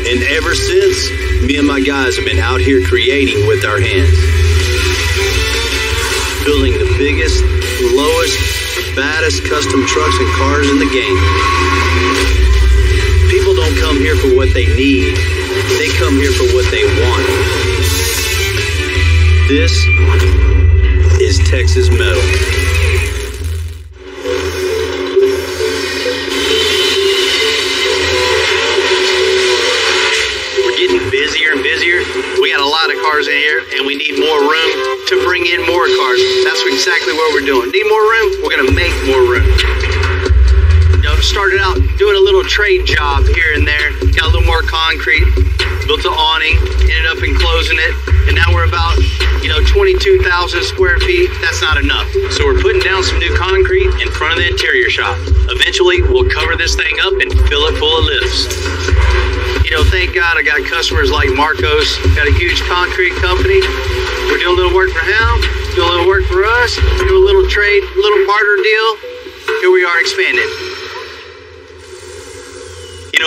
And ever since, me and my guys have been out here creating with our hands. Building the biggest, lowest, baddest custom trucks and cars in the game. People don't come here for what they need. They come here for what they want. This is Texas Metal. Busier and busier. We got a lot of cars in here and we need more room to bring in more cars. That's exactly what we're doing. Need more room? We're going to make more room. Started out doing a little trade job here and there. Got a little more concrete. Built an awning. Ended up enclosing it. And now we're about, 22,000 square feet. That's not enough. So we're putting down some new concrete in front of the interior shop. Eventually, we'll cover this thing up and fill it full of lifts. Thank God I got customers like Marcos, got a huge concrete company. We're doing a little work for him, doing a little work for us, doing a little trade, little barter deal. Here we are expanding.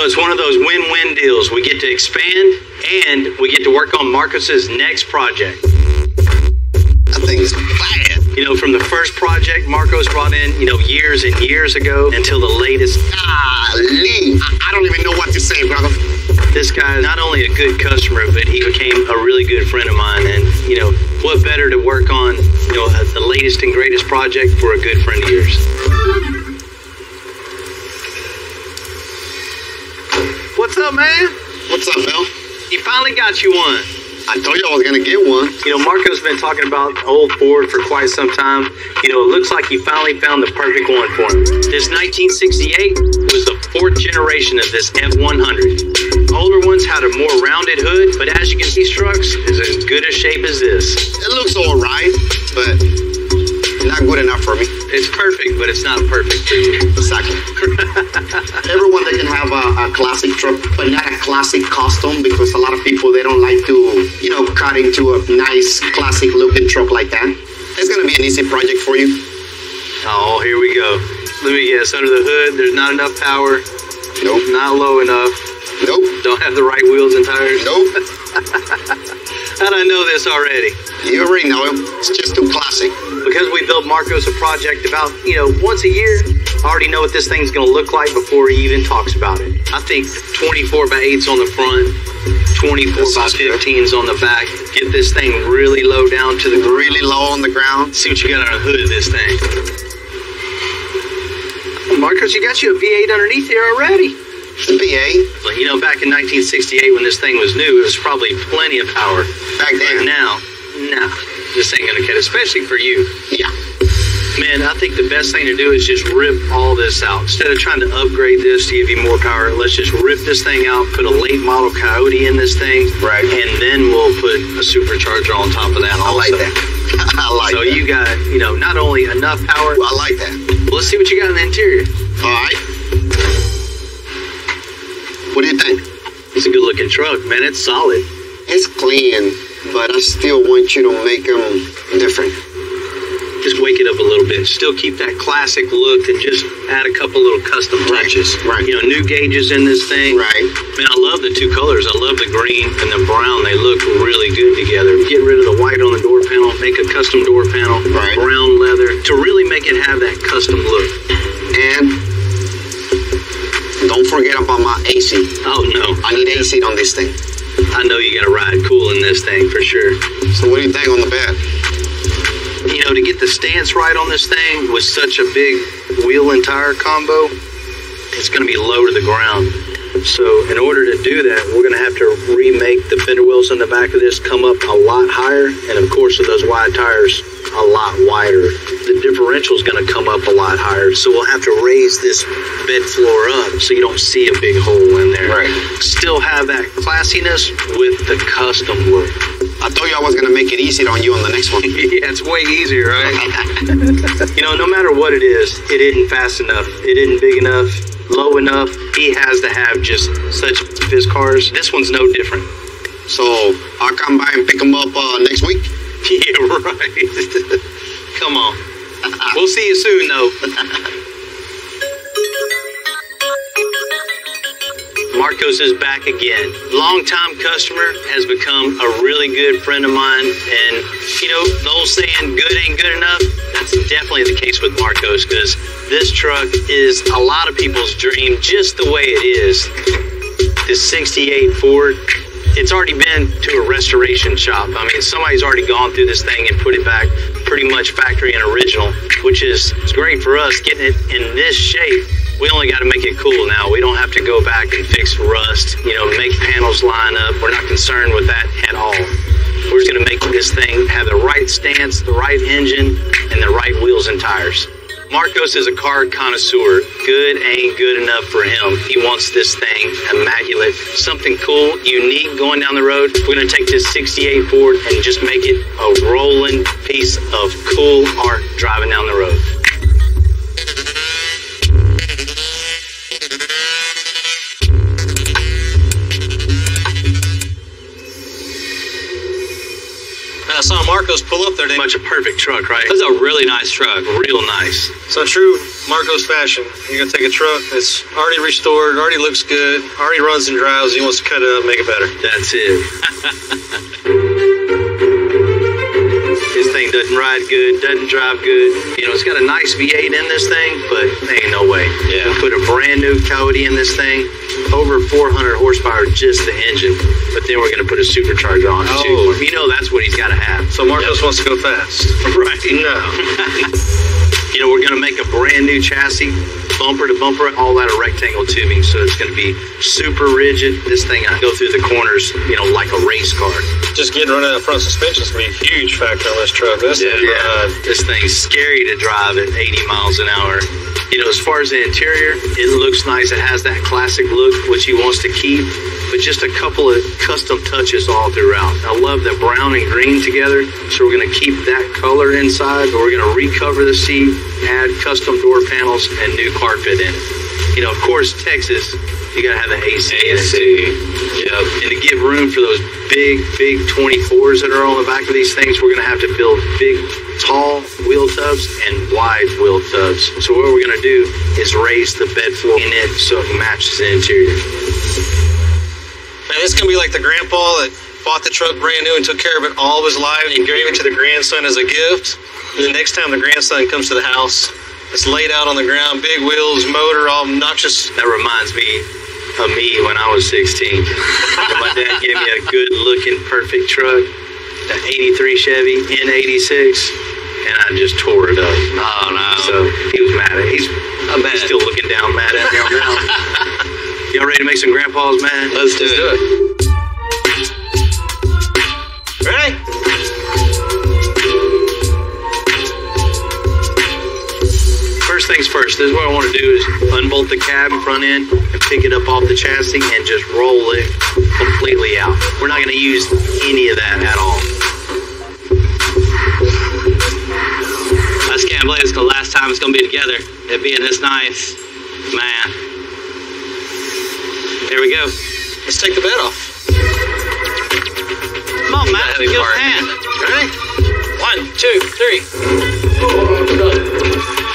It's one of those win-win deals. We get to expand and we get to work on Marcos's next project. That thing is bad. From the first project Marcos brought in, years and years ago until the latest. Golly, I don't even know what to say, brother. This guy is not only a good customer, but he became a really good friend of mine. And, what better to work on, the latest and greatest project for a good friend of yours. What's up, man? What's up, Bill? You finally got you one. I told you I was going to get one. Marco's been talking about old Ford for quite some time. It looks like he finally found the perfect one for him. This 1968 was the 4th generation of this F100. Older ones had a more rounded hood, but as you can see, trucks is as good a shape as this. It looks all right, but not good enough for me. It's perfect, but it's not perfect for you. Exactly. Everyone, they can have a classic truck, but not a classic custom, because a lot of people, they don't like to, cut into a nice classic looking truck like that. It's going to be an easy project for you. Oh, here we go. Let me guess, under the hood, there's not enough power. Nope. Not low enough. Nope. Don't have the right wheels and tires. Nope. How'd I know this already? You already know him. It's just too classic. Because we built Marcos a project about, once a year, I already know what this thing's going to look like before he even talks about it. I think 24x8s on the front, 24x15s on the back. Get this thing really low down to the ground. Really low on the ground. See what you got on the hood of this thing. Marcos, you got you a V8 underneath here already. The V8? Well, back in 1968 when this thing was new, it was probably plenty of power. Back then? Now, nah, this ain't gonna cut it, especially for you. Yeah. Man, I think the best thing to do is just rip all this out. Instead of trying to upgrade this to give you more power, let's just rip this thing out, put a late model Coyote in this thing, right? And then we'll put a supercharger on top of that also. I like that. I like so that. You got, not only enough power. Well, I like that. Well, let's see what you got in the interior. All right. What do you think? It's a good looking truck, man. It's solid. It's clean, but I still want you to make them different. Just wake it up a little bit. Still keep that classic look and just add a couple little custom touches. Right. New gauges in this thing. Right. Man, I love the two colors. I love the green and the brown. They look really good together. Get rid of the white on the door panel. Make a custom door panel. Right. Brown leather to really make it have that custom look. And AC. Oh, no. I need AC on this thing. I know you got to ride cool in this thing for sure. So what do you think on the bed? You know, to get the stance right on this thing with such a big wheel and tire combo, it's going to be low to the ground. So in order to do that, we're going to have to remake the fender wells on the back of this come up a lot higher, and of course with those wide tires, a lot wider. The differential is going to come up a lot higher, so we'll have to raise this bed floor up so you don't see a big hole in there. Right. Still have that classiness with the custom look. I told you I was going to make it easy on you on the next one. Yeah, it's way easier, right? You know, no matter what it is, it isn't fast enough. It isn't big enough, low enough. He has to have just such his cars. This one's no different. So I'll come by and pick them up next week? Yeah, right. Come on. We'll see you soon, though. Marcos is back again. Longtime customer, has become a really good friend of mine. And, you know, the old saying, good ain't good enough, that's definitely the case with Marcos, because this truck is a lot of people's dream just the way it is. This 68 Ford, it's already been to a restoration shop. I mean, somebody's already gone through this thing and put it back pretty much factory and original, which is great for us. Getting it in this shape, we only got to make it cool now. We don't have to go back and fix rust, you know, make panels line up. We're not concerned with that at all. We're just going to make this thing have the right stance, the right engine, and the right wheels and tires. Marcos is a car connoisseur. Good ain't good enough for him. He wants this thing immaculate, something cool, unique going down the road. We're going to take this 68 Ford and just make it a rolling piece of cool art driving down the road. I saw Marcos pull up there. Pretty much a perfect truck, right? That's a really nice truck. Real nice. So true Marcos fashion. You're going to take a truck that's already restored, already looks good, already runs and drives. He wants to cut it up and make it better. That's it. This thing doesn't ride good, doesn't drive good. You know, it's got a nice V8 in this thing, but there ain't no way. Yeah. Put a brand new Coyote in this thing. Over 400 horsepower, just the engine. But then we're going to put a supercharger on it, too. You know that's what he's got to have. So Marcos wants to go fast. Right. No. You know, we're going to make a brand new chassis, bumper to bumper, all out of rectangle tubing. So it's going to be super rigid. This thing, I go through the corners, you know, like a race car. Just getting running out front suspension is going to be a huge factor on this truck. This thing's scary to drive at 80 miles an hour. You know, as far as the interior, it looks nice. It has that classic look, which he wants to keep, but just a couple of custom touches all throughout. I love the brown and green together, so we're going to keep that color inside, but we're going to recover the seat, add custom door panels, and new carpet in it. You know, of course, Texas, you got to have the AC in it, too. Yep. And to give room for those big 24s that are on the back of these things, we're going to have to build big, tall wheel tubs and wide wheel tubs. So what we're going to do is raise the bed floor in it so it matches the interior. Man, this is going to be like the grandpa that bought the truck brand new and took care of it all of his life and gave it to the grandson as a gift. And the next time the grandson comes to the house, it's laid out on the ground, big wheels, motor, all obnoxious. That reminds me of me when I was 16. My dad gave me a good-looking, perfect truck, the 83 Chevy N86, and I just tore it up. Oh, no. So he was mad at me. He's still looking down mad at me on that one. Y'all ready to make some grandpas mad? Let's do it. Ready? First things first, this is what I want to do is unbolt the cab front end and pick it up off the chassis and just roll it completely out. We're not going to use any of that at all. I just can't believe it's the last time it's going to be together. It being this nice. Man. Here we go. Let's take the bed off. Come on, Matt. Give us a hand. Ready? 1, 2, 3.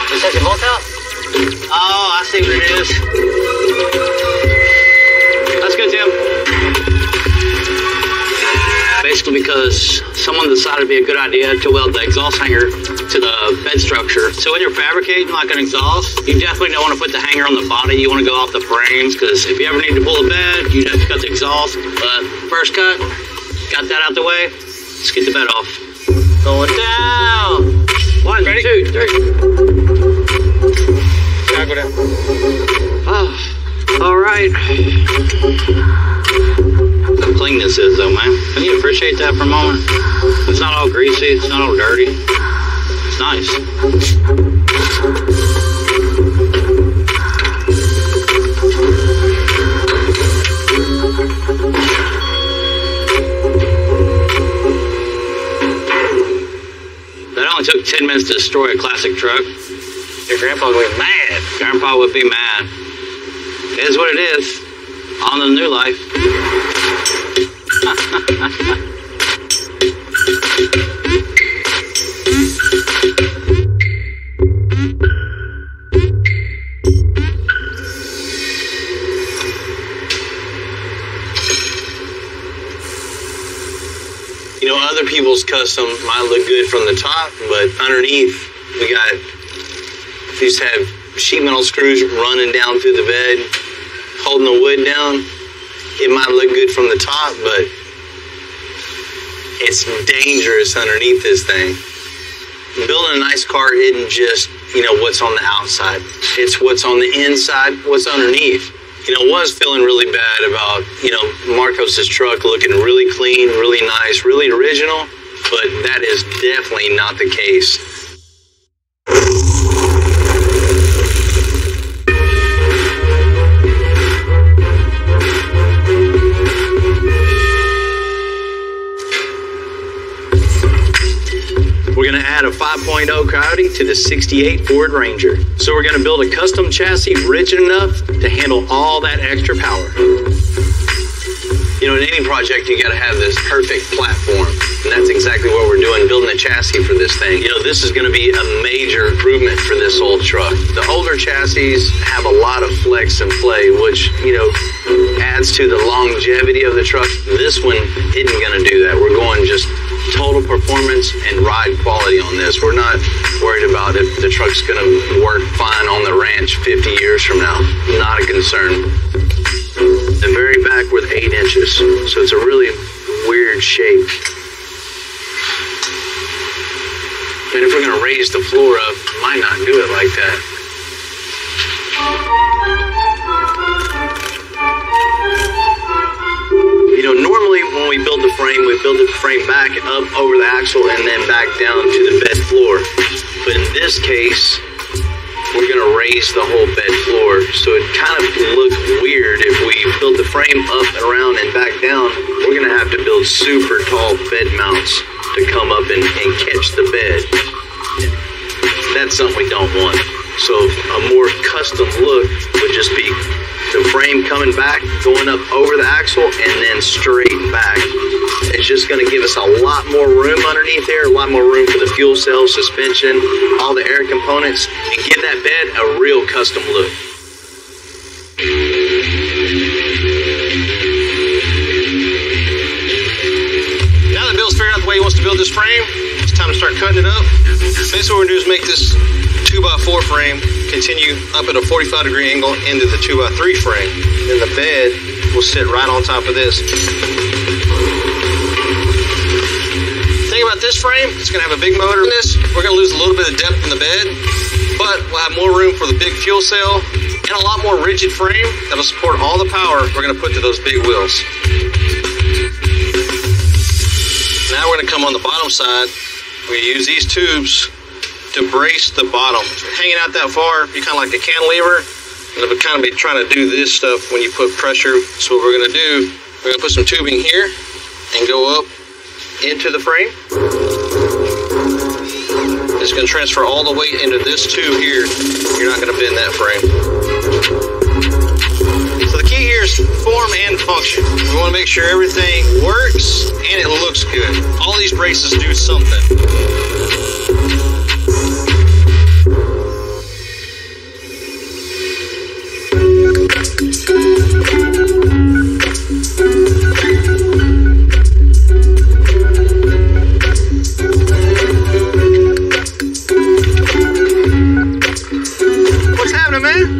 Just take the bolt out? Oh, I see what it is. That's good, Tim. Basically because someone decided it'd be a good idea to weld the exhaust hanger to the bed structure. So when you're fabricating like an exhaust, you definitely don't want to put the hanger on the body. You want to go off the frames, because if you ever need to pull a bed, you have to cut the exhaust. But first cut, got that out the way. Let's get the bed off. Going down. 1, 2, 3. Gotta go down. Oh, all right. How clean this is, though, man. Can you appreciate that for a moment? It's not all greasy. It's not all dirty. It's nice. That only took 10 minutes to destroy a classic truck. Your grandpa would be mad. Grandpa would be mad. It is what it is. On to the new life. You know, other people's custom might look good from the top, but underneath, we got these have sheet metal screws running down through the bed, holding the wood down. It might look good from the top, but it's dangerous underneath this thing. Building a nice car isn't just, you know, what's on the outside. It's what's on the inside, what's underneath. You know, was feeling really bad about, you know, Marcos's truck looking really clean, really nice, really original, but that is definitely not the case. We're going to add a 5.0 Coyote to the 68 Ford Ranger. So we're going to build a custom chassis rigid enough to handle all that extra power. You know, in any project, you got to have this perfect platform. And that's exactly what we're doing, building a chassis for this thing. You know, this is going to be a major improvement for this old truck. The older chassis have a lot of flex and play, which, you know, adds to the longevity of the truck. This one isn't going to do that. We're going just total performance and ride quality on this. We're not worried about if the truck's going to work fine on the ranch 50 years from now. Not a concern. The very back with 8 inches, so it's a really weird shape. And if we're going to raise the floor up, might not do it like that. You know, normally when we build the frame back up over the axle and then back down to the bed floor. But in this case, we're going to raise the whole bed floor. So it kind of looks weird if we build the frame up and around and back down. We're going to have to build super tall bed mounts to come up and catch the bed. That's something we don't want. So a more custom look would just be the frame coming back, going up over the axle, and then straight back. It's just going to give us a lot more room underneath there, a lot more room for the fuel cell, suspension, all the air components, and give that bed a real custom look. Now that Bill's figured out the way he wants to build this frame, it's time to start cutting it up. Basically what we're going to do is make this 2x4 frame continue up at a 45-degree angle into the 2x3 frame. Then the bed will sit right on top of this. The thing about this frame, it's going to have a big motor in this. We're going to lose a little bit of depth in the bed, but we'll have more room for the big fuel cell and a lot more rigid frame that'll support all the power we're going to put to those big wheels. Now we're going to come on the bottom side. We're going to use these tubes to brace the bottom. So hanging out that far, you kind of like a cantilever, and it'll kind of be trying to do this stuff when you put pressure. So what we're going to do, we're going to put some tubing here and go up into the frame. It's going to transfer all the weight into this tube here. You're not going to bend that frame. So the key here is form and function. We want to make sure everything works and it looks good. All these braces do something.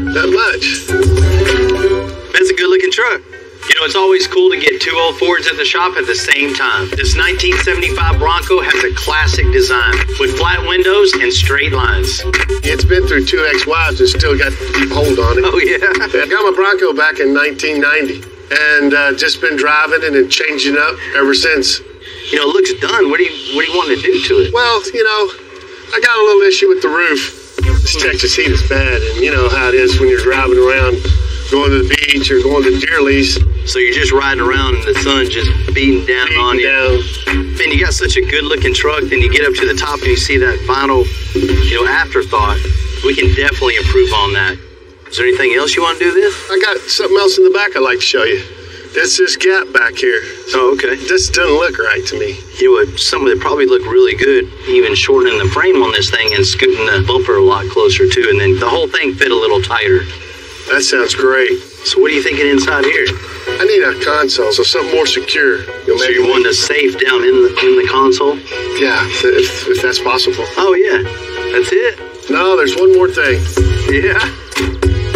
Not much. That's a good looking truck. You know, it's always cool to get two old Fords at the shop at the same time. This 1975 Bronco has a classic design with flat windows and straight lines. It's been through two ex-wives and still got to keep hold on it. Oh, yeah. I got my Bronco back in 1990 and just been driving it and changing up ever since. You know, it looks done. What do you want to do to it? Well, you know, I got a little issue with the roof. This Texas heat is bad, and you know how it is when you're driving around, going to the beach or going to deer lease. So you're just riding around and the sun just beating down on you. Man, you got such a good looking truck, then you get up to the top and you see that vinyl, afterthought. We can definitely improve on that. Is there anything else you want to do this? I got something else in the back I'd like to show you. It's this gap back here. Oh, okay. This doesn't look right to me. You know what, some of it probably look really good, even shortening the frame on this thing and scooting the bumper a lot closer too, and then the whole thing fit a little tighter. That sounds great. So what are you thinking inside here? I need a console, so something more secure. So you want a safe down in the console? Yeah, if that's possible. Oh yeah, that's it? No, there's one more thing. Yeah?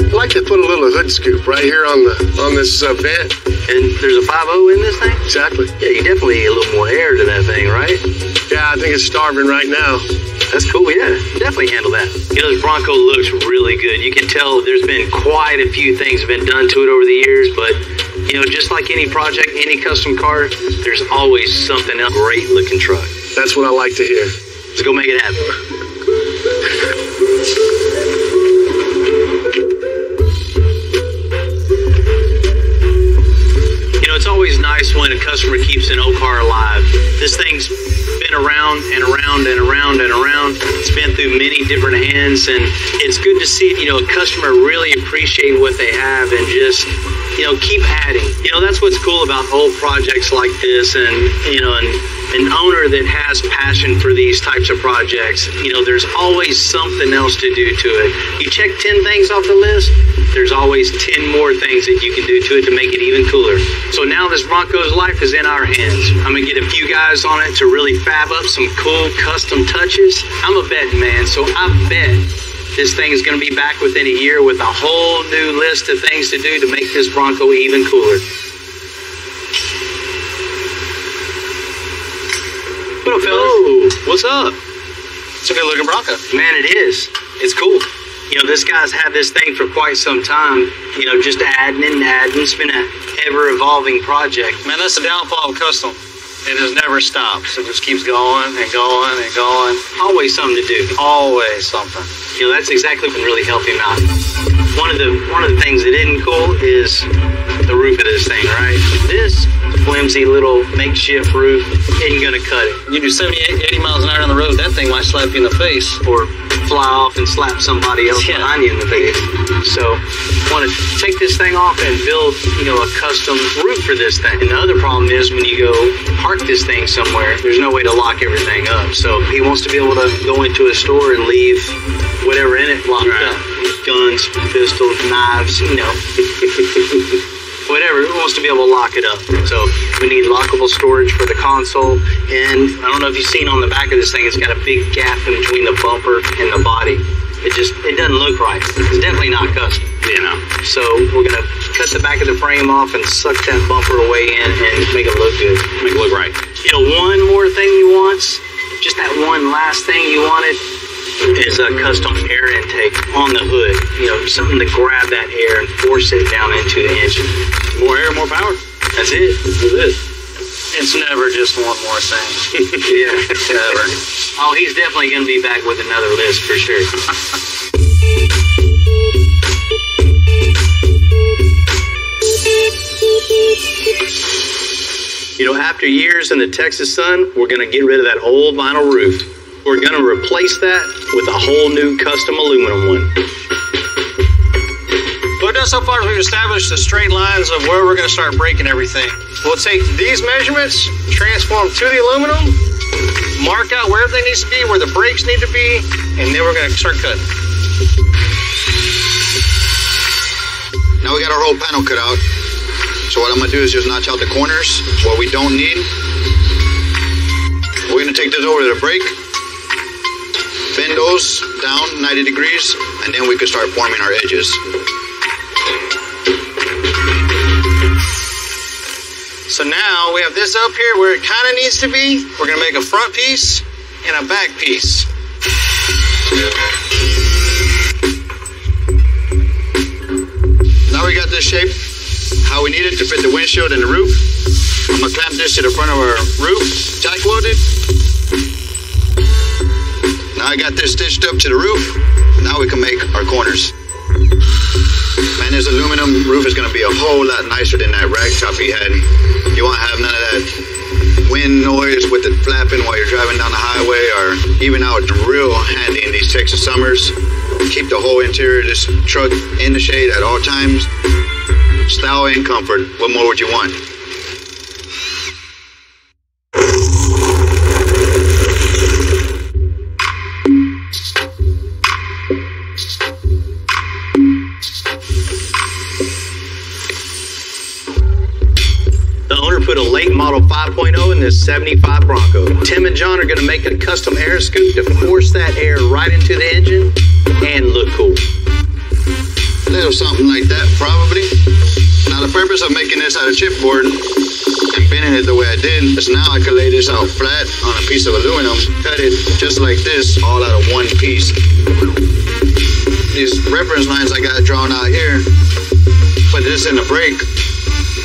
I'd like to put a little hood scoop right here on this vent. And there's a 5.0 in this thing? Exactly. Yeah, you definitely need a little more air to that thing, right? Yeah, I think it's starving right now. That's cool, yeah. Definitely handle that. You know, this Bronco looks really good. You can tell there's been quite a few things been done to it over the years, but, just like any project, any custom car, there's always something else. Great looking truck. That's what I like to hear. Let's go make it happen. It's always nice when a customer keeps an old car alive. This thing's been around and around and around and around. It's been through many different hands, and it's good to see, a customer really appreciate what they have and just, keep adding. That's what's cool about old projects like this, and, an owner that has passion for these types of projects. There's always something else to do to it. You check 10 things off the list, there's always 10 more things that you can do to it to make it even cooler. So now this Bronco's life is in our hands. I'm gonna get a few guys on it to really fab up some cool custom touches. I'm a betting man, so I bet this thing is gonna be back within a year with a whole new list of things to do to make this Bronco even cooler. What up, fellas? Oh, what's up? It's a good looking Bronco. Man, it is. It's cool. This guy's had this thing for quite some time, just adding and adding. It's been an ever-evolving project. Man, that's the downfall of custom. It just never stops. It just keeps going and going and going. Always something to do. Always something. That's exactly what can really help him out. One of the things that isn't cool is the roof of this thing, right? This flimsy little makeshift roof isn't gonna cut it. You do 70, 80 miles an hour on the road, that thing might slap you in the face. Or fly off and slap somebody else behind you in the face. So, want to take this thing off and build, a custom roof for this thing. And the other problem is when you go park this thing somewhere, there's no way to lock everything up. So he wants to be able to go into a store and leave whatever in it locked up. Guns, pistols, knives, whatever. He wants to be able to lock it up. So we need lockable storage for the console. And I don't know if you've seen on the back of this thing, it's got a big gap in between the bumper and the body. It doesn't look right. It's definitely not custom, So we're gonna cut the back of the frame off and suck that bumper away in and make it look good. Make it look right. One more thing he wants, just that one last thing you wanted, is a custom air intake on the hood. Something to grab that air and force it down into the engine. More air, more power. That's it. That's it. It's never just one more thing. Yeah, never. Oh, he's definitely going to be back with another list for sure. After years in the Texas sun, we're going to get rid of that old vinyl roof. We're going to replace that with a whole new custom aluminum one. What we've done so far is we've established the straight lines of where we're going to start breaking everything. We'll take these measurements, transform to the aluminum, mark out where everything needs to be, where the brakes need to be, and then we're going to start cutting. Now we got our whole panel cut out. So what I'm going to do is just notch out the corners, what we don't need. We're going to take this over to the brake. bend those down 90 degrees, and then we can start forming our edges. So now we have this up here where it kind of needs to be. We're going to make a front piece and a back piece. Now we got this shape how we need it to fit the windshield and the roof. I'm going to clamp this to the front of our roof, tack welded. Now I got this stitched up to the roof. Now we can make our corners. Man, this aluminum roof is going to be a whole lot nicer than that rag top he had. You won't have none of that wind noise with it flapping while you're driving down the highway, or even out real handy in these Texas summers. Keep the whole interior of this truck in the shade at all times. Style and comfort. What more would you want? Put a late model 5.0 in this 75 Bronco. Tim and John are going to make a custom air scoop to force that air right into the engine and look cool. A little something like that, probably. Now the purpose of making this out of chipboard and bending it the way I did is now I can lay this out flat on a piece of aluminum, cut it just like this, all out of one piece. These reference lines I got drawn out here, put this in the brake,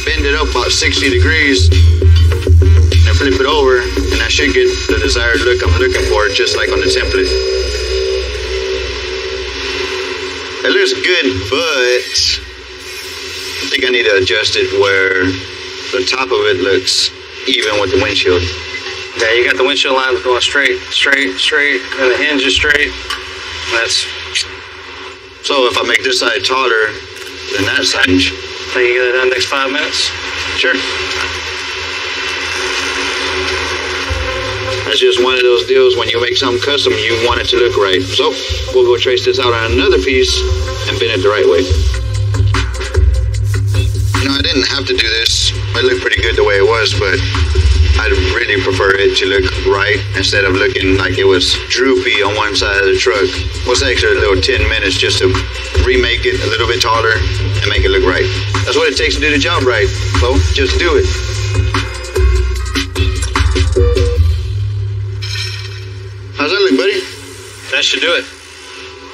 bend it up about 60 degrees, and flip it over, and I should get the desired look I'm looking for, just like on the template. It looks good, but I think I need to adjust it where the top of it looks even with the windshield. Yeah, you got the windshield lines going straight, and the hinge is straight. That's. So if I make this side taller than that side, think you get it done next 5 minutes? Sure. That's just one of those deals when you make something custom, you want it to look right. So we'll go trace this out on another piece and bend it the right way. You know, I didn't have to do this. It looked pretty good the way it was, but I'd really prefer it to look right instead of looking like it was droopy on one side of the truck. What's the extra little 10 minutes just to remake it a little bit taller and make it look right? That's what it takes to do the job right, folks. Just do it. How's that look, buddy? That should do it.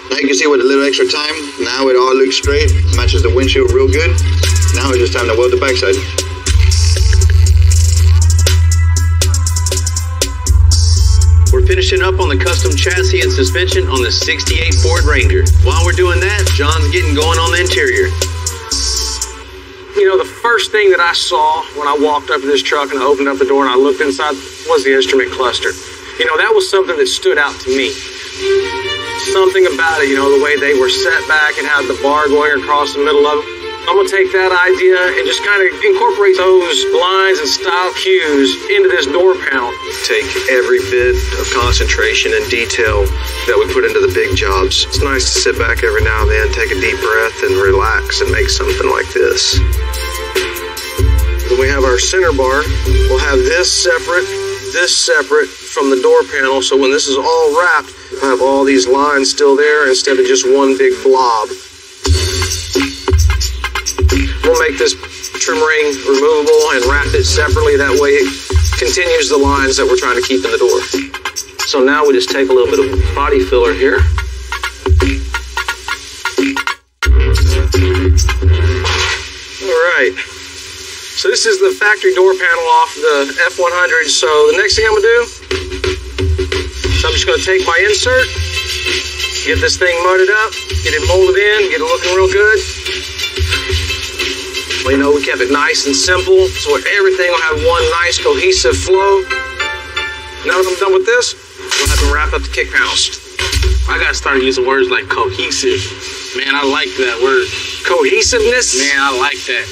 Now you can see with a little extra time, now it all looks straight, matches the windshield real good. Now it's just time to weld the backside. We're finishing up on the custom chassis and suspension on the 68 Ford Ranger. While we're doing that, John's getting going on the interior. You know, the first thing that I saw when I walked up to this truck and I opened up the door and I looked inside was the instrument cluster. You know, that was something that stood out to me. Something about it, you know, the way they were set back and had the bar going across the middle of it. I'm going to take that idea and just kind of incorporate those lines and style cues into this door panel. Take every bit of concentration and detail that we put into the big jobs. It's nice to sit back every now and then, take a deep breath, and relax and make something like this. Then we have our center bar. We'll have this separate from the door panel, so when this is all wrapped, we'll have all these lines still there instead of just one big blob. We'll make this trim ring removable and wrap it separately. That way it continues the lines that we're trying to keep in the door. So now we just take a little bit of body filler here. All right. So this is the factory door panel off the F100. So the next thing I'm gonna do, so I'm just gonna take my insert, get this thing mudded up, get it molded in, get it looking real good. Well, you know, we kept it nice and simple, so everything will have one nice cohesive flow. Now that I'm done with this, we'll have to wrap up the kick panels. I gotta start using words like cohesive. Man, I like that word. Cohesiveness? Man, I like that.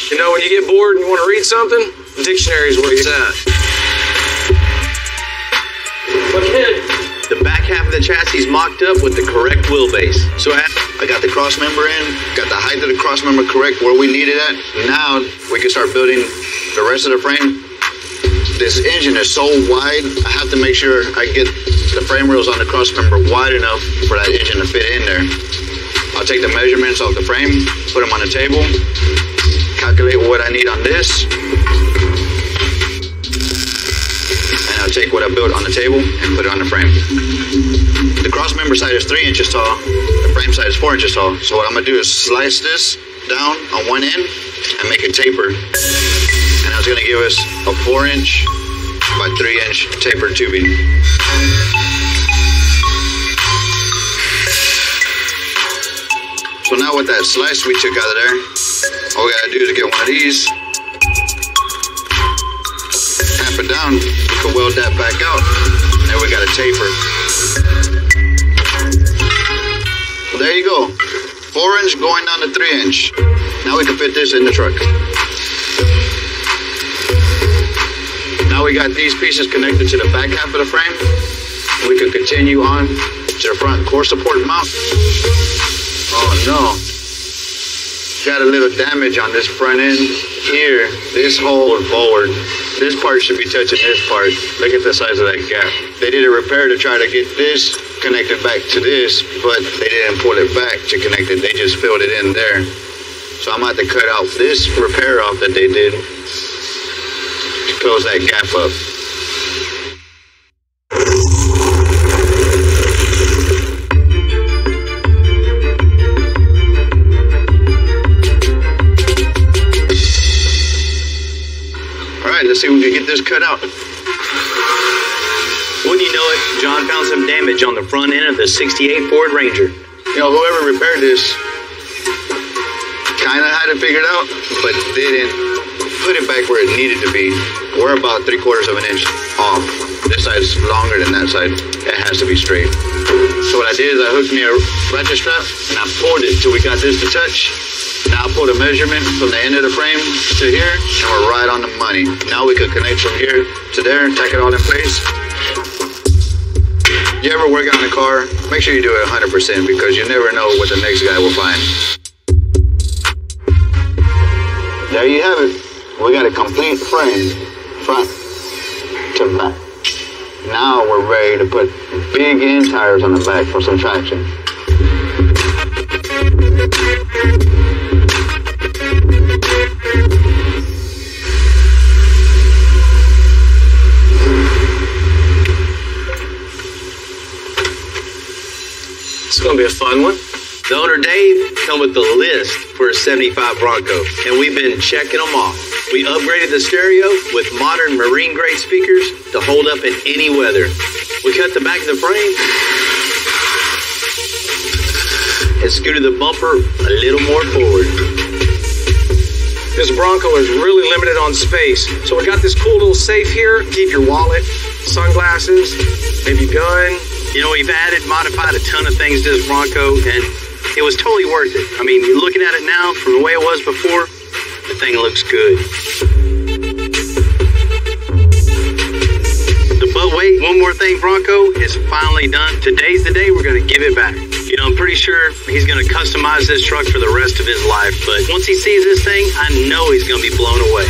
You know, when you get bored and you want to read something, the dictionary is where it's at. The back half of the chassis is mocked up with the correct wheelbase. So I got the cross member in, got the height of the cross member correct where we need it at. Now we can start building the rest of the frame. This engine is so wide, I have to make sure I get the frame rails on the cross member wide enough for that engine to fit in there. I'll take the measurements off the frame, put them on the table, calculate what I need on this, and I'll take what I built on the table and put it on the frame. The cross member side is 3 inches tall, the frame side is 4 inches tall. So what I'm gonna do is slice this down on one end and make a taper. And that's gonna give us a 4-inch by 3-inch tapered tubing. So now with that slice we took out of there, all we gotta do is get one of these, tap it down, we can weld that back out, and then we got a taper. So there you go, 4-inch going down to 3-inch. Now we can fit this in the truck. Now we got these pieces connected to the back half of the frame. We can continue on to the front core support mount. Oh no, got a little damage on this front end here. This hole forward, this part should be touching this part. Look at the size of that gap. They did a repair to try to get this connected back to this, but they didn't pull it back to connect it. They just filled it in there. So I'm about to cut out this repair off that they did to close that gap up. Let's see if we can get this cut out. Wouldn't you know it, John found some damage on the front end of the 68 Ford Ranger. You know, whoever repaired this kind of had it figured out, but didn't put it back where it needed to be. We're about 3/4 of an inch off. This side's longer than that side. It has to be straight. So what I did is I hooked me a ratchet strap and I pulled it till we got this to touch. Now I pulled a measurement from the end of the frame to here, and we're right on the money. Now we could connect from here to there and tack it all in place. You ever work on a car, make sure you do it 100% because you never know what the next guy will find. There you have it. We got a complete frame, front to back. Now we're ready to put big end tires on the back for some traction. It's going to be a fun one. The owner, Dave, come with the list for a 75 Bronco, and we've been checking them off. We upgraded the stereo with modern marine-grade speakers to hold up in any weather. We cut the back of the frame and scooted the bumper a little more forward. This Bronco is really limited on space, so we got this cool little safe here. Keep your wallet, sunglasses, maybe gun. You know, we've modified a ton of things to this Bronco, and it was totally worth it. I mean, you're looking at it now from the way it was before, the thing looks good. But wait, one more thing, Bronco is finally done. Today's the day we're going to give it back. You know, I'm pretty sure he's going to customize this truck for the rest of his life, but once he sees this thing, I know he's going to be blown away.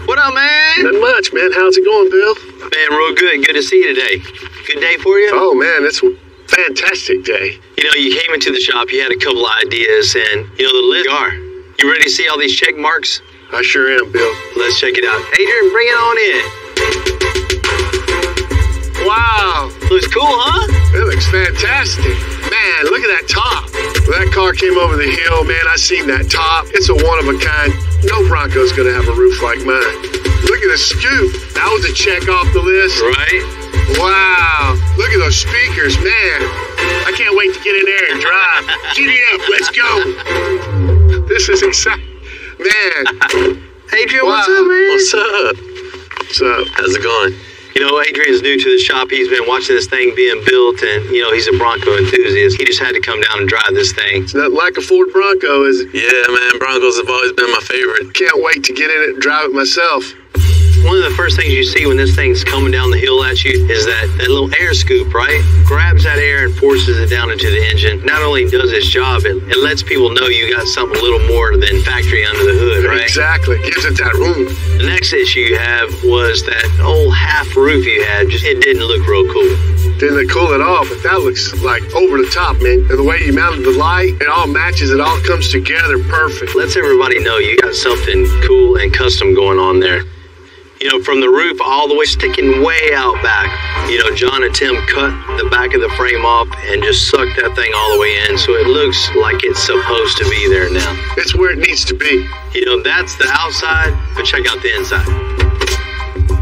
What up, man? Not much, man. How's it going, Bill? Man, real good. Good to see you today. Good day for you? Oh, man, it's a fantastic day. You know, you came into the shop, you had a couple ideas, and, you know, the list are. You ready to see all these check marks? I sure am, Bill. Let's check it out. Adrian, bring it on in. Wow. Looks cool, huh? It looks fantastic. Man, look at that top. When that car came over the hill, man, I seen that top. It's a one-of-a-kind. No Bronco's going to have a roof like mine. Look at the scoop. That was a check off the list. Right? Wow. Look at those speakers, man. I can't wait to get in there and drive. Giddy up, let's go. This is exciting. Man. Adrian, what's up, man? What's up? What's up? How's it going? You know, Adrian's new to the shop. He's been watching this thing being built, and, you know, he's a Bronco enthusiast. He just had to come down and drive this thing. It's not like a Ford Bronco, is it? Yeah, man. Broncos have always been my favorite. Can't wait to get in it and drive it myself. One of the first things you see when this thing's coming down the hill at you is that little air scoop, right? Grabs that air and forces it down into the engine. Not only does its job, it lets people know you got something a little more than factory under the hood, right? Exactly. Gives it that room. The next issue you have was that old half roof you had. It didn't look real cool. Didn't look cool at all, but that looks like over the top, man. And the way you mounted the light, it all matches. It all comes together perfect. Lets everybody know you got something cool and custom going on there. You know, from the roof all the way sticking way out back. You know, John and Tim cut the back of the frame off and just sucked that thing all the way in, so it looks like it's supposed to be there now. It's where it needs to be. You know, that's the outside, but check out the inside.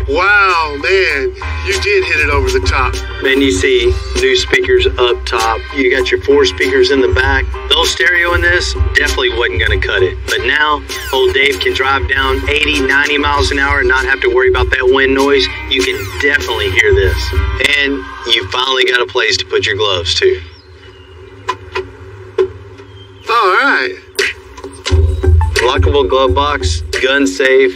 Wow, man, you did hit it over the top. Then you see new speakers up top. You got your 4 speakers in the back. The old stereo in this definitely wasn't going to cut it. But now, old Dave can drive down 80, 90 miles an hour and not have to worry about that wind noise. You can definitely hear this. And you finally got a place to put your gloves, too. All right. Lockable glove box, gun safe,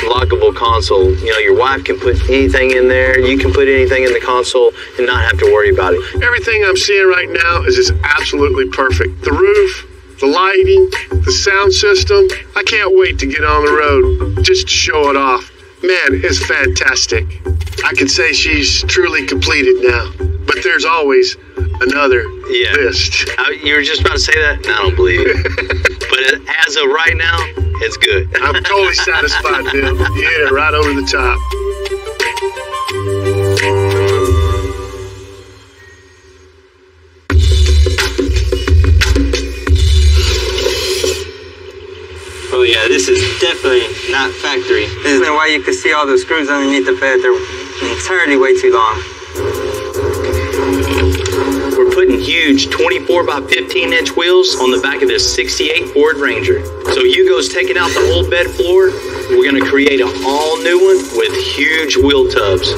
lockable console. You know, your wife can put anything in there. You can put anything in the console and not have to worry about it. Everything I'm seeing right now is just absolutely perfect. The roof, the lighting, the sound system. I can't wait to get on the road just to show it off. Man, it's fantastic. I can say she's truly completed now. But there's always another list. You were just about to say that? I don't believe you. But as of right now, it's good. I'm totally satisfied, Bill. You hit it right over the top. Oh yeah, this is definitely not factory. This is why you can see all the screws underneath the bed. They're entirely way too long. We're putting huge 24 by 15 inch wheels on the back of this 68 Ford Ranger. So Hugo's taking out the old bed floor. We're gonna create an all new one with huge wheel tubs.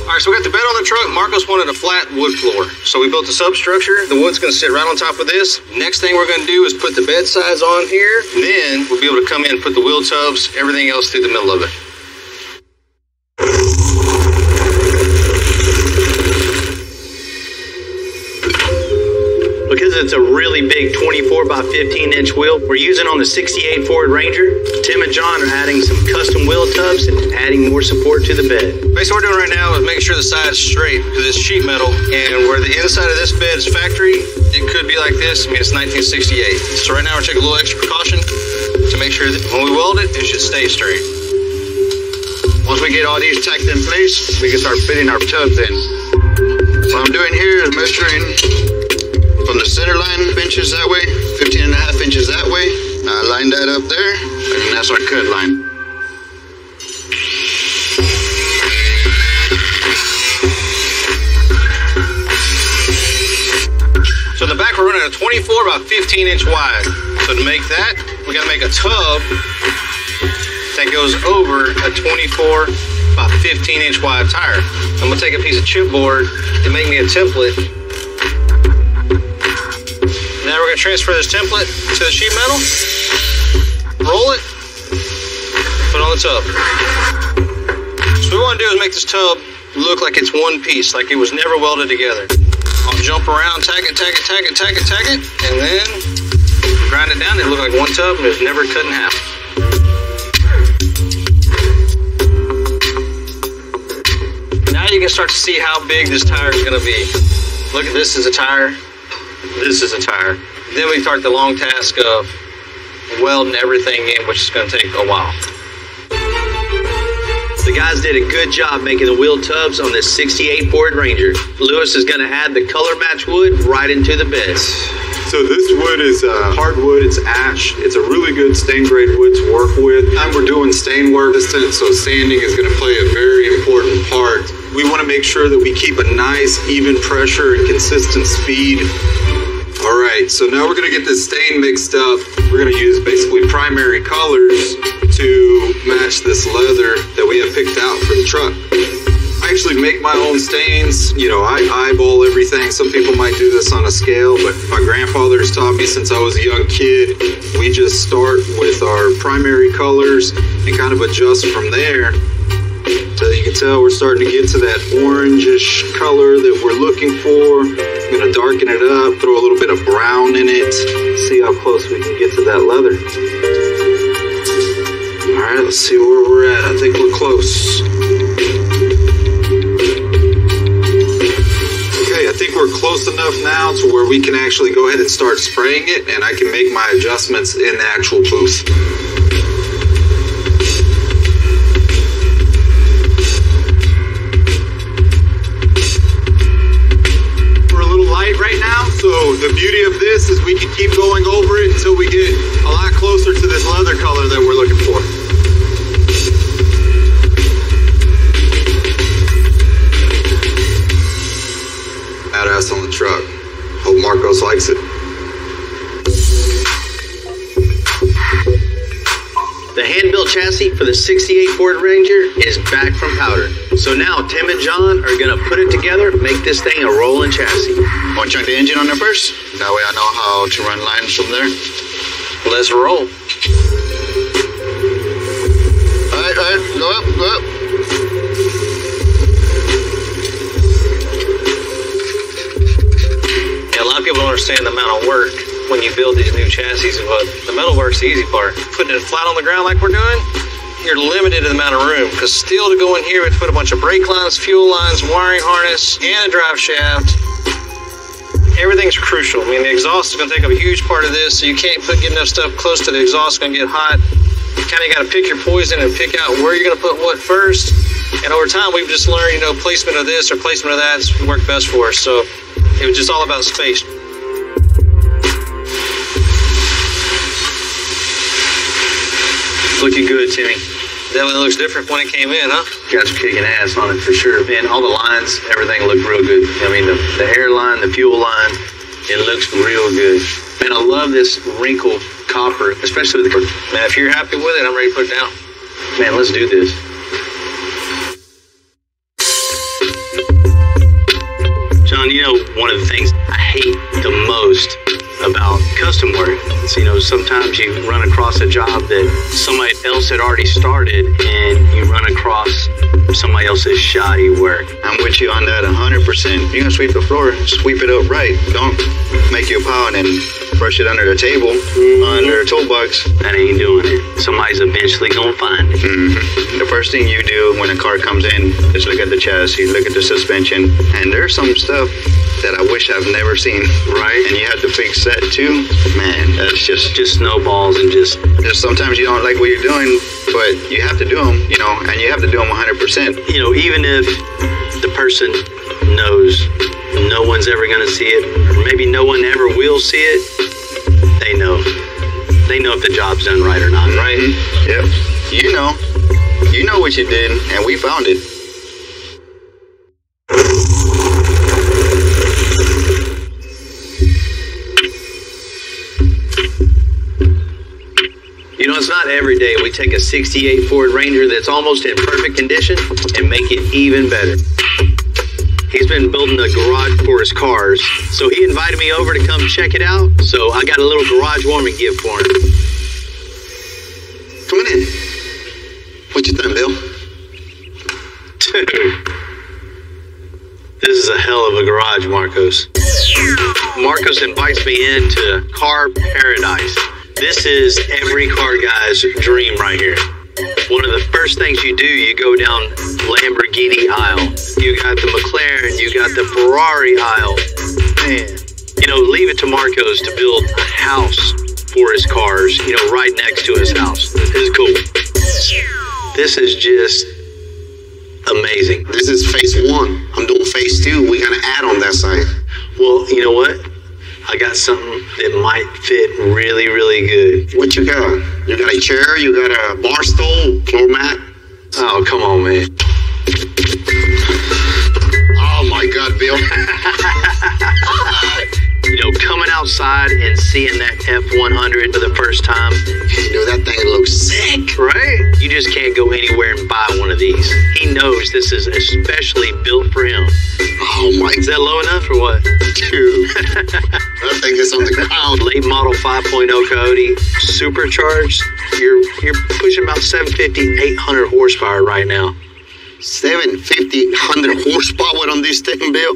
All right, so we got the bed on the truck. Marcos wanted a flat wood floor. So we built the substructure. The wood's gonna sit right on top of this. Next thing we're gonna do is put the bed sides on here. Then we'll be able to come in and put the wheel tubs, everything else through the middle of it. Because it's a really big 24 by 15 inch wheel we're using on the 68 Ford Ranger, Tim and John are adding some custom wheel tubs and adding more support to the bed. Basically what we're doing right now is making sure the side's straight because it's sheet metal, and where the inside of this bed is factory, it could be like this. I mean, it's 1968. So right now we're taking a little extra precaution to make sure that when we weld it, it should stay straight. Once we get all these tacked in place, we can start fitting our tubs in. What I'm doing here is measuring from the center line inches that way, 15.5 inches that way. I line that up there, and that's our cut line. So in the back we're running a 24 by 15 inch wide. So to make that, we gotta make a tub that goes over a 24 by 15 inch wide tire. I'm gonna take a piece of chipboard and make me a template. Now we're gonna transfer this template to the sheet metal, roll it, put it on the tub. So what we wanna do is make this tub look like it's one piece, like it was never welded together. I'll jump around, tag it, and then grind it down. It look like one tub and it was never cut in half. Now you can start to see how big this tire is gonna be. Look at this is a tire. This is a tire. Then we start the long task of welding everything in, which is going to take a while. The guys did a good job making the wheel tubs on this 68 Ford Ranger. Lewis is going to add the color match wood right into the beds. So this wood is hardwood, it's ash. It's a really good stain grade wood to work with. And we're doing stain work, so sanding is going to play a very important part. We want to make sure that we keep a nice, even pressure and consistent speed. All right, so now we're gonna get this stain mixed up. We're gonna use basically primary colors to match this leather that we have picked out for the truck. I actually make my own stains. You know, I eyeball everything. Some people might do this on a scale, but my grandfather's taught me since I was a young kid. We just start with our primary colors and kind of adjust from there. So you can tell we're starting to get to that orangish color that we're looking for. I'm gonna darken it up, throw a little bit of brown in it, see how close we can get to that leather. All right, let's see where we're at. I think we're close. Okay, I think we're close enough now to where we can actually go ahead and start spraying it, and I can make my adjustments in the actual booth. Right now, so the beauty of this is we can keep going over it until we get a lot closer to this leather color that we're looking for. Badass on the truck. Hope Marcos likes it. The hand-built chassis for the 68 Ford Ranger is back from powder. So now Tim and John are gonna put it together, make this thing a rolling chassis. Want to check the engine on there first? That way I know how to run lines from there. Let's roll. All right, go up, go up. Yeah, a lot of people don't understand the amount of work when you build these new chassis, but the metal work's the easy part. Putting it flat on the ground like we're doing, you're limited in the amount of room, because steel to go in here, we have to put a bunch of brake lines, fuel lines, wiring harness, and a drive shaft. Everything's crucial. I mean, the exhaust is going to take up a huge part of this, so you can't get enough stuff close to the exhaust. It's going to get hot. You kind of got to pick your poison and pick out where you're going to put what first. And over time, we've just learned, placement of this or placement of that's worked best for us. So it was just all about space. Looking good, Timmy. Definitely looks different when it came in, huh? Got you kicking ass on it for sure. Man, all the lines, everything looked real good. I mean, the hairline, the fuel line, it looks real good. Man, I love this wrinkled copper, especially with the... Man, if you're happy with it, I'm ready to put it down. Man, let's do this. John, one of the things I hate the most about custom work is, sometimes you run across a job that somebody else had already started and you run across somebody else's shoddy work. I'm with you on that 100%. You're gonna sweep the floor, sweep it up right. Don't make you a pile and then brush it under the table, under a toolbox. That ain't doing it. Somebody's eventually gonna find it. Mm-hmm. The first thing you do when a car comes in is look at the chassis, look at the suspension, and there's some stuff that I wish I've never seen. Right. And you have to fix that too. Man, that's just snowballs and just sometimes you don't like what you're doing, but you have to do them, and you have to do them 100%. Even if the person knows no one's ever going to see it, or maybe no one ever will see it, they know if the job's done right or not, right? Yep. You know what you did, and we found it. It's not every day we take a 68 Ford Ranger that's almost in perfect condition and make it even better. He's been building a garage for his cars, so he invited me over to come check it out, so I got a little garage warming gift for him. Come on in. What you think, Bill? Dude, this is a hell of a garage, Marcos. Marcos invites me into car paradise. This is every car guy's dream right here. One of the first things you do, you go down Lamborghini aisle. You got the McLaren, you got the Ferrari aisle. Man, leave it to Marcos to build a house for his cars, right next to his house. This is cool. This is just amazing. This is phase 1. I'm doing phase 2. We gotta add on that side. Well, you know what? I got something that might fit really, really good. What you got? You got a chair? You got a bar stool? Floor mat? Oh, come on, man. Oh, my God, Bill. Coming out outside and seeing that F100 for the first time. Dude, that thing looks sick. Right? You just can't go anywhere and buy one of these. He knows this is especially built for him. Oh my. Is that low enough or what? Dude. That thing is on the ground. Late model 5.0 Coyote, supercharged. You're pushing about 750, 800 horsepower right now. 750, 100 horsepower on this thing, Bill.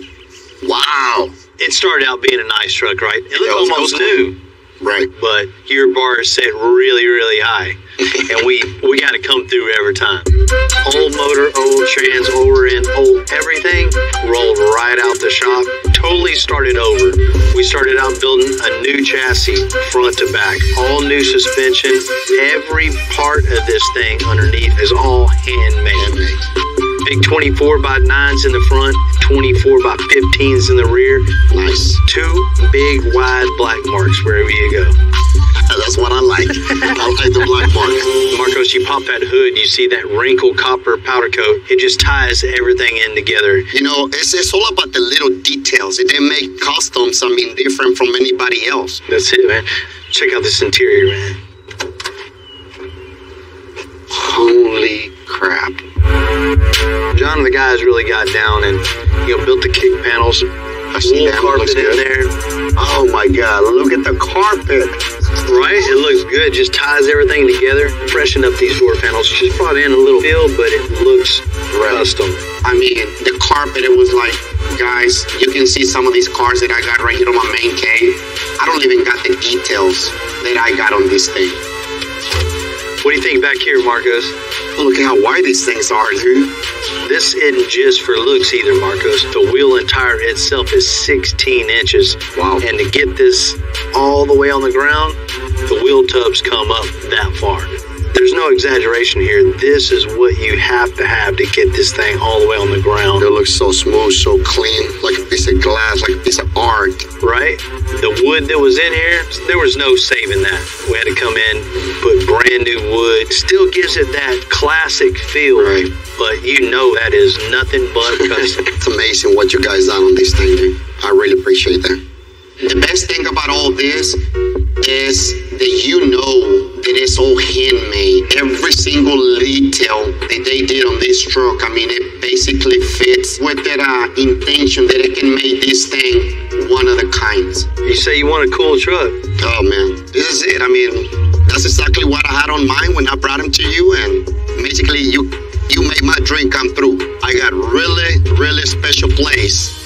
Wow. It started out being a nice truck, right? It looked almost new. Right. But your bar is set really, really high. And we got to come through every time. Old motor, old trans, old rear end, old everything rolled right out the shop. Totally started over. We started out building a new chassis, front to back. All new suspension. Every part of this thing underneath is all handmade. Big 24 by 9s in the front, 24 by 15s in the rear. Nice. 2 big, wide black marks wherever you go. That's what I like. I like the black marks. Marcos, you pop that hood, you see that wrinkled copper powder coat. It just ties everything in together. You know, it's all about the little details. They make customs, different from anybody else. That's it, man. Check out this interior, man. Holy crap. John and the guys really got down and, built the kick panels. I see that. Carpet Looks in good. there. Oh my God, look at the carpet. Right? It looks good. Just ties everything together. Freshen up these door panels. Just brought in a little feel, but it looks custom. The carpet, it was like, guys, you can see some of these cars that I got right here on my main cave. I don't even got the details that I got on this thing. What do you think back here, Marcos? Look at how wide these things are, dude. This isn't just for looks either, Marcos. The wheel and tire itself is 16 inches. Wow. And to get this all the way on the ground, the wheel tubs come up that far. There's no exaggeration here. This is what you have to get this thing all the way on the ground. It looks so smooth, so clean, like a piece of glass, like a piece of art. Right? The wood that was in here, there was no saving that. We had to come in, put brand new wood. Still gives it that classic feel. Right. But that is nothing but custom. It's amazing what you guys done on this thing, dude. I really appreciate that. The best thing about all this is that that it's all handmade. Every single detail that they did on this truck, it basically fits with that intention that it can make this thing one of the kinds. You say you want a cool truck? Oh man, this is it. That's exactly what I had on mine when I brought him to you, and basically you made my dream come through. I got really, really special place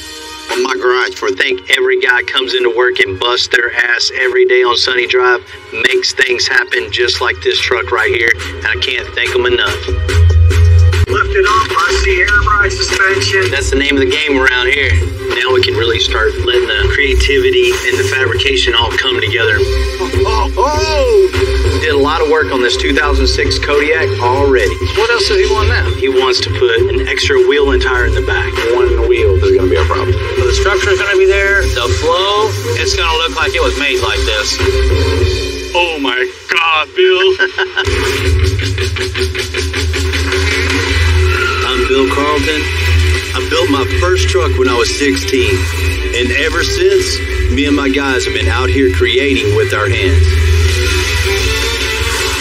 on my garage for. I think every guy comes into work and busts their ass every day on Sunny Drive, makes things happen just like this truck right here, and I can't thank them enough. Lifted up, I see air brake suspension. That's the name of the game around here. Now we can really start letting the creativity and the fabrication all come together. Did a lot of work on this 2006 Kodiak already. What else does he want now? He wants to put an extra wheel and tire in the back. One wheel, there's going to be a problem. So the structure's going to be there. The flow, it's going to look like it was made like this. Oh my God, Bill. I'm Bill Carlton. I built my first truck when I was 16. And ever since, me and my guys have been out here creating with our hands.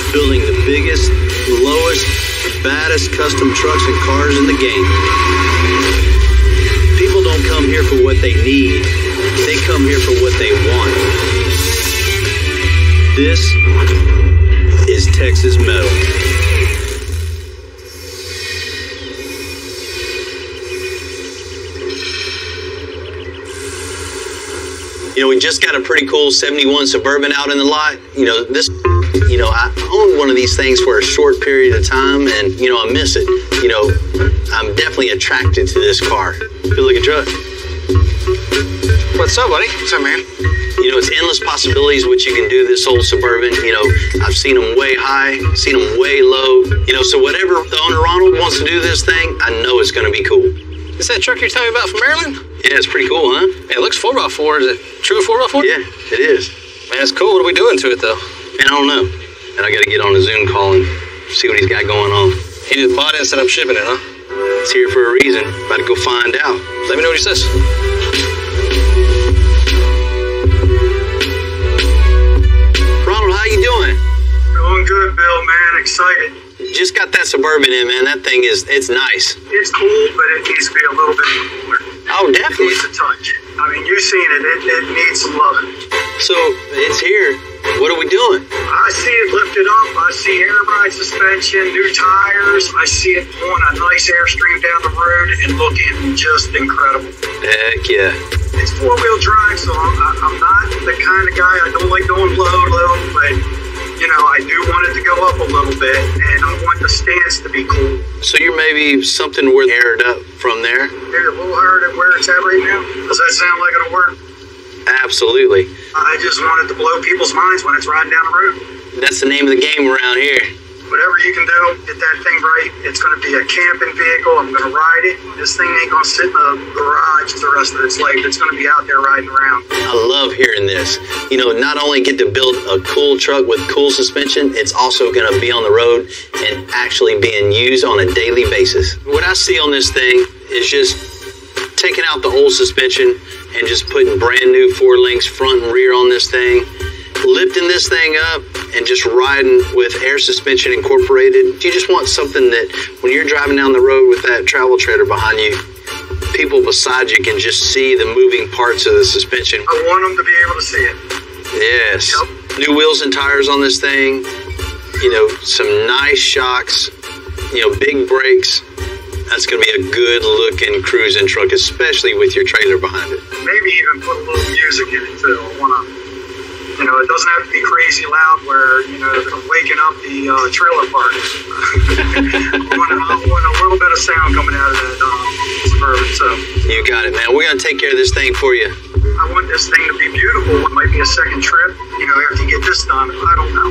Building the biggest, lowest, baddest custom trucks and cars in the game. People don't come here for what they need. They come here for what they want. This is Texas Metal. We just got a pretty cool 71 Suburban out in the lot. I owned one of these things for a short period of time, and, I miss it. I'm definitely attracted to this car. Good looking truck. What's up, buddy? What's up, man? It's endless possibilities what you can do this old Suburban. I've seen them way high, seen them way low. So whatever the owner Ronald wants to do this thing, I know it's going to be cool. Is that truck you're telling me about from Maryland? Yeah, it's pretty cool, huh? It looks 4x4. Is it true 4x4? Yeah, it is. Man, it's cool. What are we doing to it, though? Man, I don't know. And I got to get on a Zoom call and see what he's got going on. He just bought it and said I'm shipping it, huh? It's here for a reason. About to go find out. Let me know what he says. been excited. Just got that Suburban in, man. That thing it's nice. It's cool, but it needs to be a little bit cooler. Oh, definitely. It needs a touch. I mean, you've seen it. It needs some loving. So it's here. What are we doing? I see it lifted up. I see air ride suspension, new tires. I see it pulling a nice airstream down the road and looking just incredible. Heck yeah. It's four-wheel drive, so I'm not the kind of guy, I don't like going low, but, you know, I do want it to go up a little bit, and I want the stance to be cool. So you're maybe something worth aired up from there? Maybe a little higher than where it's at right now. Does that sound like it'll work? Absolutely. I just want it to blow people's minds when it's riding down the road. That's the name of the game around here. Whatever you can do, get that thing right. It's going to be a camping vehicle. I'm going to ride it. This thing ain't going to sit in the garage the rest of its life. It's going to be out there riding around. I love hearing this. You know, not only get to build a cool truck with cool suspension, it's also going to be on the road and actually being used on a daily basis. What I see on this thing is just taking out the old suspension and just putting brand new 4-links front and rear on this thing, lifting this thing up and just riding with air suspension incorporated. You just want something that when you're driving down the road with that travel trailer behind you, people beside you can just see the moving parts of the suspension. I want them to be able to see it. Yes. Yep. New wheels and tires on this thing, you know, some nice shocks, you know, big brakes. That's going to be a good looking cruising truck, especially with your trailer behind it. Maybe even put a little music in it too. I want to, you know, it doesn't have to be crazy loud where, you know, I'm waking up the trailer park. I want a little bit of sound coming out of that Suburban. So you got it, man. We're going to take care of this thing for you. I want this thing to be beautiful. It might be a second trip, you know, after you get this done. I don't know.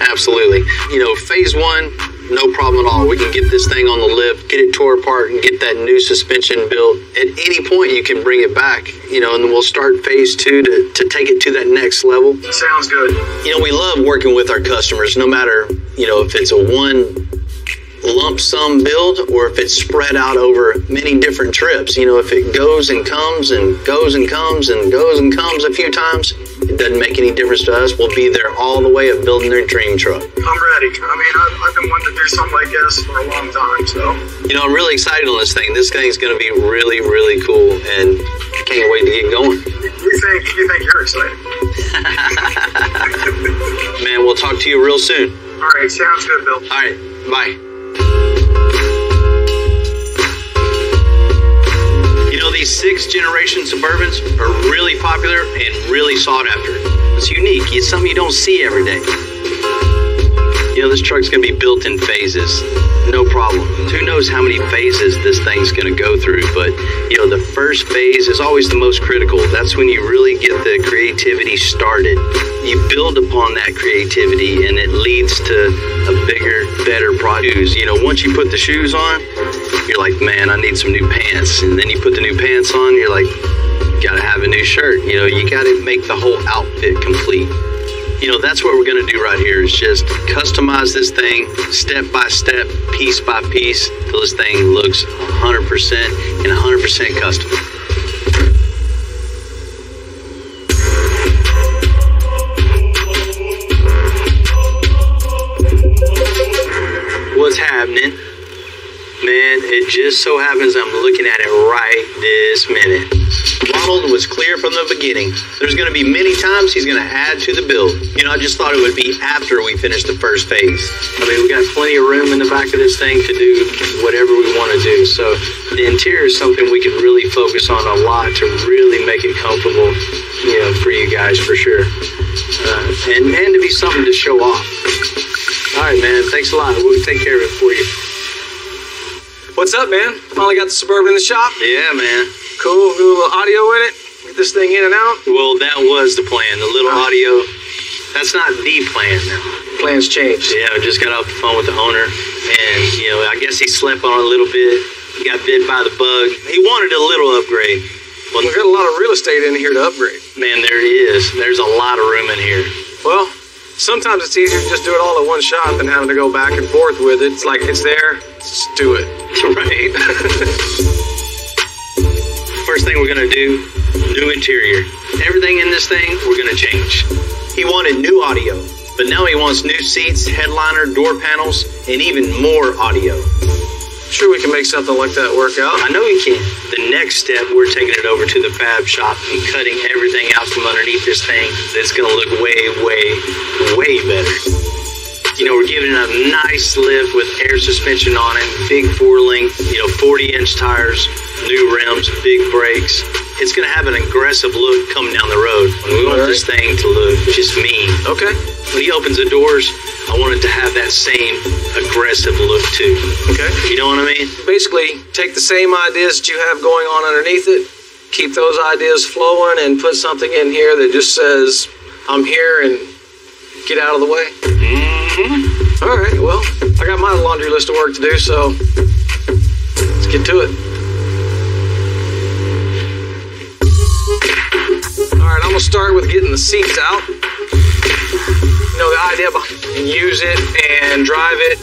Absolutely. You know, phase 1, no problem at all. We can get this thing on the lift, get it tore apart, and get that new suspension built. At any point, you can bring it back, you know, and then we'll start phase 2 to take it to that next level. Sounds good. You know, we love working with our customers, no matter, you know, if it's a one lump sum build or if it's spread out over many different trips. You know, if it goes and comes and goes and comes and goes and comes a few times, it doesn't make any difference to us. We'll be there all the way of building their dream truck. I'm ready. I mean, I've been wanting to do something like this for a long time, so. You know, I'm really excited on this thing. This thing's going to be really, really cool, and I can't wait to get going. You think you're excited? Man, we'll talk to you real soon. All right, sounds good, Bill. All right, bye. You know, these 6th generation Suburbans are really popular and really sought after. It's unique. It's something you don't see every day. You know, this truck's going to be built in phases. No problem. Who knows how many phases this thing's going to go through, but, you know, the first phase is always the most critical. That's when you really get the creativity started. You build upon that creativity, and it leads to a bigger, better produce. You know, once you put the shoes on, you're like, man, I need some new pants. And then you put the new pants on, you're like, gotta have a new shirt. You know, you gotta make the whole outfit complete. You know, that's what we're gonna do right here, is just customize this thing step by step, piece by piece, till this thing looks 100% and 100% custom. What's happening? Man, it just so happens I'm looking at it right this minute. Ronald was clear from the beginning. There's going to be many times he's going to add to the build. You know, I just thought it would be after we finish the first phase. I mean, we got plenty of room in the back of this thing to do whatever we want to do. So the interior is something we could really focus on a lot to really make it comfortable, you know, for you guys for sure. And to be something to show off. All right, man. Thanks a lot. We'll take care of it for you. What's up, man? Finally got the Suburban in the shop? Yeah, man. Cool. Do a little audio in it. Get this thing in and out. Well, that was the plan. The little audio. That's not the plan now. Plans changed. Yeah, I just got off the phone with the owner, and, you know, I guess he slept on it a little bit. He got bit by the bug. He wanted a little upgrade. Well, we've got a lot of real estate in here to upgrade. Man, there is. There's a lot of room in here. Well, sometimes it's easier to just do it all at one shot than having to go back and forth with it. It's like, it's there, just do it. Right. First thing we're going to do, new interior. Everything in this thing, we're going to change. He wanted new audio, But now he wants new seats, headliner, door panels, and even more audio. Sure we can make something like that work out. I know we can. The next step, we're taking it over to the fab shop and cutting everything out from underneath this thing. It's going to look way, way, way better. You know, we're giving it a nice lift with air suspension on it, big 4-link, 40-inch tires, new rims, big brakes. It's going to have an aggressive look coming down the road. We want this thing to look just mean. Okay. When he opens the doors, I want it to have that same aggressive look too. Okay. You know what I mean? Basically, take the same ideas that you have going on underneath it, keep those ideas flowing, and put something in here that just says, I'm here, and get out of the way. Mm-hmm. All right, well, I got my laundry list of work to do, so let's get to it. All right, I'm gonna start with getting the seats out. The idea behind and use it and drive it,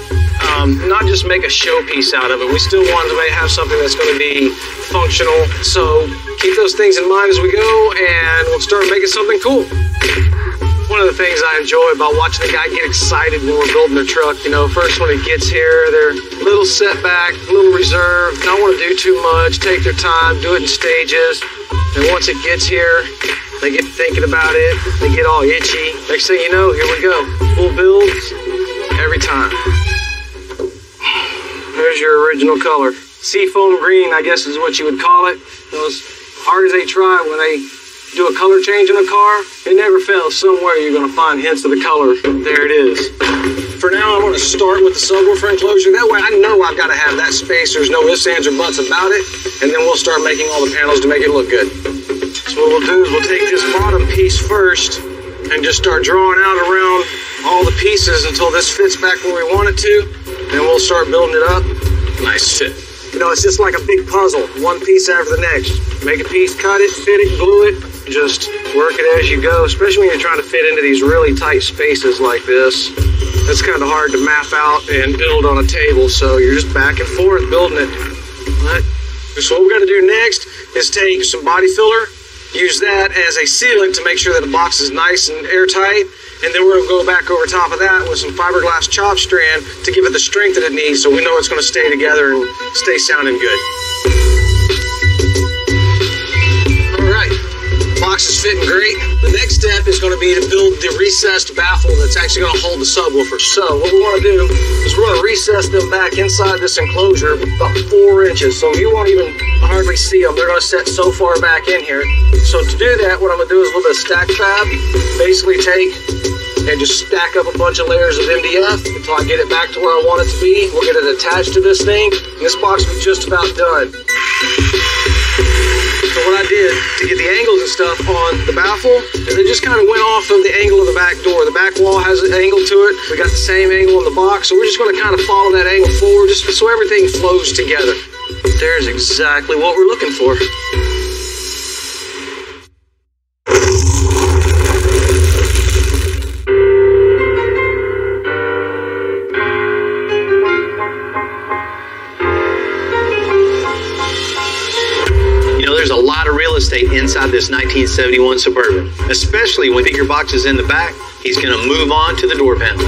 not just make a showpiece out of it. We still want to have something that's going to be functional. So keep those things in mind as we go, and we'll start making something cool. One of the things I enjoy about watching a guy get excited when we're building their truck, first when it gets here, they're a little setback, a little reserved, don't want to do too much, take their time, do it in stages. And once it gets here, they get thinking about it, they get all itchy. Next thing you know, here we go. Full builds every time. There's your original color. Seafoam green, I guess is what you would call it. As hard as they try when they do a color change in a car, it never fails. Somewhere you're going to find hints of the color. There it is. For now, I'm going to start with the subwoofer enclosure. That way I know I've got to have that space. There's no ifs, ands, or buts about it. And then we'll start making all the panels to make it look good. So what we'll do is we'll take this bottom piece first and just start drawing out around all the pieces until this fits back where we want it to. And we'll start building it up. Nice fit. It's just like a big puzzle, one piece after the next. Make a piece, cut it, fit it, glue it. Just work it as you go, especially when you're trying to fit into these really tight spaces like this. It's kind of hard to map out and build on a table, so you're just back and forth building it. Right. So what we're going to do next is take some body filler, use that as a sealant to make sure that the box is nice and airtight, and then we're going to go back over top of that with some fiberglass chop strand to give it the strength that it needs so we know it's going to stay together and stay sounding good. All right. Box is fitting great. The next step is going to be to build the recessed baffle that's actually going to hold the subwoofer. So what we want to do is we're going to recess them back inside this enclosure about 4 inches. So you won't even hardly see them. They're going to set so far back in here. So to do that, what I'm going to do is a little bit of stack fab. Basically take and just stack up a bunch of layers of MDF until I get it back to where I want it to be. We'll get it attached to this thing, and this box will be just about done. So what I did to get the angles and stuff on the baffle is I just kind of went off of the angle of the back door. The back wall has an angle to it. We got the same angle on the box, so we're just going to kind of follow that angle forward just so everything flows together. There's exactly what we're looking for. There's a lot of real estate inside this 1971 Suburban, especially when bigger boxes in the back. He's going to move on to the door panels.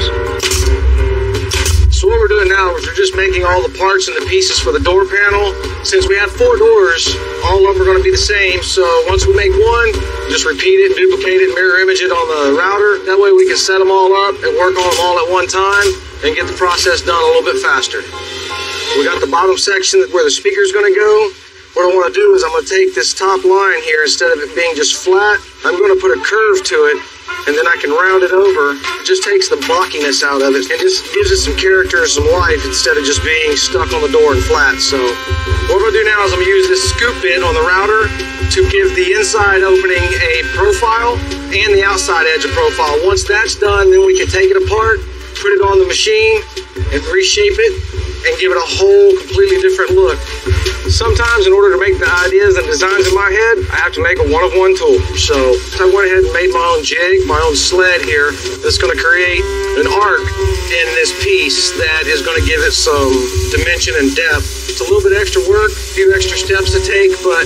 So what we're doing now is we're just making all the parts and the pieces for the door panel. Since we have 4 doors, all of them are going to be the same. So once we make one, just repeat it, duplicate it, mirror image it on the router. That way we can set them all up and work on them all at one time and get the process done a little bit faster. We got the bottom section where the speaker's going to go. What I want to do is I'm going to take this top line here, instead of it being just flat, I'm going to put a curve to it, and then I can round it over. It just takes the blockiness out of it and just gives it some character and some life instead of just being stuck on the door and flat. So what I'm going to do now is I'm going to use this scoop bit on the router to give the inside opening a profile and the outside edge a profile. Once that's done, then we can take it apart, put it on the machine, and reshape it and give it a whole completely different look. Sometimes in order to make the ideas and designs in my head, I have to make a one-of-one tool. So I went ahead and made my own jig, my own sled here that's going to create an arc in this piece that is going to give it some dimension and depth. It's a little bit extra work, a few extra steps to take, but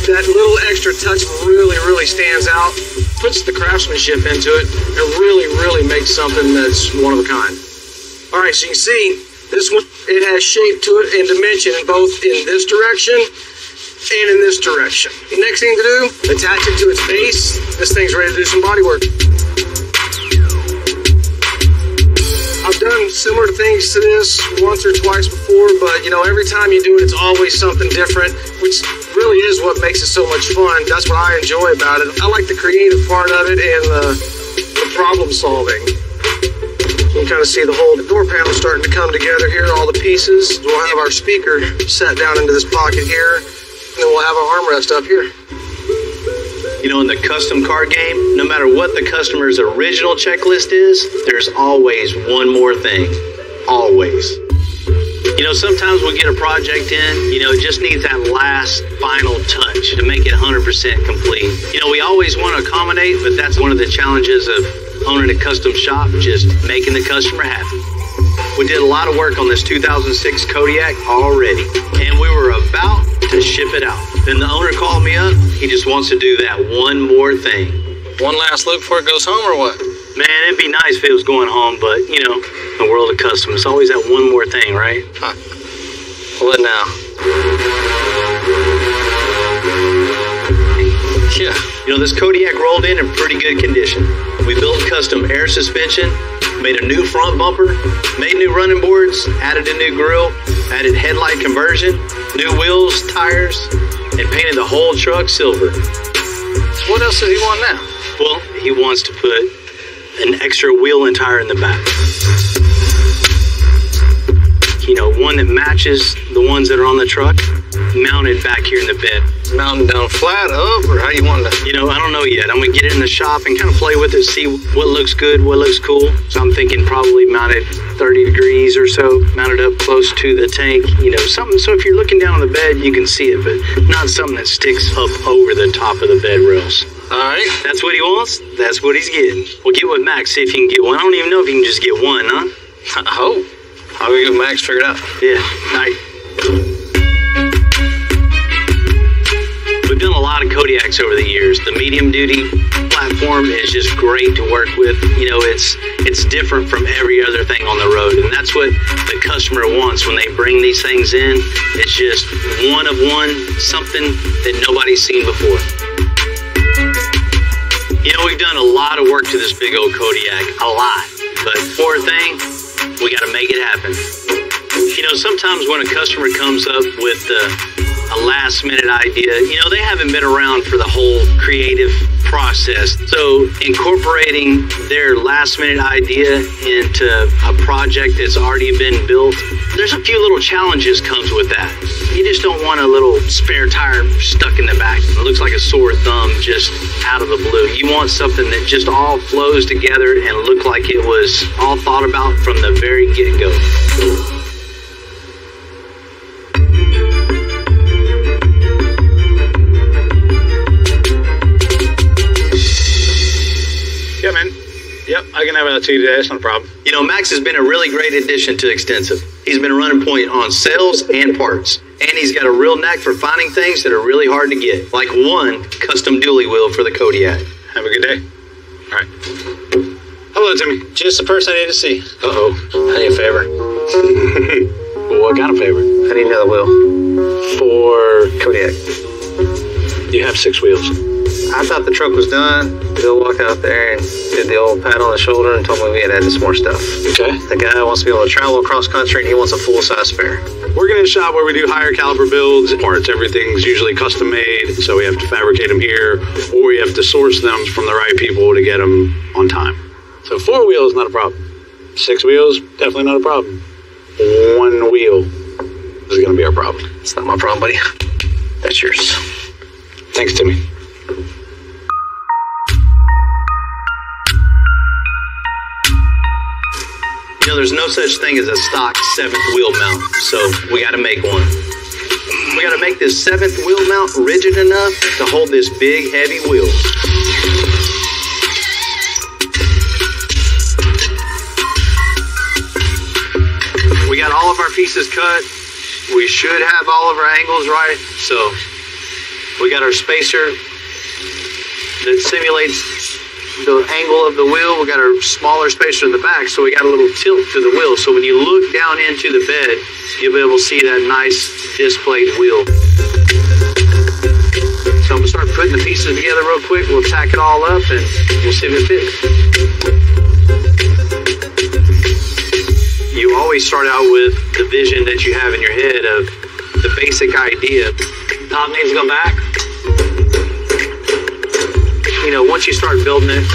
That little extra touch really stands out, puts the craftsmanship into it, and really makes something that's one of a kind. All right, so you can see this one, it has shape to it and dimension in both in this direction and in this direction. The next thing to do, attach it to its base. This thing's ready to do some body work. I've done similar things to this once or twice before, but you know, every time you do it, it's always something different, which really is what makes it so much fun. That's what I enjoy about it. I like the creative part of it and the problem solving. You can kind of see the whole door panel starting to come together here, all the pieces. We'll have our speaker set down into this pocket here, and then we'll have our armrest up here. You know, in the custom car game, no matter what the customer's original checklist is, there's always one more thing. Always. You know, sometimes we get a project in, you know, it just needs that last final touch to make it 100% complete. You know, we always want to accommodate, but that's one of the challenges of owning a custom shop, just making the customer happy. We did a lot of work on this 2006 Kodiak already, and we were about to ship it out. Then the owner called me up. He just wants to do that one more thing. One last look before it goes home, or what? Man, it'd be nice if it was going home, but, you know, the world of custom, it's always that one more thing, right? Huh. What now? Yeah. You know, this Kodiak rolled in pretty good condition. We built custom air suspension, made a new front bumper, made new running boards, added a new grill, added headlight conversion, new wheels, tires, and painted the whole truck silver. What else does he want now? Well, he wants to put an extra wheel and tire in the back. You know, one that matches the ones that are on the truck, mounted back here in the bed. Mounted down flat, up, or how you want to? You know, I don't know yet. I'm going to get it in the shop and kind of play with it, see what looks good, what looks cool. So I'm thinking probably mounted 30 degrees or so, mounted up close to the tank. You know, something so if you're looking down on the bed, you can see it, but not something that sticks up over the top of the bed rails. All right. That's what he wants. That's what he's getting. We'll get with Max, see if you can get one. I don't even know if you can just get one, huh? I hope. I'll go get Max figured out. Yeah. All right. We've done a lot of Kodiaks over the years. The medium duty platform is just great to work with. You know, it's different from every other thing on the road, and that's what the customer wants when they bring these things in. It's just one of one, something that nobody's seen before. You know, we've done a lot of work to this big old Kodiak, a lot, but for a thing, we got to make it happen. You know, sometimes when a customer comes up with a last minute idea, you know, they haven't been around for the whole creative process. So incorporating their last minute idea into a project that's already been built, there's a few little challenges comes with that. You just don't want a little spare tire stuck in the back. It looks like a sore thumb just out of the blue. You want something that just all flows together and look like it was all thought about from the very get-go. Yeah, man. Yep, I can have a two today. That's not a problem. You know, Max has been a really great addition to Extensive. He's been running point on sales and parts. And he's got a real knack for finding things that are really hard to get. Like one custom dually wheel for the Kodiak. Have a good day. All right. Hello, Timmy. Just the person I need to see. Uh-oh. I need a favor. Well, what kind of favor? I need another wheel. For Kodiak. You have 6 wheels. I thought the truck was done. Bill walked out there and did the old pat on the shoulder and told me we had added some more stuff. Okay. The guy wants to be able to travel across country and he wants a full-size spare. We're in a shop where we do higher caliber builds. Parts, everything's usually custom made, so we have to fabricate them here, or we have to source them from the right people to get them on time. So 4 wheels, not a problem. 6 wheels, definitely not a problem. 1 wheel is going to be our problem. It's not my problem, buddy. That's yours. Thanks, Timmy. You know, there's no such thing as a stock 7th wheel mount, so we got to make one. We got to make this 7th wheel mount rigid enough to hold this big, heavy wheel. We got all of our pieces cut. We should have all of our angles right, so We got our spacer that simulates the angle of the wheel. We got our smaller spacer in the back, so we got a little tilt to the wheel. So when you look down into the bed, you'll be able to see that nice displayed wheel. So I'm gonna start putting the pieces together real quick. We'll tack it all up and we'll see if it fits. You always start out with the vision that you have in your head of the basic idea. Top needs to go back. You know, once you start building it,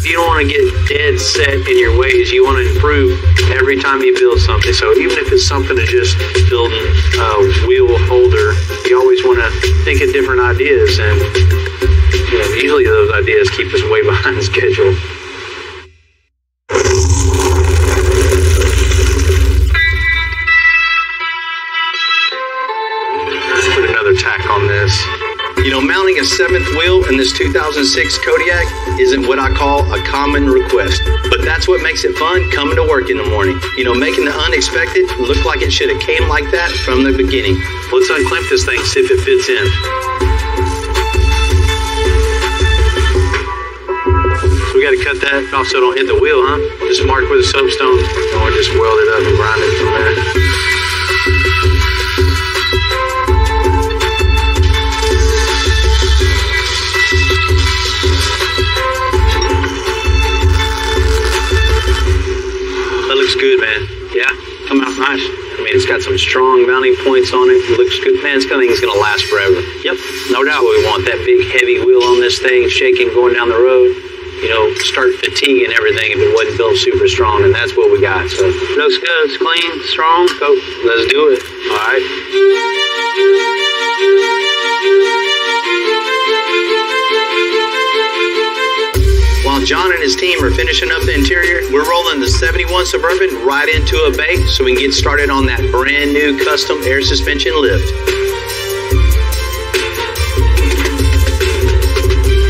you don't want to get dead set in your ways. You want to improve every time you build something. So even if it's something to just building a wheel holder, you always want to think of different ideas. And you know, usually those ideas keep us way behind schedule. Let's put another tack on this. You know, mounting a 7th wheel in this 2006 Kodiak isn't what I call a common request, but that's what makes it fun coming to work in the morning. You know, making the unexpected look like it should have came like that from the beginning. Let's unclamp this thing, see if it fits in. So we got to cut that off so it don't hit the wheel, huh? Just mark with a soapstone, and we'll just weld it up and grind it from there. Good, man. Yeah, come out nice. I mean, it's got some strong mounting points on it. It looks good, man. This thing's gonna last forever. Yep, no doubt. We want that big heavy wheel on this thing, shaking going down the road. You know, start fatiguing everything if it wasn't built super strong, and that's what we got. So looks good. It's clean, strong. Go. Let's do it. All right. While John and his team are finishing up the interior, we're rolling the 71 Suburban right into a bay so we can get started on that brand new custom air suspension lift.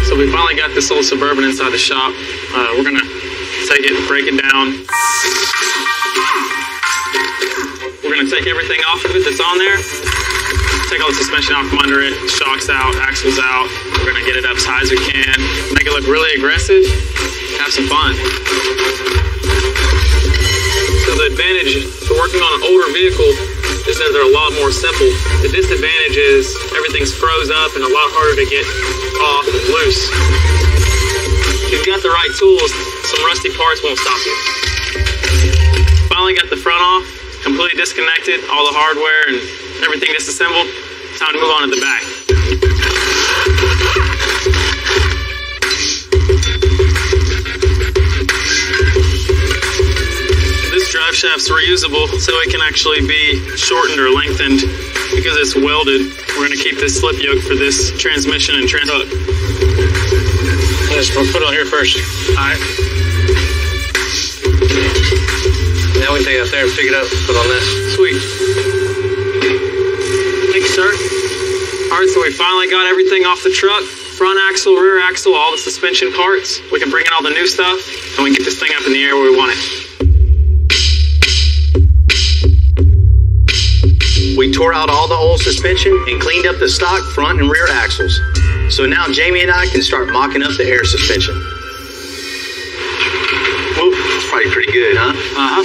So we finally got this old Suburban inside the shop. We're gonna take it and break it down. We're gonna take everything off of it that's on there. Take all the suspension out from under it, shocks out, axles out. We're gonna get it up as high as we can, make it look really aggressive, have some fun. So the advantage to working on an older vehicle is that they're a lot more simple. The disadvantage is everything's froze up and a lot harder to get off and loose. If you've got the right tools, some rusty parts won't stop you. Finally got the front off, completely disconnected, all the hardware and everything disassembled. Time to move on to the back. This drive shaft's reusable, so it can actually be shortened or lengthened because it's welded. We're going to keep this slip yoke for this transmission and truck. Let's put it on here first. All right. Now we can take it out there and pick it up, put it on this. Sweet. Thank you, sir. All right, so we finally got everything off the truck. Front axle, rear axle, all the suspension parts. We can bring in all the new stuff, and we can get this thing up in the air where we want it. We tore out all the old suspension and cleaned up the stock front and rear axles. So now Jamie and I can start mocking up the air suspension. Whoa, that's probably pretty good, huh? Uh-huh.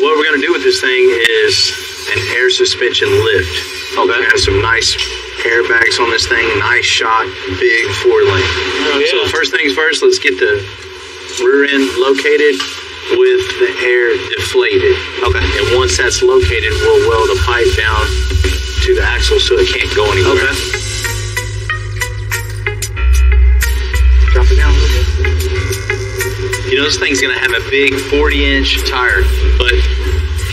What we're gonna do with this thing is an air suspension lift. Okay. We have some nice airbags on this thing, nice shot, big 4-lane. Oh, yeah. So first things first, let's get the rear end located with the air deflated. Okay. And once that's located, we'll weld a pipe down to the axle so it can't go anywhere. Okay. Drop it down a little bit. You know, this thing's gonna have a big 40-inch tire, but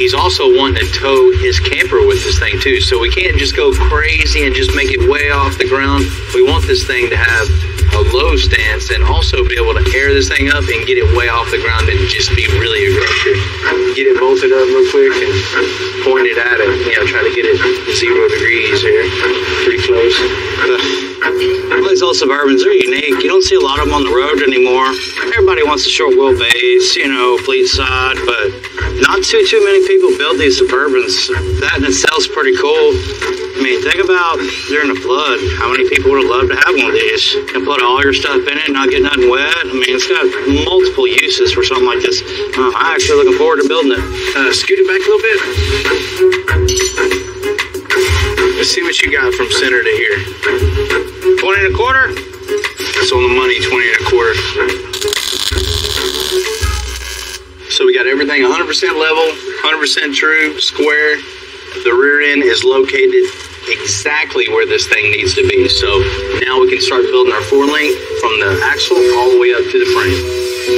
he's also wanting to tow his camper with this thing too. So we can't just go crazy and just make it way off the ground. We want this thing to have a low stance and also be able to air this thing up and get it way off the ground and just be really aggressive. Get it bolted up real quick and point it at it. You know, try to get it 0 degrees here. Pretty close. These old Suburbans are unique. You don't see a lot of them on the road anymore. Everybody wants a short wheelbase, you know, fleet side, but Not too many people build these Suburbans. That in itself's pretty cool. I mean, think about during the flood, how many people would have loved to have one of these and put all your stuff in it, not get nothing wet. I mean, it's got multiple uses for something like this. I'm actually looking forward to building it. Scoot it back a little bit. Let's see what you got from center to here. 20 1/4? That's on the money, 20 1/4. So we got everything 100% level, 100% true, square. The rear end is located exactly where this thing needs to be. So now we can start building our 4-link from the axle all the way up to the frame.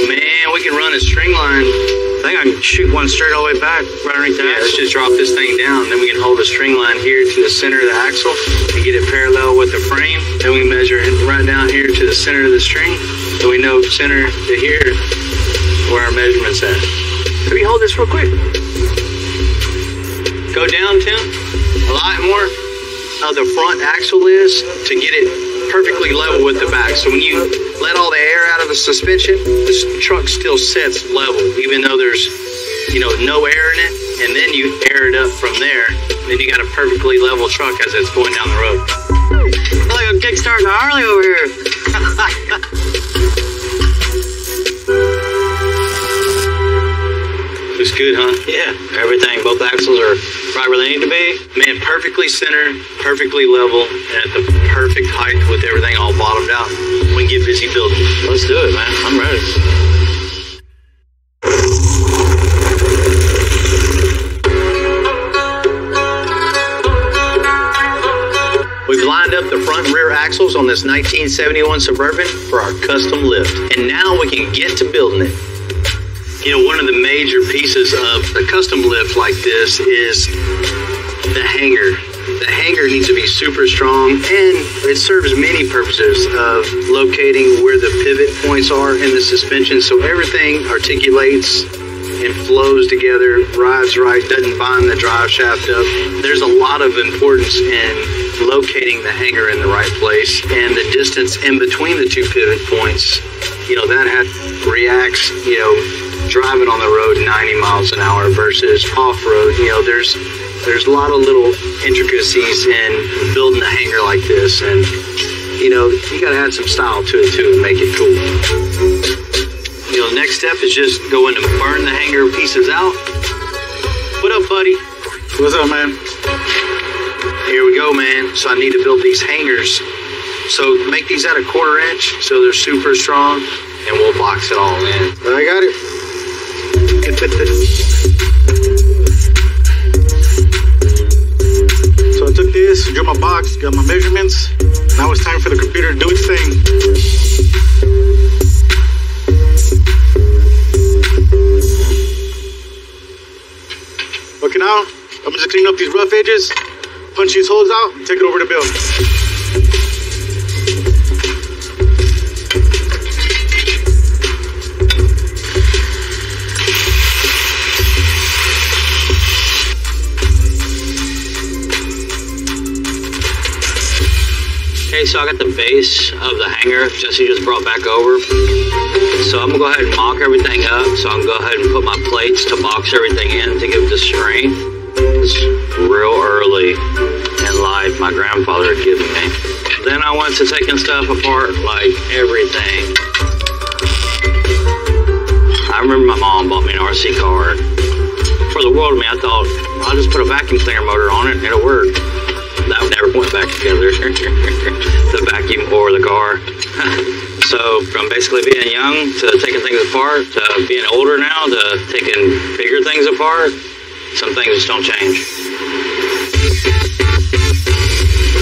Man, we can run a string line. I think I can shoot one straight all the way back right underneath the axle. Let's just drop this thing down. Then we can hold a string line here to the center of the axle and get it parallel with the frame. Then we can measure it right down here to the center of the string. So we know center to here where our measurement's at. Let me hold this real quick. Go down, Tim. A lot more of the front axle is to get it perfectly level with the back. So when you let all the air out of the suspension, this truck still sets level, even though there's, no air in it. And then you air it up from there. Then you got a perfectly level truck as it's going down the road. Like I'm kickstarting a Harley over here. Looks good, huh? Yeah, everything, both axles are right where they need to be. Man, perfectly centered, perfectly level, and at the perfect height with everything all bottomed out. We can get busy building. Let's do it, man. I'm ready. We've lined up the front and rear axles on this 1971 Suburban for our custom lift. And now we can get to building it. One of the major pieces of a custom lift like this is the hanger. The hanger needs to be super strong, and it serves many purposes of locating where the pivot points are in the suspension so everything articulates and flows together, rides right, doesn't bind the drive shaft up. There's a lot of importance in locating the hanger in the right place and the distance in between the two pivot points. That reacts, driving on the road 90 miles an hour versus off-road. There's a lot of little intricacies in building a hanger like this, and you got to add some style to it too and make it cool. The next step is just going to burn the hanger pieces out. What up, buddy? What's up, man? Here we go, man. So I need to build these hangers. So make these at 1/4 inch so they're super strong, and we'll box it all in. I got it. So I took this, drew my box, got my measurements. Now it's time for the computer to do its thing. Okay, now I'm just cleaning up these rough edges, punch these holes out, and take it over to build. Okay, so I got the base of the hanger Jesse just brought back over. So I'm gonna go ahead and mock everything up. So I'm gonna go ahead and put my plates to box everything in to give it the strength. It's real early in life my grandfather had given me. Then I went to taking stuff apart, like everything. I remember my mom bought me an RC car. For the world of me, I thought, I'll just put a vacuum cleaner motor on it and it'll work. That never went back together. The vacuum or the car. So from basically being young to taking things apart to being older now to taking bigger things apart, some things just don't change.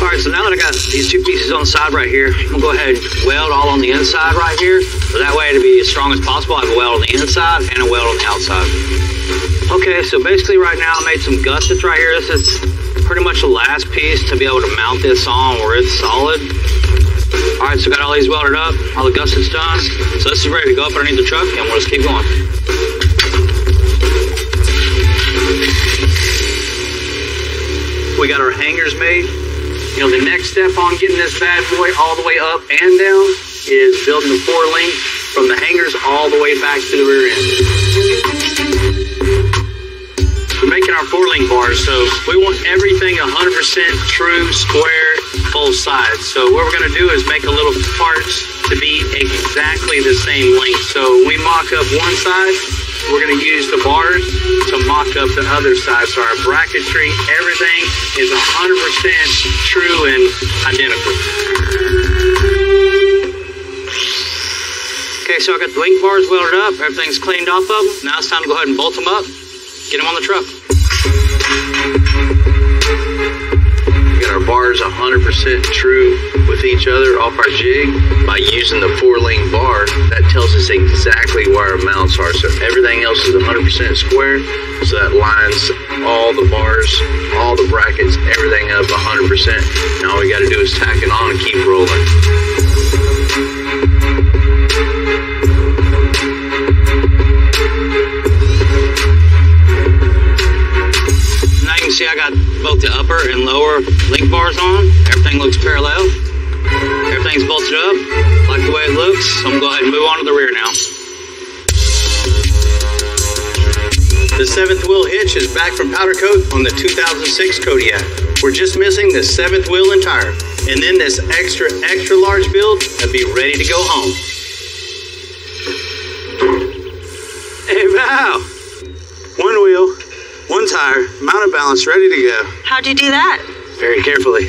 Alright, so now that I got these two pieces on the side right here, I'm gonna go ahead and weld all on the inside right here. So that way to be as strong as possible, I have a weld on the inside and a weld on the outside. Okay, so basically right now I made some gussets right here. This is pretty much the last piece to be able to mount this on where it's solid. Alright, so got all these welded up, all the gussets done. So this is ready to go up underneath the truck and we'll just keep going. We got our hangers made. The next step on getting this bad boy all the way up and down is building the 4-link from the hangers all the way back to the rear end. making our 4-link bars, so we want everything 100% true, square, both sides. So what we're going to do is make a little parts to be exactly the same length. So when we mock up one side, we're going to use the bars to mock up the other side. So our bracketry, everything is 100% true and identical. Okay, so I got the link bars welded up, everything's cleaned off of them. Now it's time to go ahead and bolt them up, get them on the truck. We got our bars 100% true with each other off our jig. By using the 4-link bar, that tells us exactly where our mounts are. So everything else is 100% square, so that lines all the bars, all the brackets, everything up 100%. Now all we got to do is tack it on and keep rolling. See, I got both the upper and lower link bars on. Everything looks parallel. Everything's bolted up. Like the way it looks. So I'm going to go ahead and move on to the rear now. The 7th wheel hitch is back from powder coat on the 2006 Kodiak. We're just missing the 7th wheel and tire. And then this extra large build will be ready to go home. Hey, Val. 1 wheel, 1 tire, mounted balance, ready to go. How'd you do that? Very carefully.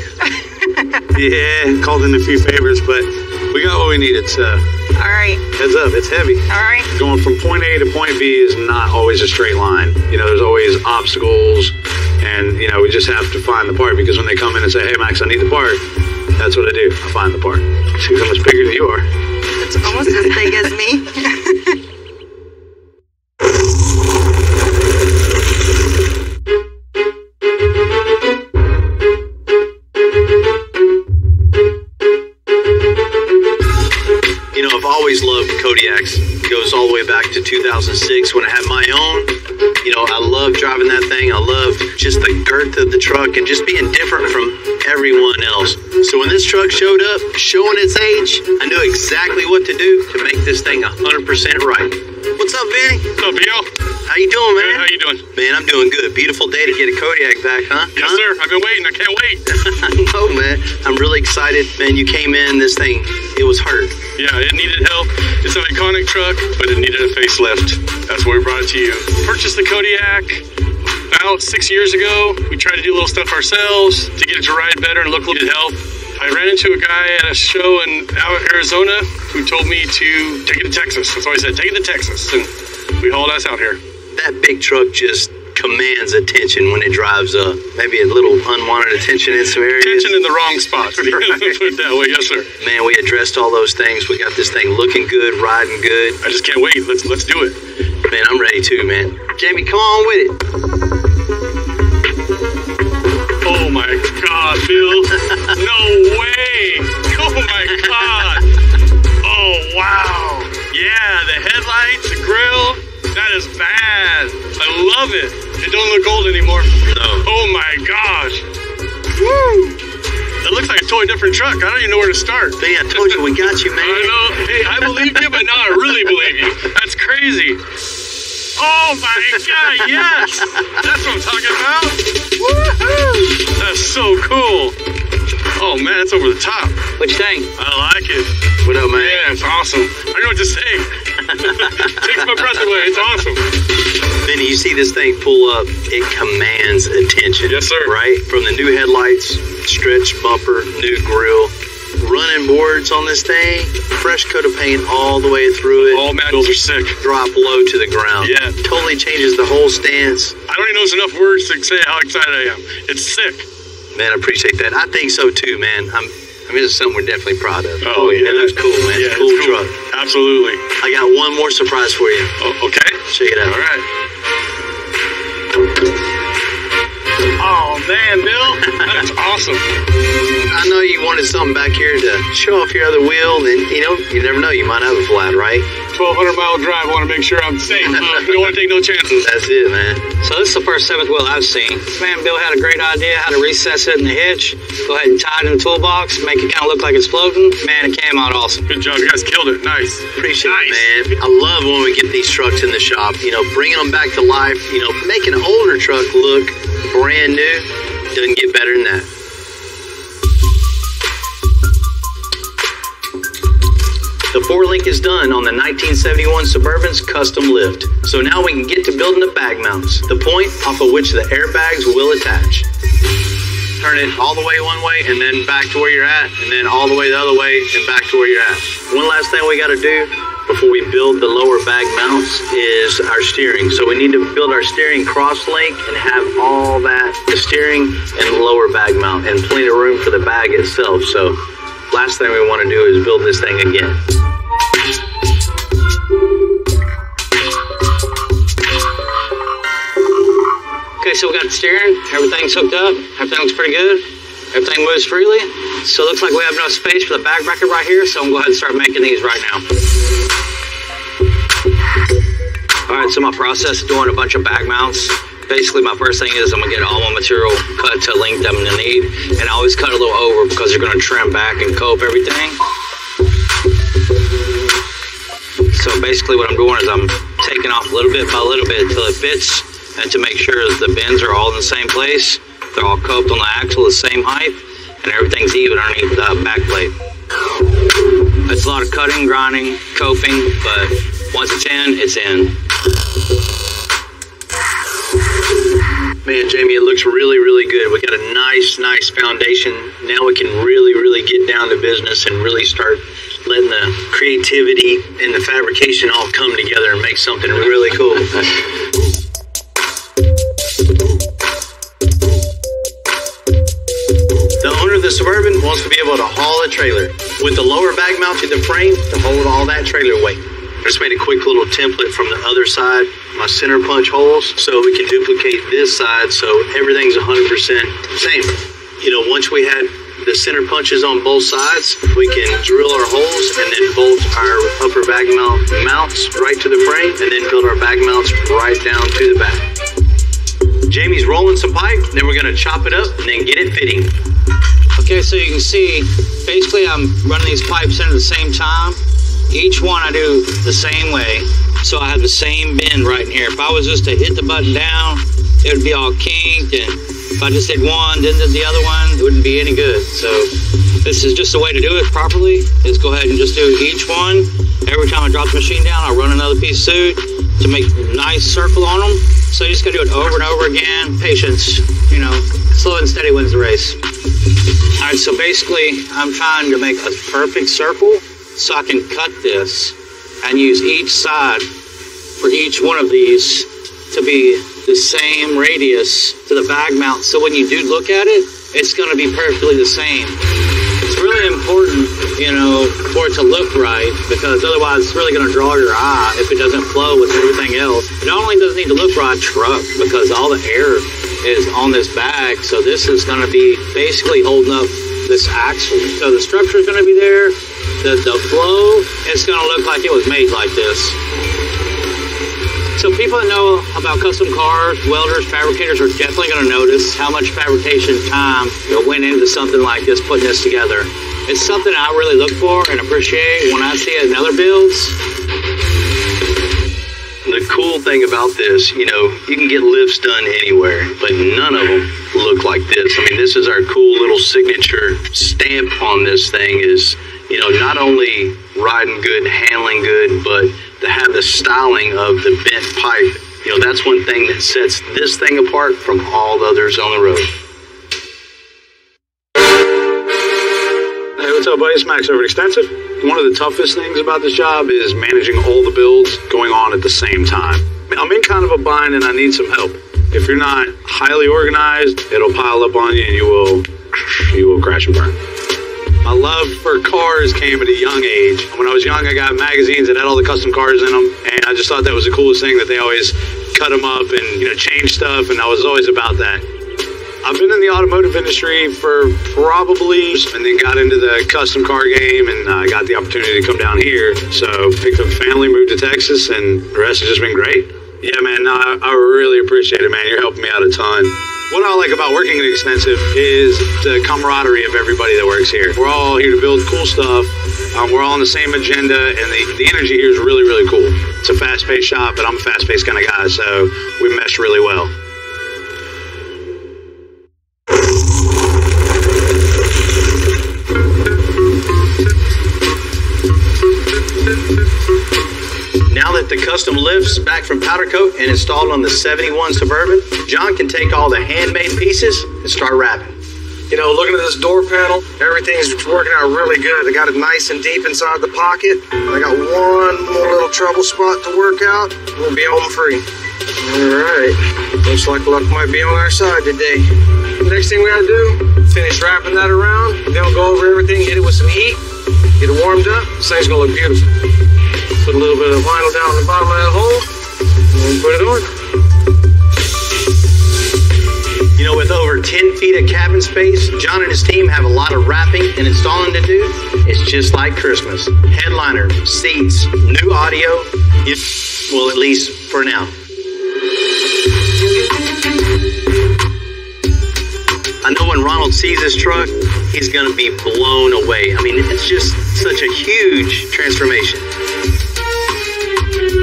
Yeah, called in a few favors, but we got what we needed, so. All right. Heads up, it's heavy. All right. Going from point A to point B is not always a straight line. You know, there's always obstacles, and, you know, we just have to find the part, because when they come in and say, hey, Max, I need the part, that's what I do. I find the part. See how much bigger than you are. It's almost as big as me. Always loved Kodiaks. It goes all the way back to 2006 when I had my own. You know, I love driving that thing. I love just the girth of the truck and just being different from everyone else. So when this truck showed up, showing its age, I knew exactly what to do to make this thing 100% right. What's up, Vinny? What's up, Bill? How you doing, man? Good. How you doing? Man, I'm doing good. Beautiful day to get a Kodiak back, huh? Yes, sir. I've been waiting. I can't wait. I know, man. I'm really excited. Man, you came in, this thing, it was hurt. Yeah, it needed help. It's an iconic truck, but it needed a facelift. That's why we brought it to you. Purchased the Kodiak about 6 years ago. We tried to do a little stuff ourselves to get it to ride better and look a little bit help. I ran into a guy at a show in Arizona who told me to take it to Texas. That's why I said, take it to Texas. And we hauled us out here. That big truck just commands attention when it drives up. Maybe a little unwanted attention in some areas. Attention in the wrong spots. Put it that way, yes, sir. Man, we addressed all those things. We got this thing looking good, riding good. I just can't wait. Let's do it. Man, I'm ready too, man. Jamie, come on with it. Oh my God, Bill. No way. Oh my God. Oh, wow. Yeah, the headlights, the grill. That is bad. I love it. It don't look old anymore. No. Oh my gosh. Woo. It looks like a totally different truck. I don't even know where to start. Hey, I told you we got you, man. I know. Hey, I believe you, but now I really believe you. That's crazy. Oh my God, yes. That's what I'm talking about. Woohoo. That's so cool. Oh man, it's over the top. What you think? I like it. What up, man? Yeah, it's awesome. I don't know what to say. Takes my breath away. It's awesome. Vinny, you see this thing pull up, it commands attention. Yes, sir. Right? From the new headlights, stretch bumper, new grill, running boards on this thing, fresh coat of paint all the way through it. All manuals are sick. Drop low to the ground. Yeah. Totally changes the whole stance. I don't even know there's enough words to say how excited I am. It's sick. Man, I appreciate that. I think so too, man. I mean, it's something we're definitely proud of. Oh, yeah. It looks cool, man. Yeah, it's a cool truck. Absolutely. I got one more surprise for you. Oh, okay. Check it out. All right. Oh, man, Bill. That's awesome. I know you wanted something back here to show off your other wheel, and you never know, you might have a flat, right? 1,200-mile drive. I want to make sure I'm safe. You don't want to take no chances. That's it, man. So this is the first 7th wheel I've seen. This man Bill had a great idea how to recess it in the hitch, go ahead and tie it in the toolbox, make it kind of look like it's floating. Man, it came out awesome. Good job. You guys killed it. Nice. Appreciate it, man. I love when we get these trucks in the shop, bringing them back to life, making an older truck look brand new. Doesn't get better than that. The 4-link is done on the 1971 Suburban's custom lift. So now we can get to building the bag mounts, the point off of which the airbags will attach. Turn it all the way one way and then back to where you're at, and then all the way the other way and back to where you're at. One last thing we got to do before we build the lower bag mounts is our steering. So we need to build our steering cross-link and have all that, the steering and the lower bag mount, and plenty of room for the bag itself. So last thing we want to do is build this thing again. Okay, so we got the steering, everything's hooked up, everything looks pretty good, everything moves freely. So it looks like we have enough space for the bag bracket right here, so I'm going to go ahead and start making these right now. Alright, so my process is doing a bunch of bag mounts. Basically, my first thing is I'm going to get all my material cut to length I'm going to need, and I always cut a little over because you're going to trim back and cope everything. So basically what I'm doing is I'm taking off little bit by little bit until it fits, and to make sure that the bends are all in the same place, they're all coped on the axle the same height, and everything's even underneath the back plate. It's a lot of cutting, grinding, coping, but once it's in, it's in. Man, Jamie, it looks really, really good. We got a nice foundation. Now we can really get down to business and really start letting the creativity and the fabrication all come together and make something really cool. The owner of the Suburban wants to be able to haul a trailer with the lower bag mount to the frame to hold all that trailer weight. I just made a quick little template from the other side, my center punch holes, so we can duplicate this side so everything's 100% same. Once we had the center punches on both sides, we can drill our holes and then bolt our upper bag mount mounts right to the frame, and then build our bag mounts right down to the back. Jamie's rolling some pipe, then we're gonna chop it up and then get it fitting. Okay, so you can see, basically I'm running these pipes in at the same time. Each one I do the same way, so I have the same bend right in here. If I was just to hit the button down, it would be all kinked, and if I just did one, then did the other one, it wouldn't be any good. So this is just the way to do it properly, is go ahead and just do each one. Every time I drop the machine down, I'll run another piece of suit to make a nice circle on them. So you just gotta do it over and over again. Patience, slow and steady wins the race. All right, so basically I'm trying to make a perfect circle so I can cut this and use each side for each one of these to be the same radius to the bag mount. So when you do look at it, it's going to be perfectly the same. It's really important, for it to look right, because otherwise it's really going to draw your eye if it doesn't flow with everything else. It not only doesn't need to look right truck, because all the air is on this bag, so this is going to be basically holding up this axle. So the structure is going to be there. The flow is going to look like it was made like this. So people that know about custom cars, welders, fabricators are definitely going to notice how much fabrication time went into something like this, putting this together. It's something I really look for and appreciate when I see it in other builds. The cool thing about this, you can get lifts done anywhere, but none of them look like this. I mean, this is our cool little signature stamp on this thing is, not only riding good, handling good, but to have the styling of the bent pipe. That's one thing that sets this thing apart from all the others on the road. Hey, what's up, buddy? It's Max over at Extensive. One of the toughest things about this job is managing all the builds going on at the same time. I'm in kind of a bind and I need some help. If you're not highly organized, it'll pile up on you and you will crash and burn. My love for cars came at a young age. When I was young, I got magazines that had all the custom cars in them, and I just thought that was the coolest thing, that they always cut them up and change stuff, and I was always about that. I've been in the automotive industry for probably, and then got into the custom car game, and I got the opportunity to come down here. So picked up family, moved to Texas, and the rest has just been great. Yeah, man, no, I really appreciate it, man. You're helping me out a ton. What I like about working at Extensive is the camaraderie of everybody that works here. We're all here to build cool stuff. We're all on the same agenda, and the energy here is really, really cool. It's a fast-paced shop, but I'm a fast-paced kind of guy, so we mesh really well. Now that the custom lift's back from powder coat and installed on the 71 Suburban, John can take all the handmade pieces and start wrapping. You know, looking at this door panel, everything's working out really good. They got it nice and deep inside the pocket. I got one more little trouble spot to work out. We'll be home free. All right. Looks like luck might be on our side today. Next thing we gotta do, finish wrapping that around. Then we'll go over everything, hit it with some heat, get it warmed up. This thing's gonna look beautiful. Put a little bit of vinyl down in the bottom of that hole, and put it on. You know, with over 10 feet of cabin space, John and his team have a lot of wrapping and installing to do. It's just like Christmas. Headliner, seats, new audio. Well, at least for now. I know when Ronald sees this truck, he's going to be blown away. I mean, it's just such a huge transformation.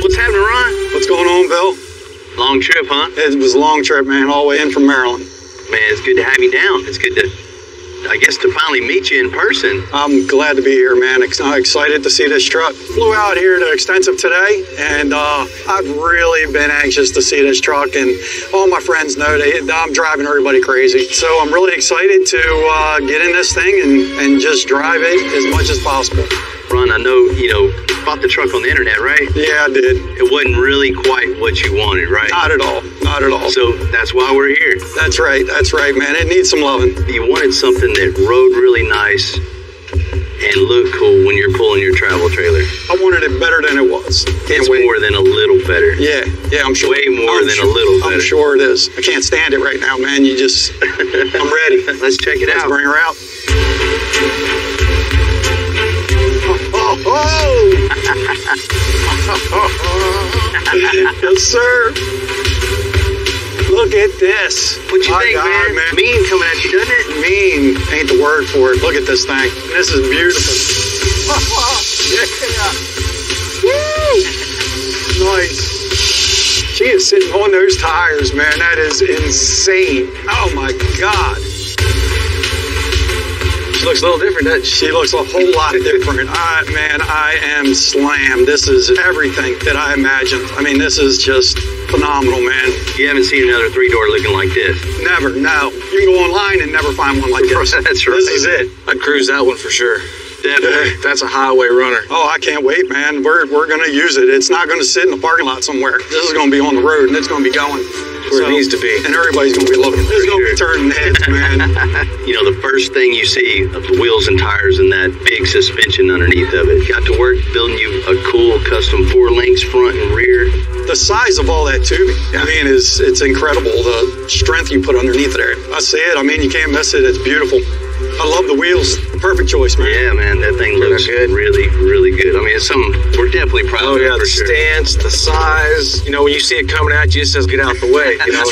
What's happening, Ron? What's going on, Bill? Long trip, huh? It was a long trip, man, all the way in from Maryland. Man, it's good to have you down. It's good to, I guess, to finally meet you in person. I'm glad to be here, man. Excited to see this truck. Flew out here to Extensive today, and I've really been anxious to see this truck, and all my friends know I'm driving everybody crazy. So I'm really excited to get in this thing and just drive it as much as possible. Ron, I know, you bought the truck on the internet, right? Yeah, I did. It wasn't really quite what you wanted, right? Not at all. Not at all. So that's why we're here. That's right, man. It needs some loving. You wanted something that rode really nice and looked cool when you're pulling your travel trailer. I wanted it better than it was. It's more than a little better. Yeah, I'm sure. Way more than a little better. I'm sure it is. I can't stand it right now, man. I'm ready. Let's check it out. Let's bring her out. Yes, sir. Look at this. What you think, man? Mean coming at you, doesn't it? Mean ain't the word for it. Look at this thing. This is beautiful. Yeah. Woo. Nice. She is sitting on those tires, man. That is insane. Oh my God. Looks a little different, doesn't she? She looks a whole lot different. Man, I am slammed. This is everything that I imagined. I mean, this is just phenomenal, man. You haven't seen another 3-door looking like this? Never, no. You can go online and never find one like this. That's right. This is it. I'd cruise that one for sure. Definitely. That's a highway runner. Oh, I can't wait, man. We're going to use it. It's not going to sit in a parking lot somewhere. This is going to be on the road, and it's going to be going. Where it needs to be. And everybody's going to be looking. There's going to be turning heads, man. You know, the first thing you see of the wheels and tires and that big suspension underneath of it. Got to work building you a cool custom 4 links front and rear. The size of all that tubing, I mean, it's incredible. The strength you put underneath there. I see it. I mean, you can't miss it. It's beautiful. I love the wheels. Perfect choice, man. Yeah, man, that thing looks good. Really, really good. I mean, it's something we're definitely proud of. Oh, yeah, the stance, the size. You know, when you see it coming at you, it says, get out the way. You know,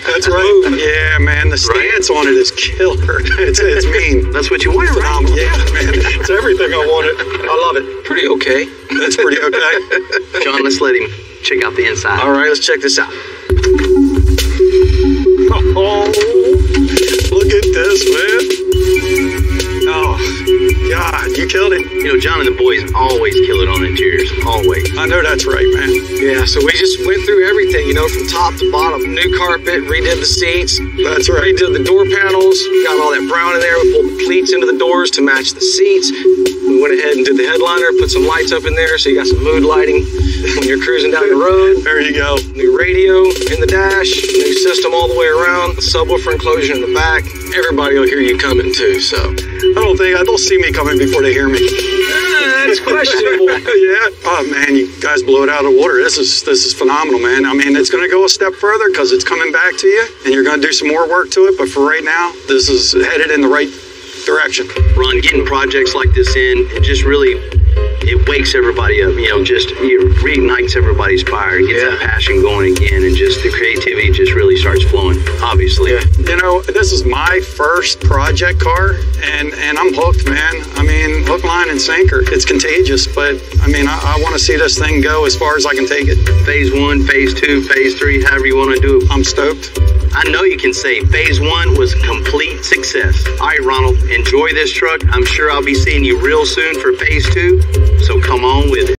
That's right. Yeah, man, the stance on it is killer. It's mean. That's what you wanted, right? Yeah, man. It's everything I wanted. I love it. Pretty okay. That's pretty okay. John, let's let him check out the inside. All right, let's check this out. Oh, look at this, man. Oh, God, you killed it. You know, John and the boys always kill it on interiors. Always. I know that's right, man. Yeah, so we just went through everything, you know, from top to bottom. New carpet, redid the seats. That's right. Redid the door panels. Got all that brown in there. We pulled the pleats into the doors to match the seats. We went ahead and did the headliner, put some lights up in there so you got some mood lighting when you're cruising down the road. There you go. New radio in the dash, new system all the way around, the subwoofer enclosure in the back. Everybody will hear you coming too, so They'll see me coming before they hear me. That's questionable. Yeah. Oh man, you guys blew it out of the water. This is phenomenal, man. I mean, it's going to go a step further because it's coming back to you, and you're going to do some more work to it. But for right now, this is headed in the right direction. Ron, getting projects like this in, it just really, it wakes everybody up, just it reignites everybody's fire, it gets that passion going again, and just the creativity just really starts flowing, obviously. Yeah. This is my first project car, and I'm hooked, man. I mean, hook, line, and sinker. It's contagious, but I mean, I want to see this thing go as far as I can take it. Phase 1, Phase 2, Phase 3, however you want to do it. I'm stoked. I know you can say Phase 1 was a complete success. All right, Ronald, enjoy this truck. I'm sure I'll be seeing you real soon for Phase 2, so come on with it.